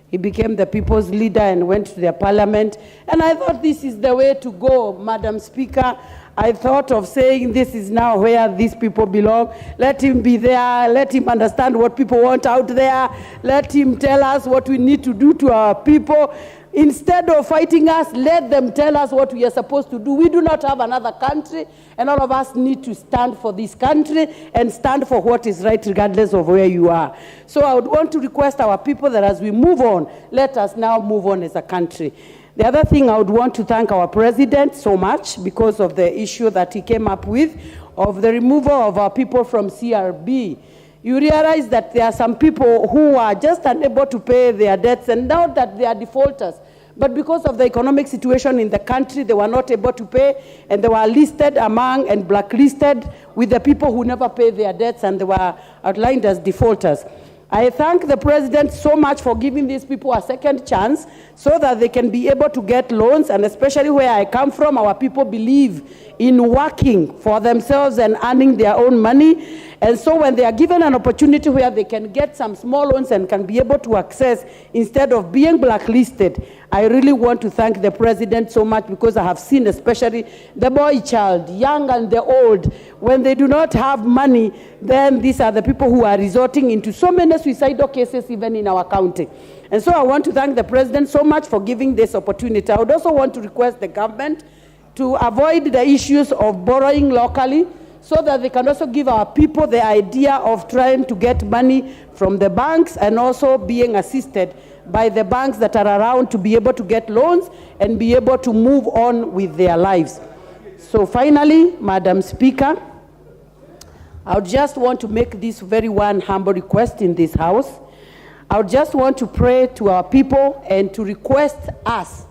he became the people's leader and went to their parliament. And I thought this is the way to go, Madam Speaker. I thought of saying this is now where these people belong. Let him be there. Let him understand what people want out there. Let him tell us what we need to do to our people. Instead of fighting us, let them tell us what we are supposed to do. We do not have another country, and all of us need to stand for this country and stand for what is right regardless of where you are. So I would want to request our people that as we move on, let us now move on as a country. The other thing, I would want to thank our president so much because of the issue that he came up with of the removal of our people from CRB. You realize that there are some people who are just unable to pay their debts, and now that they are defaulters. But because of the economic situation in the country, they were not able to pay, and they were listed among and blacklisted with the people who never pay their debts, and they were outlined as defaulters. I thank the president so much for giving these people a second chance so that they can be able to get loans, and especially where I come from, our people believe in working for themselves and earning their own money. And so when they are given an opportunity where they can get some small loans and can be able to access instead of being blacklisted, I really want to thank the president so much because I have seen especially the boy child, young and the old, when they do not have money, then these are the people who are resorting into so many suicidal cases even in our county. And so I want to thank the president so much for giving this opportunity. I would also want to request the government to avoid the issues of borrowing locally, so that they can also give our people the idea of trying to get money from the banks and also being assisted by the banks that are around to be able to get loans and be able to move on with their lives. So finally, Madam Speaker, I would just want to make this very one humble request in this house. I would just want to pray to our people and to request us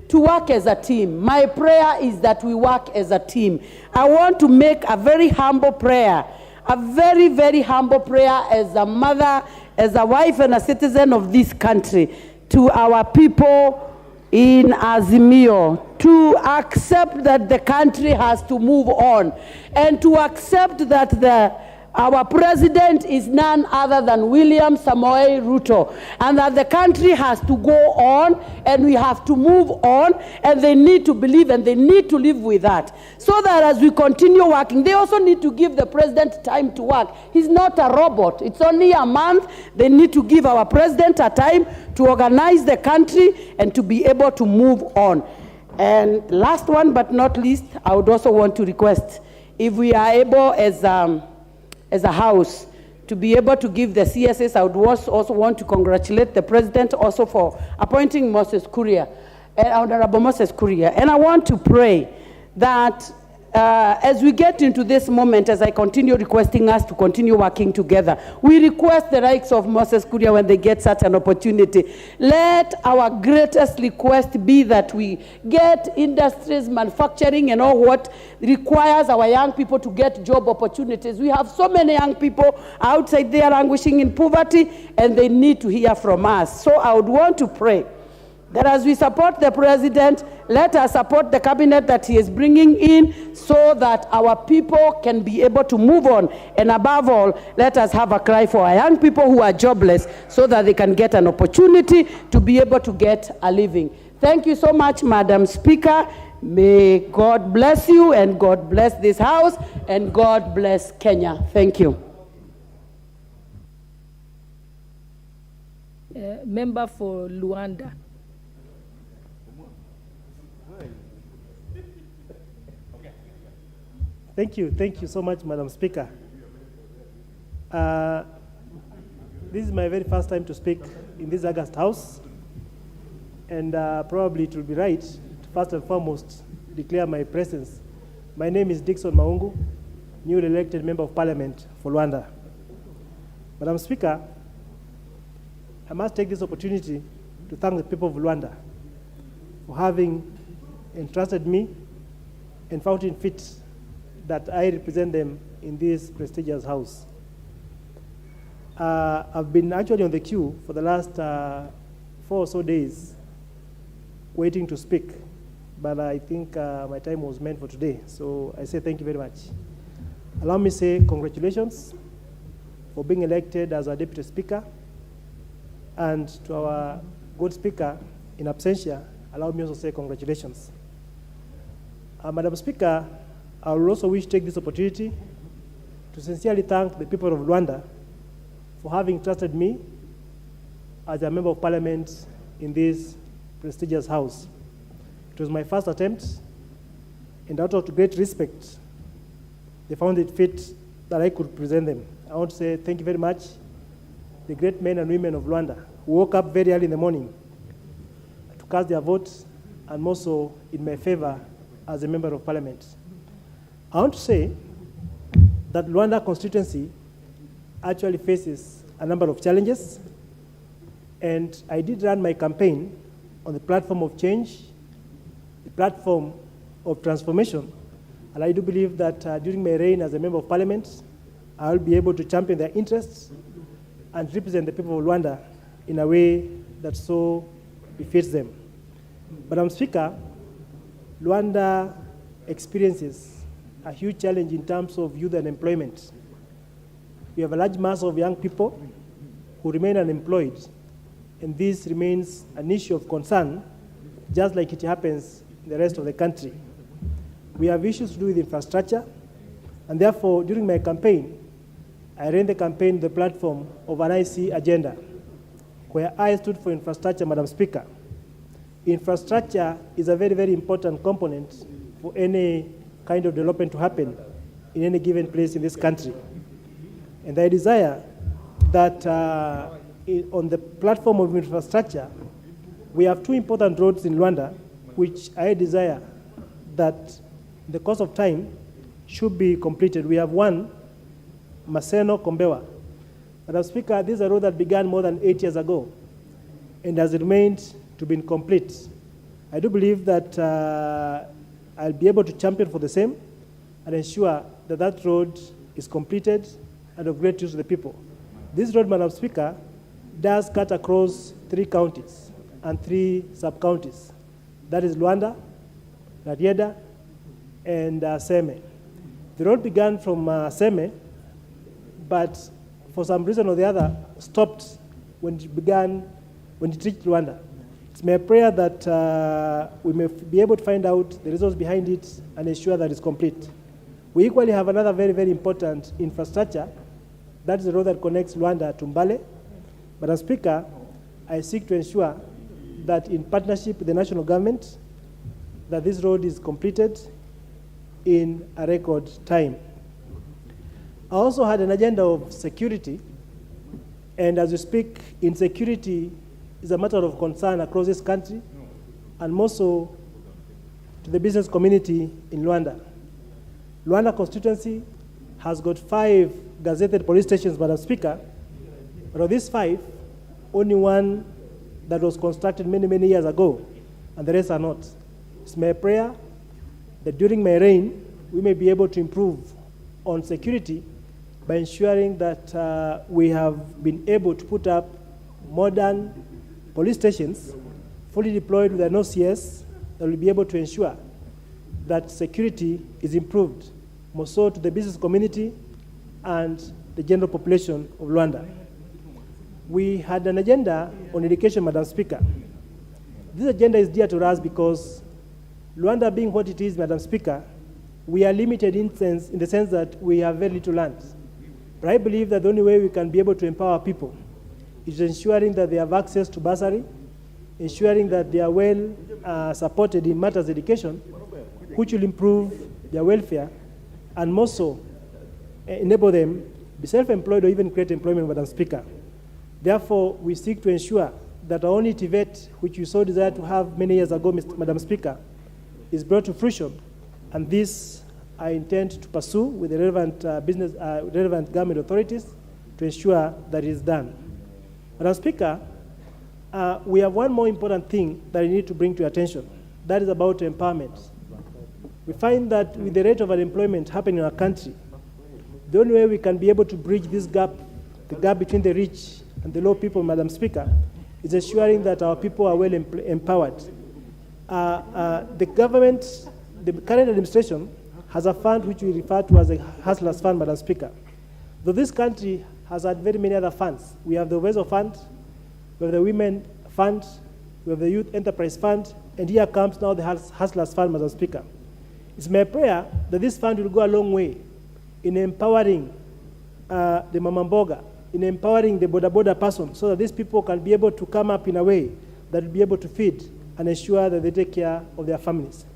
to work as a team. My prayer is that we work as a team. I want to make a very humble prayer, a very, very humble prayer as a mother, as a wife and a citizen of this country, to our people in Azimio, to accept that the country has to move on, and to accept that the our president is none other than William Samoei Ruto, and that the country has to go on, and we have to move on, and they need to believe and they need to live with that. So that as we continue working, they also need to give the president time to work. He's not a robot. It's only a month. They need to give our president a time to organize the country and to be able to move on. And last one but not least, I would also want to request, if we are able as a House to be able to give the CSS, I would also want to congratulate the President also for appointing Moses Kuria, Honorable Moses Kuria. And I want to pray that as we get into this moment, as I continue requesting us to continue working together, we request the likes of Moses Kuria when they get such an opportunity. Let our greatest request be that we get industries, manufacturing, and all what requires our young people to get job opportunities. We have so many young people outside there languishing in poverty, and they need to hear from us. So I would want to pray that as we support the president, let us support the cabinet that he is bringing in so that our people can be able to move on. And above all, let us have a cry for our young people who are jobless so that they can get an opportunity to be able to get a living. Thank you so much, Madam Speaker. May God bless you, and God bless this House, and God bless Kenya. Thank you. Member for Luanda. Thank you so much, Madam Speaker. This is my very first time to speak in this August House, and probably it will be right to first and foremost declare my presence. My name is Dickson Maungu, newly elected Member of Parliament for Luanda. Madam Speaker, I must take this opportunity to thank the people of Luanda for having entrusted me and found it fit that I represent them in this prestigious house. I've been actually on the queue for the last 4 or so days waiting to speak, but I think my time was meant for today, so I say thank you very much. Allow me to say congratulations for being elected as our Deputy Speaker, and to our good Speaker in absentia, allow me also to say congratulations. Madam Speaker, I will also wish to take this opportunity to sincerely thank the people of Luanda for having trusted me as a Member of Parliament in this prestigious House. It was my first attempt, and out of great respect, they found it fit that I could present them. I want to say thank you very much, the great men and women of Luanda who woke up very early in the morning to cast their votes, and more so in my favor as a Member of Parliament. I want to say that Luanda constituency actually faces a number of challenges, and I did run my campaign on the platform of change, the platform of transformation, and I do believe that during my reign as a Member of Parliament, I will be able to champion their interests and represent the people of Luanda in a way that so befits them. Madam Speaker, Luanda experiences a huge challenge in terms of youth unemployment. We have a large mass of young people who remain unemployed, and this remains an issue of concern, just like it happens in the rest of the country. We have issues to do with infrastructure, and therefore, during my campaign, I ran the campaign on the platform of an IC agenda, where I stood for infrastructure, Madam Speaker. Infrastructure is a very, very important component for any kind of development to happen in any given place in this country. And I desire that on the platform of infrastructure, we have 2 important roads in Luanda, which I desire that in the course of time should be completed. We have one, Maseno-Kombewa. Madam Speaker, this is a road that began more than 8 years ago and has remained to be incomplete. I do believe that I'll be able to champion for the same and ensure that that road is completed and of great use to the people. This road, Madam Speaker, does cut across 3 counties and 3 sub-counties. That is Luanda, Rarieda, and Seme. The road began from Seme but for some reason or the other, stopped when it reached Rwanda. It's my prayer that we may be able to find out the reasons behind it and ensure that it's complete. We equally have another very, very important infrastructure. That is the road that connects Rwanda to Mbale. Madam Speaker, I seek to ensure that in partnership with the national government, that this road is completed in a record time. I also had an agenda of security, and as we speak, insecurity is a matter of concern across this country, and more so to the business community in Rwanda. Rwanda Constituency has got 5 gazetted police stations, Madam Speaker, but of these 5, only one that was constructed many, many years ago, and the rest are not. It's my prayer that during my reign, we may be able to improve on security by ensuring that we have been able to put up modern police stations, fully deployed with an OCS, that will be able to ensure that security is improved, more so to the business community and the general population of Rwanda. We had an agenda on education, Madam Speaker. This agenda is dear to us because Rwanda being what it is, Madam Speaker, we are limited in the sense that we have very little land. But I believe that the only way we can be able to empower people is ensuring that they have access to bursary, ensuring that they are well supported in matters of education, which will improve their welfare, and more so enable them to be self-employed or even create employment, Madam Speaker. Therefore, we seek to ensure that our only TVET, which we so desire to have many years ago, Madam Speaker, is brought to fruition, and this I intend to pursue with the relevant relevant government authorities to ensure that it is done. Madam Speaker, we have one more important thing that I need to bring to your attention. That is about empowerment. We find that with the rate of unemployment happening in our country, the only way we can be able to bridge this gap, the gap between the rich and the low people, Madam Speaker, is ensuring that our people are well empowered. The government, the current administration, has a fund which we refer to as a Hustlers Fund, Madam Speaker. Though this country has had very many other funds. We have the Wezo Fund, we have the Women Fund, we have the Youth Enterprise Fund, and here comes now the Hustlers Fund, Madam Speaker. It's my prayer that this fund will go a long way in empowering the Mama Mboga, in empowering the boda person, so that these people can be able to come up in a way that will be able to feed and ensure that they take care of their families.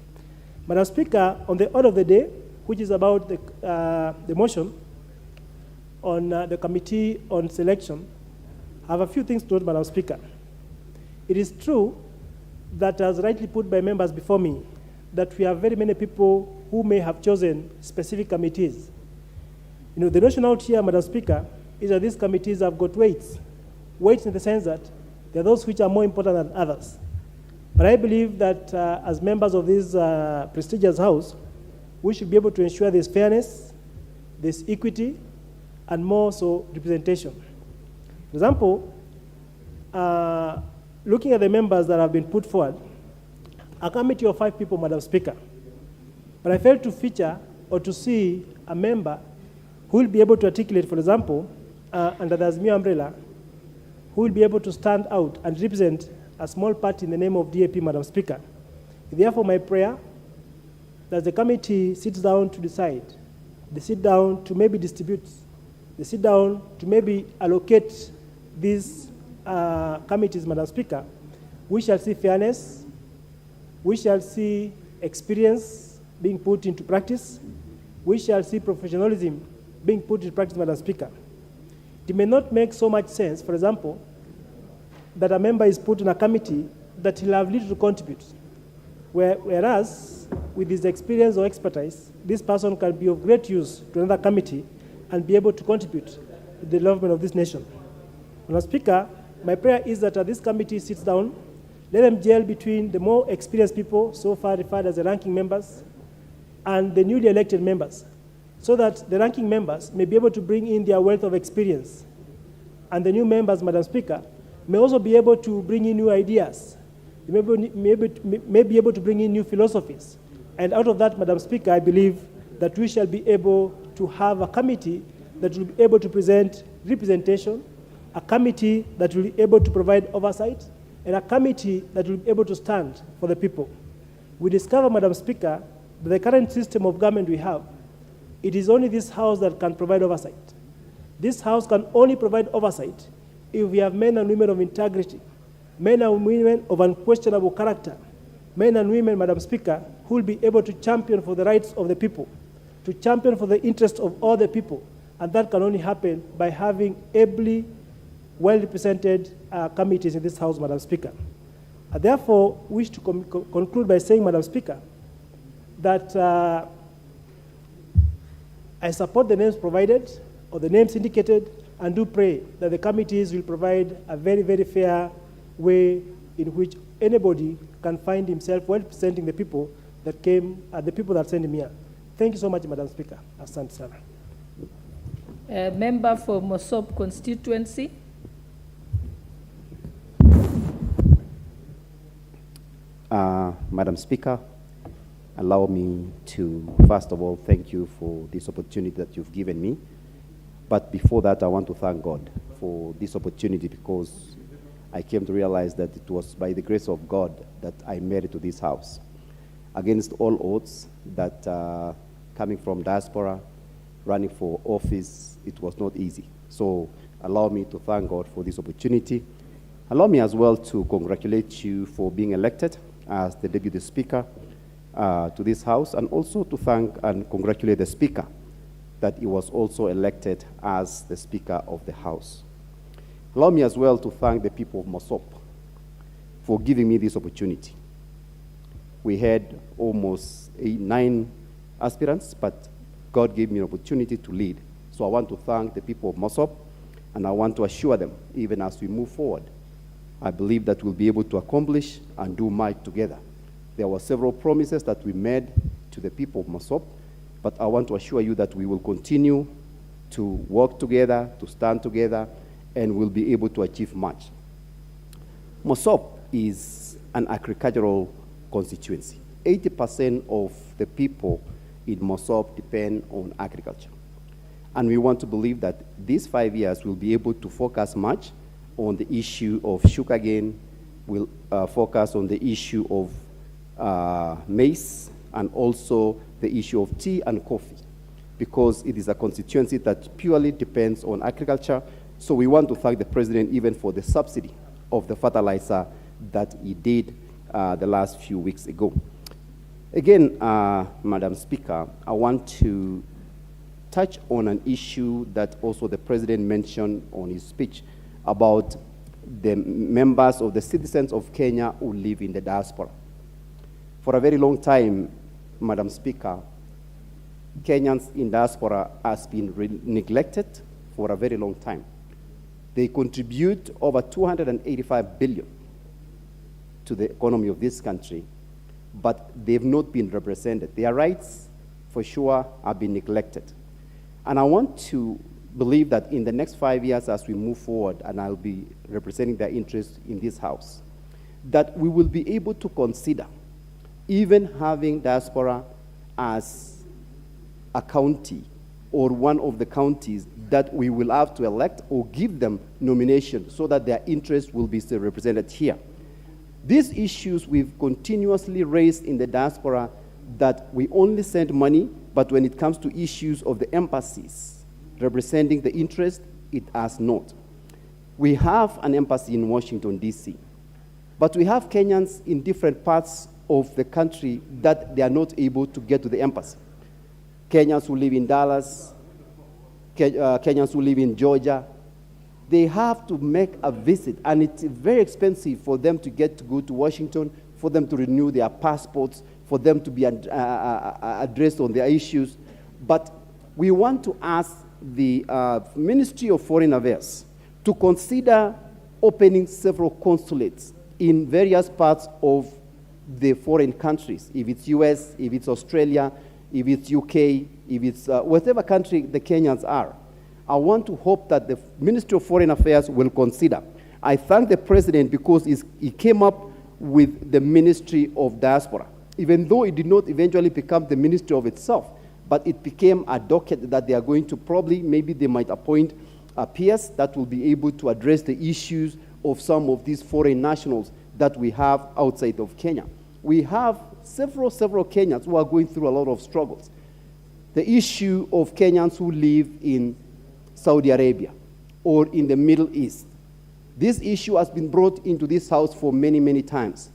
Madam Speaker, on the order of the day, which is about the motion on the Committee on Selection, I have a few things to note, Madam Speaker. It is true that, as rightly put by members before me, that we have very many people who may have chosen specific committees. You know, the notion out here, Madam Speaker, is that these committees have got weights. Weights in the sense that there are those which are more important than others. But I believe that as members of this prestigious house, we should be able to ensure there's fairness, there's equity, and more so representation. For example, looking at the members that have been put forward, a committee of 5 people, Madam Speaker. But I failed to feature or to see a member who will be able to articulate, for example, under the Azimio umbrella, who will be able to stand out and represent a small party in the name of DAP, Madam Speaker. Therefore, my prayer that the committee sits down to decide, they sit down to maybe distribute, they sit down to maybe allocate these committees, Madam Speaker. We shall see fairness, we shall see experience being put into practice, we shall see professionalism being put into practice, Madam Speaker. It may not make so much sense, for example, that a member is put in a committee that he'll have little to contribute, whereas with his experience or expertise, this person can be of great use to another committee and be able to contribute to the development of this nation. Madam Speaker, my prayer is that this committee sits down, let them gel between the more experienced people, so far referred as the ranking members, and the newly elected members, so that the ranking members may be able to bring in their wealth of experience. And the new members, Madam Speaker, may also be able to bring in new ideas. They may be able to bring in new philosophies. And out of that, Madam Speaker, I believe that we shall be able to have a committee that will be able to present representation, a committee that will be able to provide oversight, and a committee that will be able to stand for the people. We discover, Madam Speaker, that the current system of government we have, it is only this House that can provide oversight. This House can only provide oversight if we have men and women of integrity, men and women of unquestionable character, men and women, Madam Speaker, who will be able to champion for the rights of the people, to champion for the interests of all the people, and that can only happen by having ably, well-represented committees in this House, Madam Speaker. I therefore wish to conclude by saying, Madam Speaker, that I support the names provided, or the names indicated, and do pray that the committees will provide a very, very fair way in which anybody can find himself well representing the people that came, the people that sent him here. Thank you so much, Madam Speaker. Asante sana. Member for Mosop Constituency. Madam Speaker, allow me to, first of all, thank you for this opportunity that you've given me. But before that, I want to thank God for this opportunity, because I came to realize that it was by the grace of God that I made it to this house. Against all odds, that coming from diaspora, running for office, it was not easy. So allow me to thank God for this opportunity. Allow me as well to congratulate you for being elected as the Deputy Speaker to this House, and also to thank and congratulate the Speaker that he was also elected as the Speaker of the House. Allow me as well to thank the people of Mosop for giving me this opportunity. We had almost 9 aspirants, but God gave me an opportunity to lead. So I want to thank the people of Mosop, and I want to assure them, even as we move forward, I believe that we'll be able to accomplish and do much together. There were several promises that we made to the people of Mosop, but I want to assure you that we will continue to work together, to stand together, and we'll be able to achieve much. Mosop is an agricultural constituency. 80% of the people in Mosop depend on agriculture. And we want to believe that these 5 years we'll be able to focus much on the issue of sugarcane, we'll focus on the issue of maize, and also the issue of tea and coffee, because it is a constituency that purely depends on agriculture. So we want to thank the President even for the subsidy of the fertilizer that he did the last few weeks ago. Again, Madam Speaker, I want to touch on an issue that also the President mentioned on his speech about the members of the citizens of Kenya who live in the diaspora. For a very long time, Madam Speaker, Kenyans in diaspora has been neglected for a very long time. They contribute over 285 billion to the economy of this country, but they've not been represented. Their rights, for sure, have been neglected. And I want to believe that in the next 5 years, as we move forward, and I'll be representing their interests in this House, that we will be able to consider even having diaspora as a county or one of the counties that we will have to elect or give them nomination so that their interests will be still represented here. These issues we've continuously raised in the diaspora, that we only send money, but when it comes to issues of the embassies representing the interest, it has not. We have an embassy in Washington, D.C., but we have Kenyans in different parts of the country that they are not able to get to the embassy. Kenyans who live in Dallas, Kenyans who live in Georgia, they have to make a visit, and it's very expensive for them to go to Washington, for them to renew their passports, for them to be addressed on their issues. But we want to ask the Ministry of Foreign Affairs to consider opening several consulates in various parts of the foreign countries, if it's US, if it's Australia, if it's UK, if it's whatever country the Kenyans are. I want to hope that the Ministry of Foreign Affairs will consider. I thank the President because he came up with the Ministry of Diaspora, even though it did not eventually become the ministry of itself. but it became a docket that they are going to probably, maybe they might appoint peers that will be able to address the issues of some of these foreign nationals that we have outside of Kenya. We have several Kenyans who are going through a lot of struggles. The issue of Kenyans who live in Saudi Arabia or in the Middle East. This issue has been brought into this house for many, many times.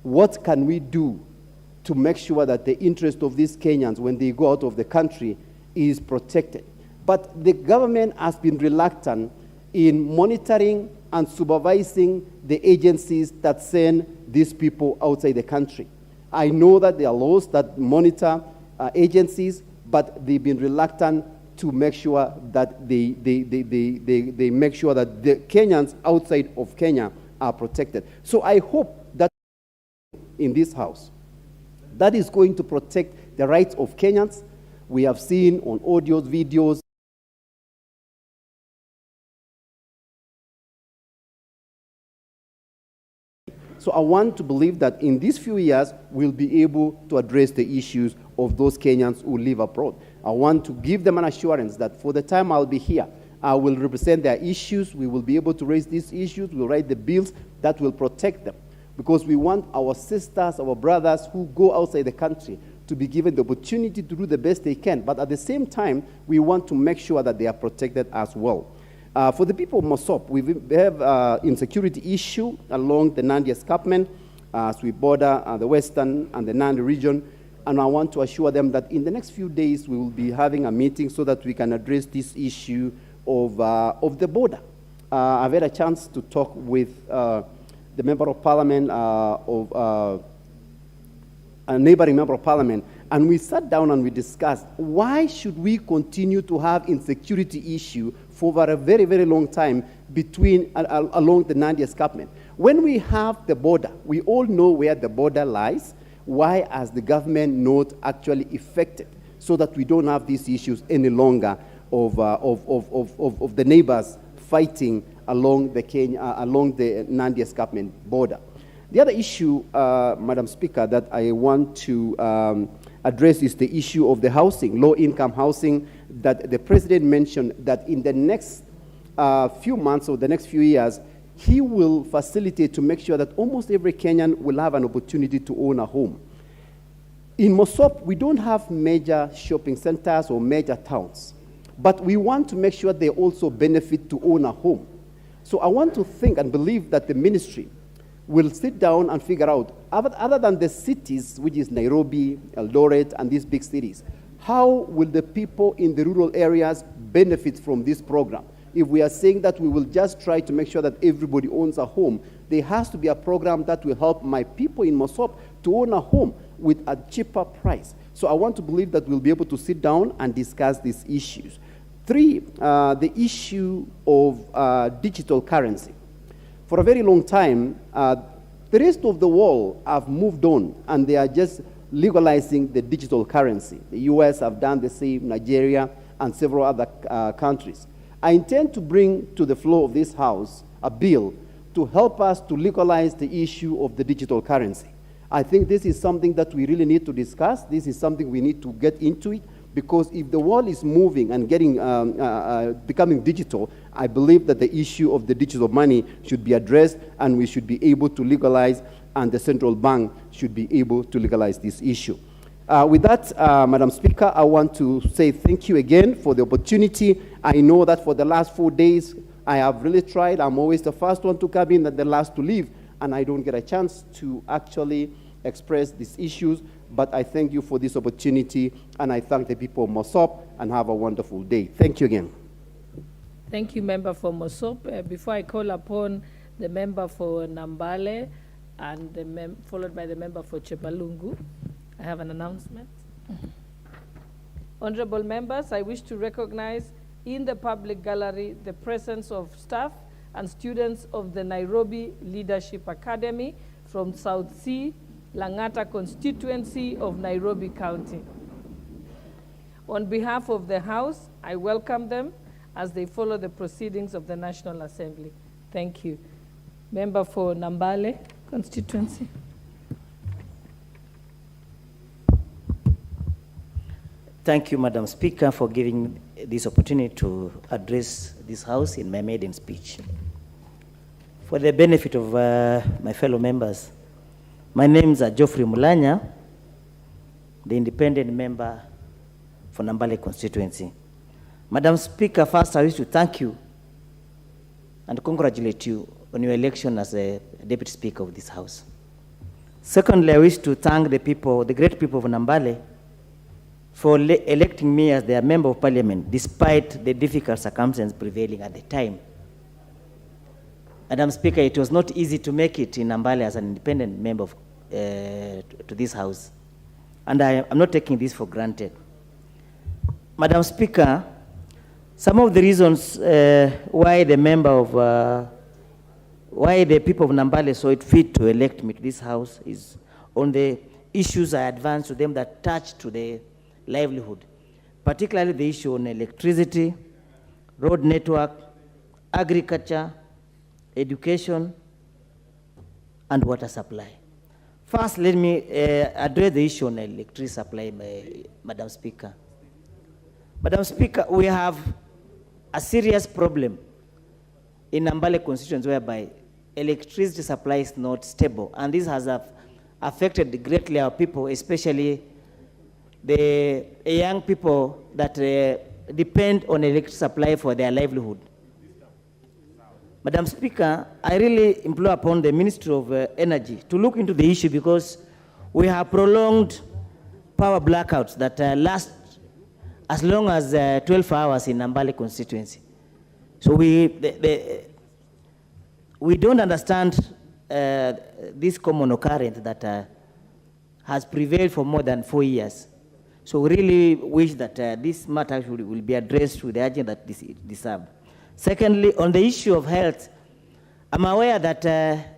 What can we do to make sure that the interest of these Kenyans when they go out of the country is protected? But the government has been reluctant in monitoring and supervising the agencies that send these people outside the country. I know that there are laws that monitor agencies, but they've been reluctant to make sure that they make sure that the Kenyans outside of Kenya are protected. So I hope that in this house, that is going to protect the rights of Kenyans. We have seen on audios, videos, so I want to believe that in these few years, we'll be able to address the issues of those Kenyans who live abroad. I want to give them an assurance that for the time I'll be here, I will represent their issues. We will be able to raise these issues. We'll write the bills that will protect them. Because we want our sisters, our brothers who go outside the country to be given the opportunity to do the best they can. But at the same time, we want to make sure that they are protected as well. For the people of Mosop, we have insecurity issue along the Nandi escarpment as we border the western and the Nandi region. And I want to assure them that in the next few days, we will be having a meeting so that we can address this issue of the border. I've had a chance to talk with the Member of Parliament a neighboring Member of Parliament, and we sat down and we discussed why should we continue to have insecurity issue for over a very, very long time along the Nandi escarpment. When we have the border, we all know where the border lies. Why has the government not actually effected so that we don't have these issues any longer of the neighbors fighting along the Nandi escarpment border? The other issue, Madam Speaker, that I want to address is the issue of the housing, low-income housing, that the President mentioned that in the next few months or the next few years, he will facilitate to make sure that almost every Kenyan will have an opportunity to own a home. In Mosop, we don't have major shopping centers or major towns, but we want to make sure they also benefit to own a home. So I want to think and believe that the ministry will sit down and figure out, other than the cities, which is Nairobi, Eldoret, and these big cities, how will the people in the rural areas benefit from this program? If we are saying that we will just try to make sure that everybody owns a home, there has to be a program that will help my people in Mosop to own a home with a cheaper price. So I want to believe that we'll be able to sit down and discuss these issues. 3, the issue of digital currency. For a very long time, the rest of the world have moved on, and they are just legalizing the digital currency. The US have done the same, Nigeria, and several other countries. I intend to bring to the floor of this House a bill to help us to legalize the issue of the digital currency. I think this is something that we really need to discuss. This is something we need to get into it, because if the world is moving and becoming digital, I believe that the issue of the digital money should be addressed, and we should be able to legalize, and the central bank should be able to legalize this issue. With that, Madam Speaker, I want to say thank you again for the opportunity. I know that for the last 4 days, I have really tried. I'm always the first one to come in and the last to leave, and I don't get a chance to actually express these issues. But I thank you for this opportunity, and I thank the people of Mosop, and have a wonderful day. Thank you again. Thank you, Member for Mosop. Before I call upon the member for Nambale, and followed by the member for Chepalungu, I have an announcement. Honorable members, I wish to recognize in the public gallery the presence of staff and students of the Nairobi Leadership Academy from South Sea, Langata constituency of Nairobi County. On behalf of the House, I welcome them as they follow the proceedings of the National Assembly. Thank you. Member for Nambale constituency. Thank you, Madam Speaker, for giving this opportunity to address this House in my maiden speech. For the benefit of my fellow members, my name is Geoffrey Mulanya, the independent member for Nambale constituency. Madam Speaker, first I wish to thank you and congratulate you on your election as a Deputy Speaker of this House. Secondly, I wish to thank the people, the great people of Nambale, for electing me as their Member of Parliament, despite the difficult circumstances prevailing at the time. Madam Speaker, it was not easy to make it in Nambale as an independent member of, to this House, and I'm not taking this for granted. Madam Speaker, some of the reasons why the people of Nambale saw it fit to elect me to this House is on the issues I advanced to them that touch to the livelihood, particularly the issue on electricity, road network, agriculture, education, and water supply. First, let me address the issue on electricity supply, Madam Speaker. Madam Speaker, we have a serious problem in Nambale constituency whereby electricity supply is not stable, and this has affected greatly our people, especially the young people that depend on electricity supply for their livelihood. Madam Speaker, I really implore upon the Ministry of Energy to look into the issue, because we have prolonged power blackouts that last as long as 12 hours in Nambale constituency. So we don't understand this common occurrence that has prevailed for more than 4 years. So we really wish that this matter will be addressed with the urgency that this deserves. Secondly, on the issue of health, I'm aware that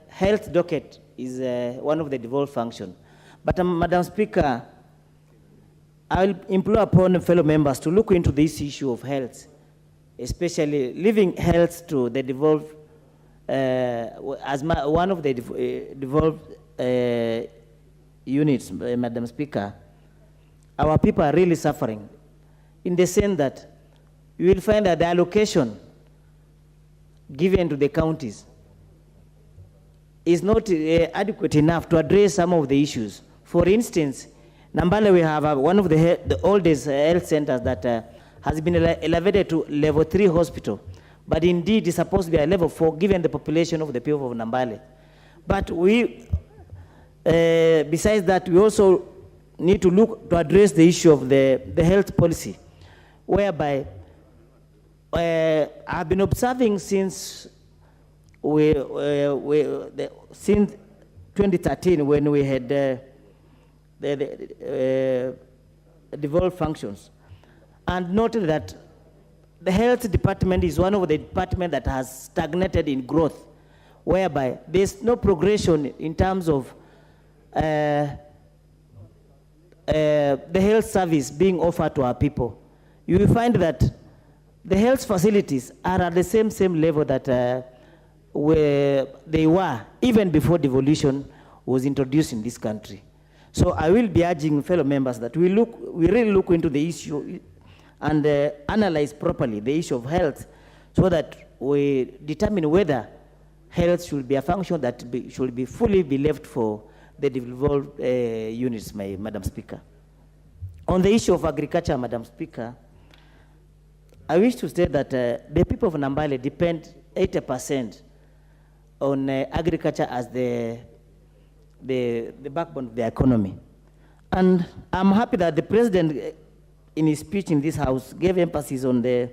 health docket is one of the devolved functions. But Madam Speaker, I will implore upon fellow members to look into this issue of health, especially leaving health to the devolved, as one of the devolved units, Madam Speaker. Our people are really suffering, in the sense that you will find that the allocation given to the counties is not adequate enough to address some of the issues. For instance, Nambale, we have one of the oldest health centers that has been elevated to level 3 hospital, but indeed is supposed to be a level 4 given the population of the people of Nambale. But we, besides that, we also need to look to address the issue of the health policy, whereby I've been observing since since 2013, when we had the devolved functions, and noted that the health department is one of the departments that has stagnated in growth, whereby there's no progression in terms of the health service being offered to our people. You will find that the health facilities are at the same level that where they were even before devolution was introduced in this country. So I will be urging fellow members that we really look into the issue and analyze properly the issue of health, so that we determine whether health should be a function that should be fully be left for the devolved units, Madam Speaker. On the issue of agriculture, Madam Speaker, I wish to state that the people of Nambale depend 80% on agriculture as the backbone of the economy. And I'm happy that the President, in his speech in this House, gave emphasis on the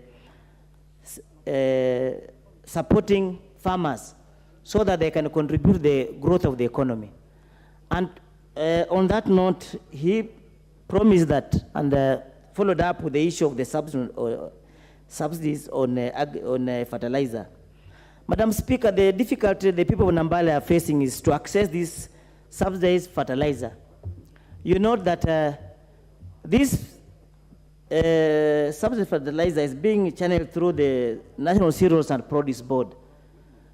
supporting farmers so that they can contribute the growth of the economy. And on that note, he promised that, and followed up with the issue of the subsidies on fertilizer. Madam Speaker, the difficulty the people of Nambale are facing is to access this subsidized fertilizer. You note that this subsidized fertilizer is being channeled through the National Cereals and Produce Board.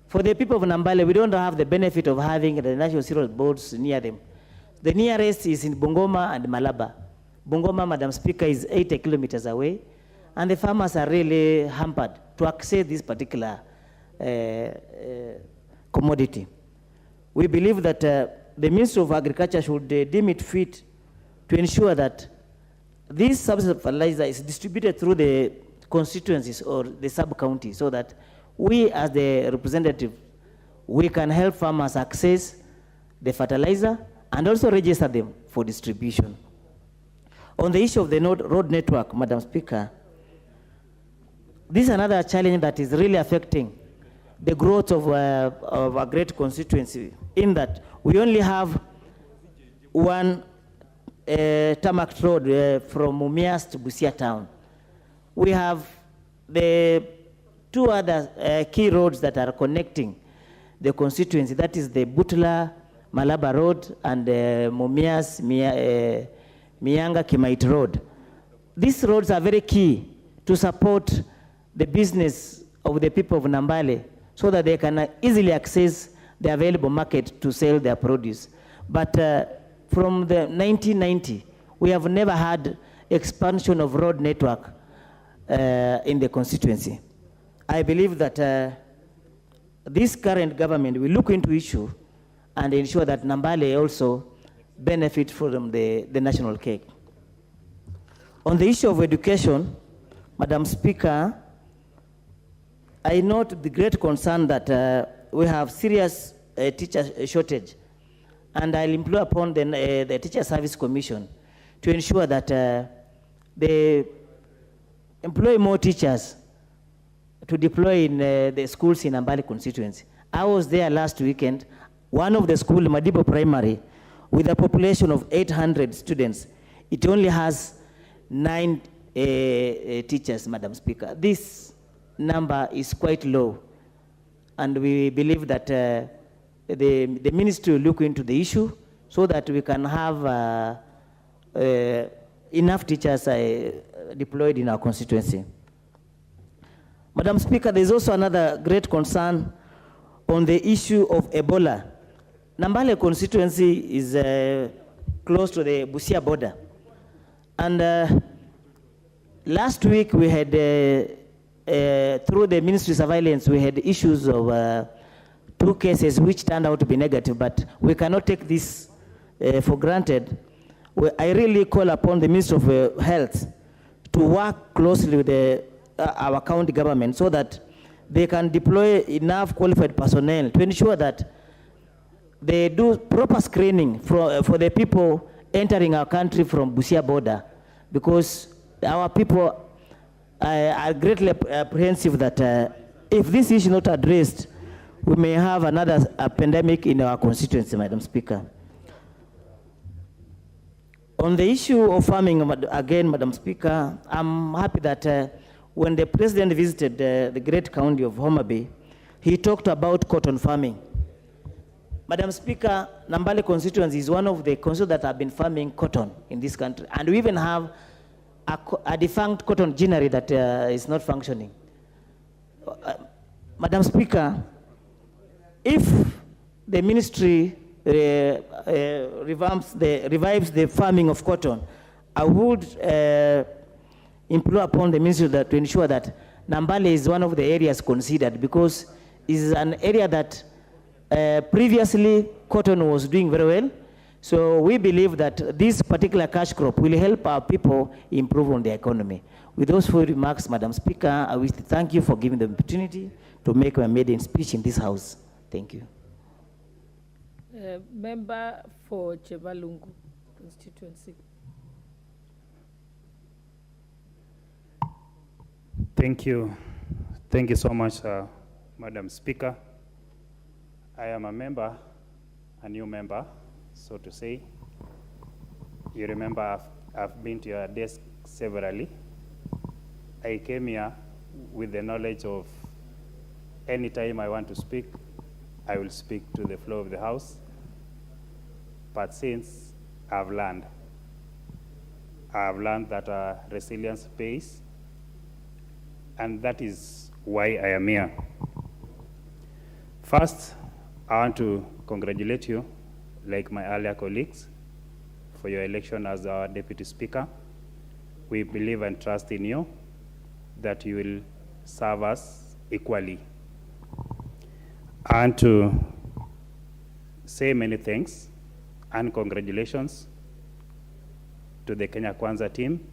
For the people of Nambale, we don't have the benefit of having the National Cereals Boards near them. The nearest is in Bungoma and Malaba. Bungoma, Madam Speaker, is 80 kilometers away, and the farmers are really hampered to access this particular commodity. We believe that the Ministry of Agriculture should deem it fit to ensure that this subsidy fertilizer is distributed through the constituencies or the sub-county, so that we as the representative, we can help farmers access the fertilizer and also register them for distribution. On the issue of the road network, Madam Speaker, this is another challenge that is really affecting the growth of a great constituency, in that we only have one tarmac road from Mumias to Busia town. We have the two other key roads that are connecting the constituency, that is the Butla Malaba Road and Mumias Mianga Kimait Road. These roads are very key to support the business of the people of Nambale, so that they can easily access the available market to sell their produce. But from the 1990, we have never had expansion of road network in the constituency. I believe that this current government will look into issue and ensure that Nambale also benefit from the national cake. On the issue of education, Madam Speaker, I note the great concern that we have serious teacher shortage, and I'll implore upon the Teacher Service Commission to ensure that they employ more teachers to deploy in the schools in Ambali constituency. I was there last weekend. One of the school, Madibo Primary, with a population of 800 students, it only has 9 teachers, Madam Speaker. This number is quite low, and we believe that the ministry will look into the issue so that we can have enough teachers deployed in our constituency. Madam Speaker, there's also another great concern on the issue of Ebola. Nambale constituency is close to the Busia border. And last week we had, through the ministry surveillance, we had issues of 2 cases which turned out to be negative, but we cannot take this for granted. I really call upon the Ministry of Health to work closely with our county government so that they can deploy enough qualified personnel to ensure that they do proper screening for the people entering our country from Busia border, because our people are greatly apprehensive that if this issue is not addressed, we may have another pandemic in our constituency, Madam Speaker. On the issue of farming, again, Madam Speaker, I'm happy that when the President visited the great county of Homa Bay, he talked about cotton farming. Madam Speaker, Nambale constituency is one of the constituencies that have been farming cotton in this country, and we even have a defunct cotton ginnery that is not functioning. Madam Speaker, if the ministry revives the farming of cotton, I would implore upon the ministry to ensure that Nambale is one of the areas considered, because it is an area that previously cotton was doing very well. So we believe that this particular cash crop will help our people improve on their economy. With those few remarks, Madam Speaker, I wish to thank you for giving the opportunity to make my maiden speech in this House. Thank you. Member for Chebalungu constituency. Thank you. Thank you so much, Madam Speaker. I am a member, a new member, so to say. You remember I've been to your desk severally. I came here with the knowledge of any time I want to speak, I will speak to the floor of the House. But since I've learned that resilience pays, and that is why I am here. First, I want to congratulate you, like my earlier colleagues, for your election as our Deputy Speaker. We believe and trust in you that you will serve us equally. And to say many thanks and congratulations to the Kenya Kwanza team,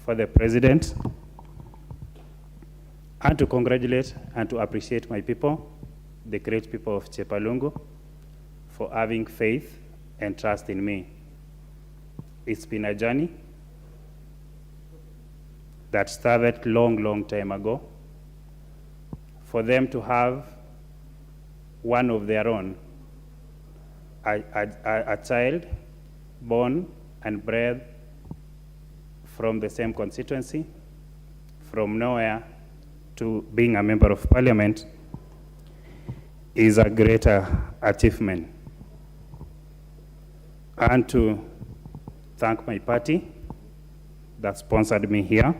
for the President, and to congratulate and to appreciate my people, the great people of Chepalungu, for having faith and trust in me. It's been a journey that started long time ago. For them to have one of their own, a child born and bred from the same constituency, from nowhere to being a member of parliament, is a greater achievement. And to thank my party that sponsored me here,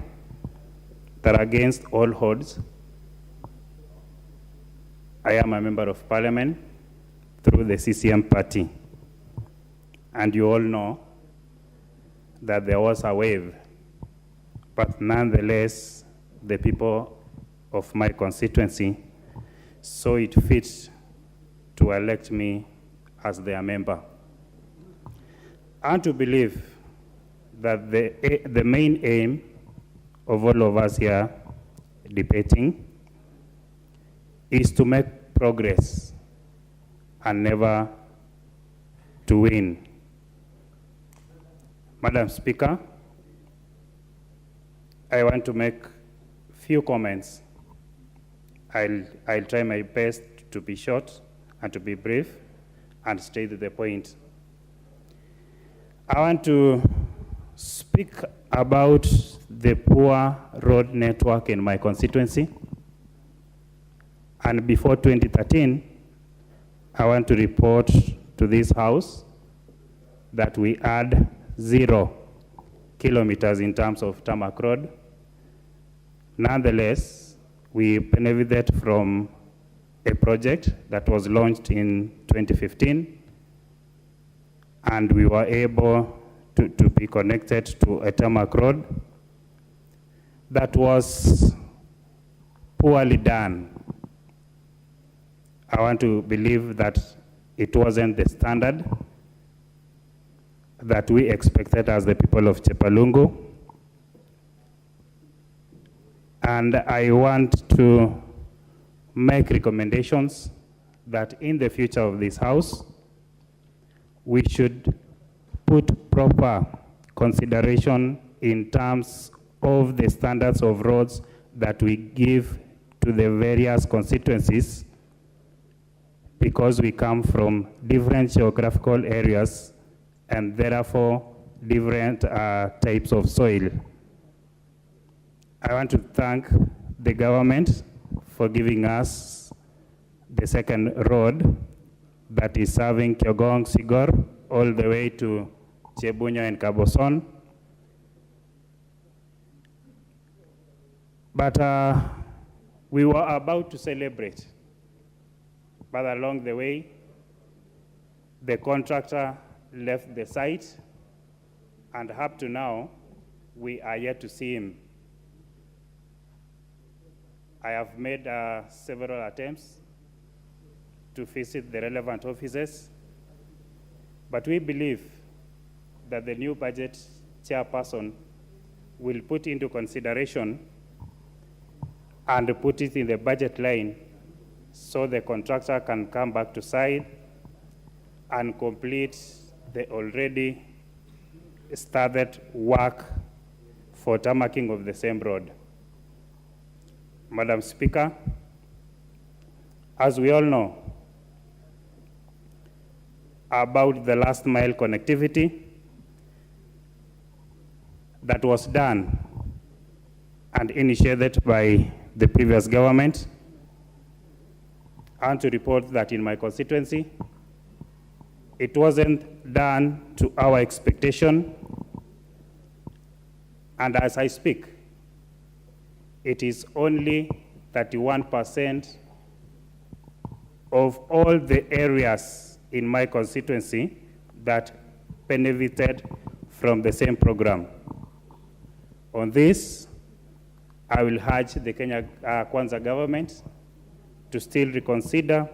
that against all odds, I am a member of parliament through the CCM party. And you all know that there was a wave, but nonetheless, the people of my constituency saw it fit to elect me as their member. And to believe that the main aim of all of us here debating is to make progress and never to win. Madam Speaker, I want to make few comments. I'll try my best to be short and to be brief and stay to the point. I want to speak about the poor road network in my constituency. And before 2013, I want to report to this House that we had 0 kilometers in terms of tarmac road. Nonetheless, we benefited from a project that was launched in 2015, and we were able to be connected to a tarmac road that was poorly done. I want to believe that it wasn't the standard that we expected as the people of Chepalungu. And I want to make recommendations that in the future of this House, we should put proper consideration in terms of the standards of roads that we give to the various constituencies, because we come from different geographical areas and therefore different types of soil. I want to thank the government for giving us the second road that is serving Kyogong, Sigor, all the way to Chebunya and Kaboson. But we were about to celebrate, but along the way, the contractor left the site, and up to now, we are yet to see him. I have made several attempts to visit the relevant offices, but we believe that the new budget chairperson will put into consideration and put it in the budget line so the contractor can come back to site and complete the already started work for tarmacking of the same road. Madam Speaker, as we all know about the last mile connectivity that was done and initiated by the previous government, I want to report that in my constituency, it wasn't done to our expectation, and as I speak, it is only 31% of all the areas in my constituency that benefited from the same program. On this, I will urge the Kenya Kwanza government to still reconsider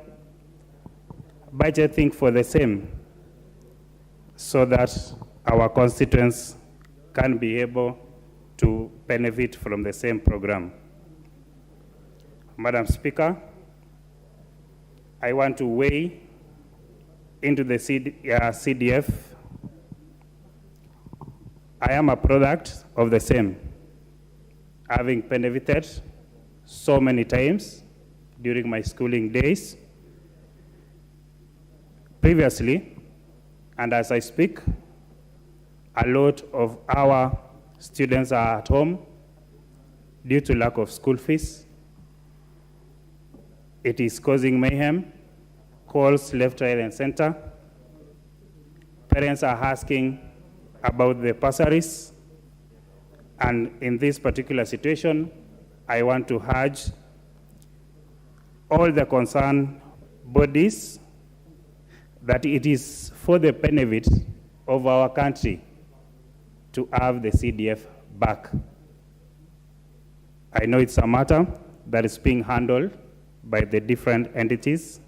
budgeting for the same so that our constituents can be able to benefit from the same program. Madam Speaker, I want to weigh into the CDF. I am a product of the same, having benefited so many times during my schooling days. Previously, and as I speak, a lot of our students are at home due to lack of school fees. It is causing mayhem, calls left, right, and center. Parents are asking about the bursaries. And in this particular situation, I want to urge all the concerned bodies that it is for the benefit of our country to have the CDF back. I know it's a matter that is being handled by the different entities,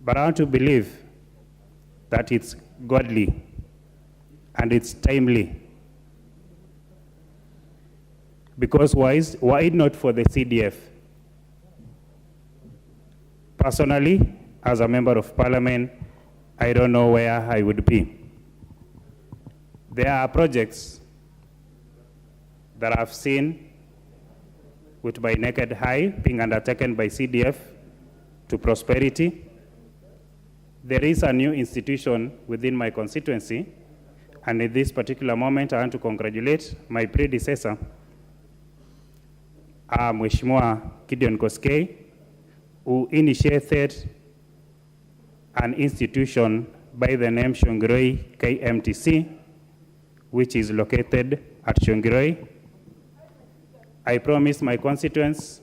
but I want to believe that it's godly and it's timely. Because why not for the CDF? Personally, as a member of parliament, I don't know where I would be. There are projects that I've seen with my naked eye being undertaken by CDF to prosperity. There is a new institution within my constituency, and at this particular moment, I want to congratulate my predecessor, Mheshimiwa Gideon Koskei, who initiated an institution by the name Shongiroi KMTC, which is located at Shongiroi. I promised my constituents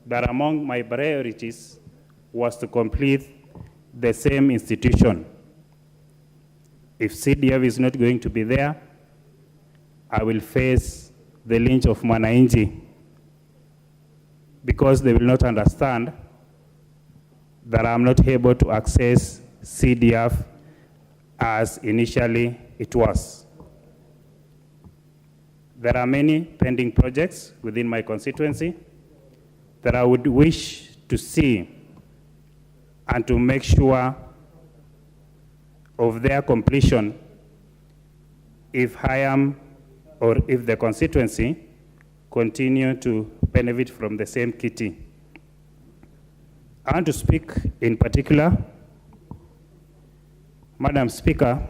that among my priorities was to complete the same institution. If CDF is not going to be there, I will face the lynch of Mwananchi, because they will not understand that I'm not able to access CDF as initially it was. There are many pending projects within my constituency that I would wish to see and to make sure of their completion if I am, or if the constituency continue to benefit from the same kitty. I want to speak in particular, Madam Speaker,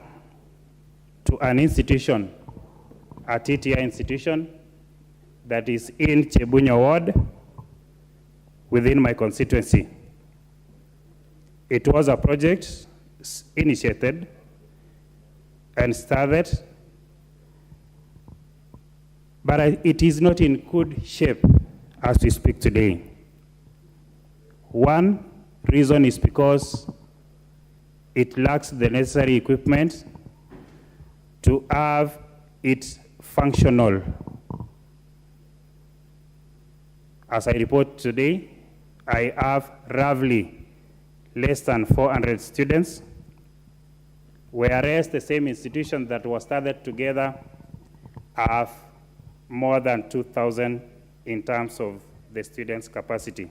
to an institution, a TTI institution that is in Chebunya Ward within my constituency. It was a project initiated and started, but it is not in good shape as we speak today. One reason is because it lacks the necessary equipment to have it functional. As I report today, I have roughly less than 400 students, whereas the same institution that was started together have more than 2,000 in terms of the students' capacity.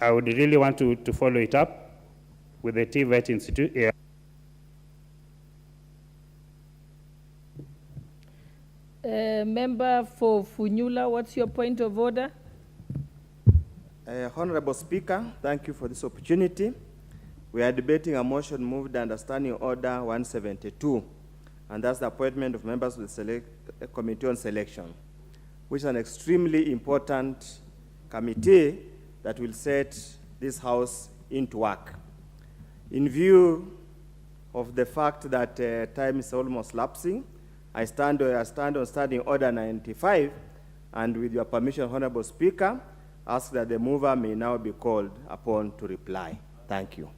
I would really want to follow it up with the TVET Institute. Member for Funyula, what's your point of order? Honorable Speaker, thank you for this opportunity. We are debating a motion moved under Standing Order 172, and that's the appointment of members of the Committee on Selection, which is an extremely important committee that will set this House into work. In view of the fact that time is almost lapsing, I stand on Standing Order 95, and with your permission, Honorable Speaker, ask that the mover may now be called upon to reply. Thank you.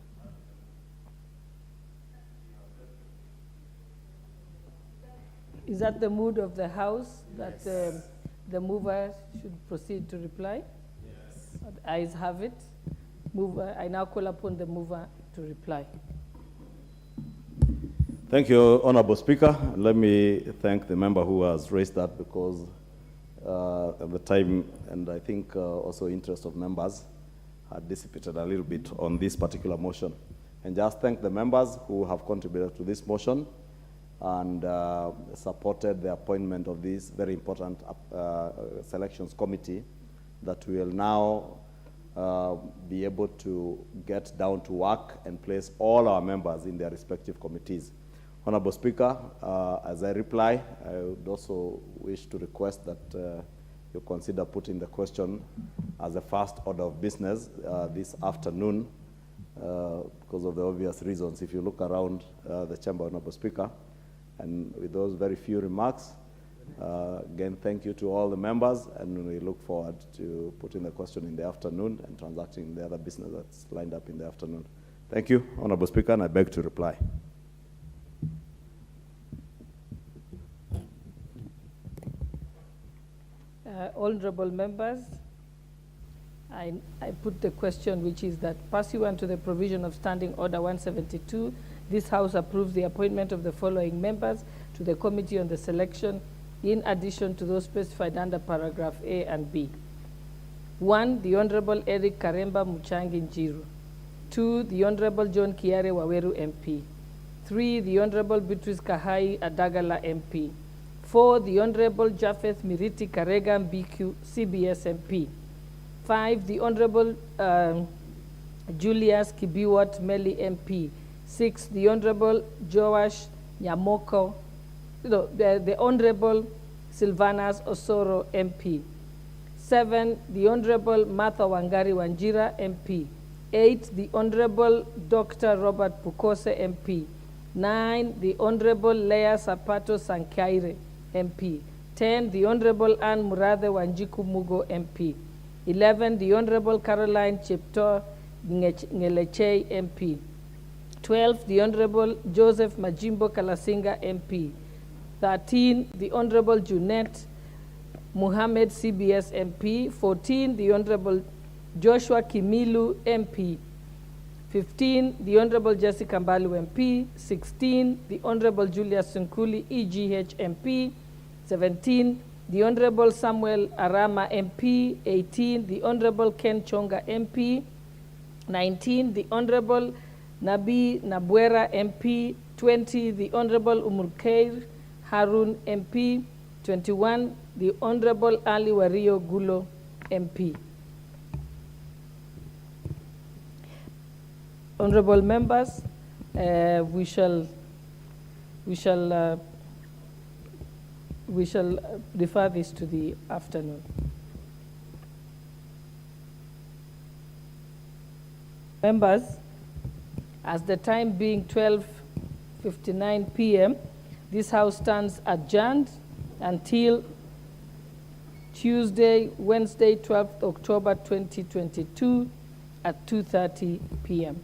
Is that the mood of the House, that the mover should proceed to reply? Yes. The ayes have it. Mover, I now call upon the mover to reply. Thank you, Honorable Speaker. Let me thank the member who has raised that, because at the time, and I think also interest of members, had dissipated a little bit on this particular motion. And just thank the members who have contributed to this motion and supported the appointment of this very important selections committee that will now be able to get down to work and place all our members in their respective committees. Honorable Speaker, as I reply, I would also wish to request that you consider putting the question as a first order of business this afternoon, because of the obvious reasons. If you look around the chamber, Honorable Speaker, and with those very few remarks, again, thank you to all the members, and we look forward to putting the question in the afternoon and transacting the other business that's lined up in the afternoon. Thank you, Honorable Speaker, and I beg to reply. Honorable members, I put the question, which is that pursuant to the provision of Standing Order 172, this House approves the appointment of the following members to the Committee on the Selection, in addition to those specified under paragraph A and B. 1, the Honorable Eric Karemba Muchangi Njiru. 2, the Honorable John Kiare Waweru MP. 3, the Honorable Beatrice Kahai Adagala MP. 4, the Honorable Japheth Miriti Karega BQ CBS MP. 5, the Honorable Julius Kibiwat Meli MP. 6, the Honorable Joash Nyamoko, the Honorable Silvanas Osoro MP. 7, the Honorable Martha Wangari Wanjira MP. 8, the Honorable Dr. Robert Pukose MP. 9, the Honorable Leah Sapato Sankaire MP. 10, the Honorable Anne Murathe Wanjiku Mugo MP. 11, the Honorable Caroline Chepto Ngelechei MP. 12, the Honorable Joseph Majimbo Kalasinga MP. 13, the Honorable Junet Muhammad CBS MP. 14, the Honorable Joshua Kimilu MP. 15, the Honorable Jessica Mbalu MP. 16, the Honorable Julius Sunkuli EGH MP. 17, the Honorable Samuel Arama MP. 18, the Honorable Ken Chonga MP. 19, the Honorable Nabi Nabwera MP. 20, the Honorable Umurkeir Harun MP. 21, the Honorable Ali Wario Gulo MP. Honorable members, we shall refer this to the afternoon. Members, as the time being 12:59 p.m., this House stands adjourned until Wednesday, 12th October 2022 at 2:30 p.m.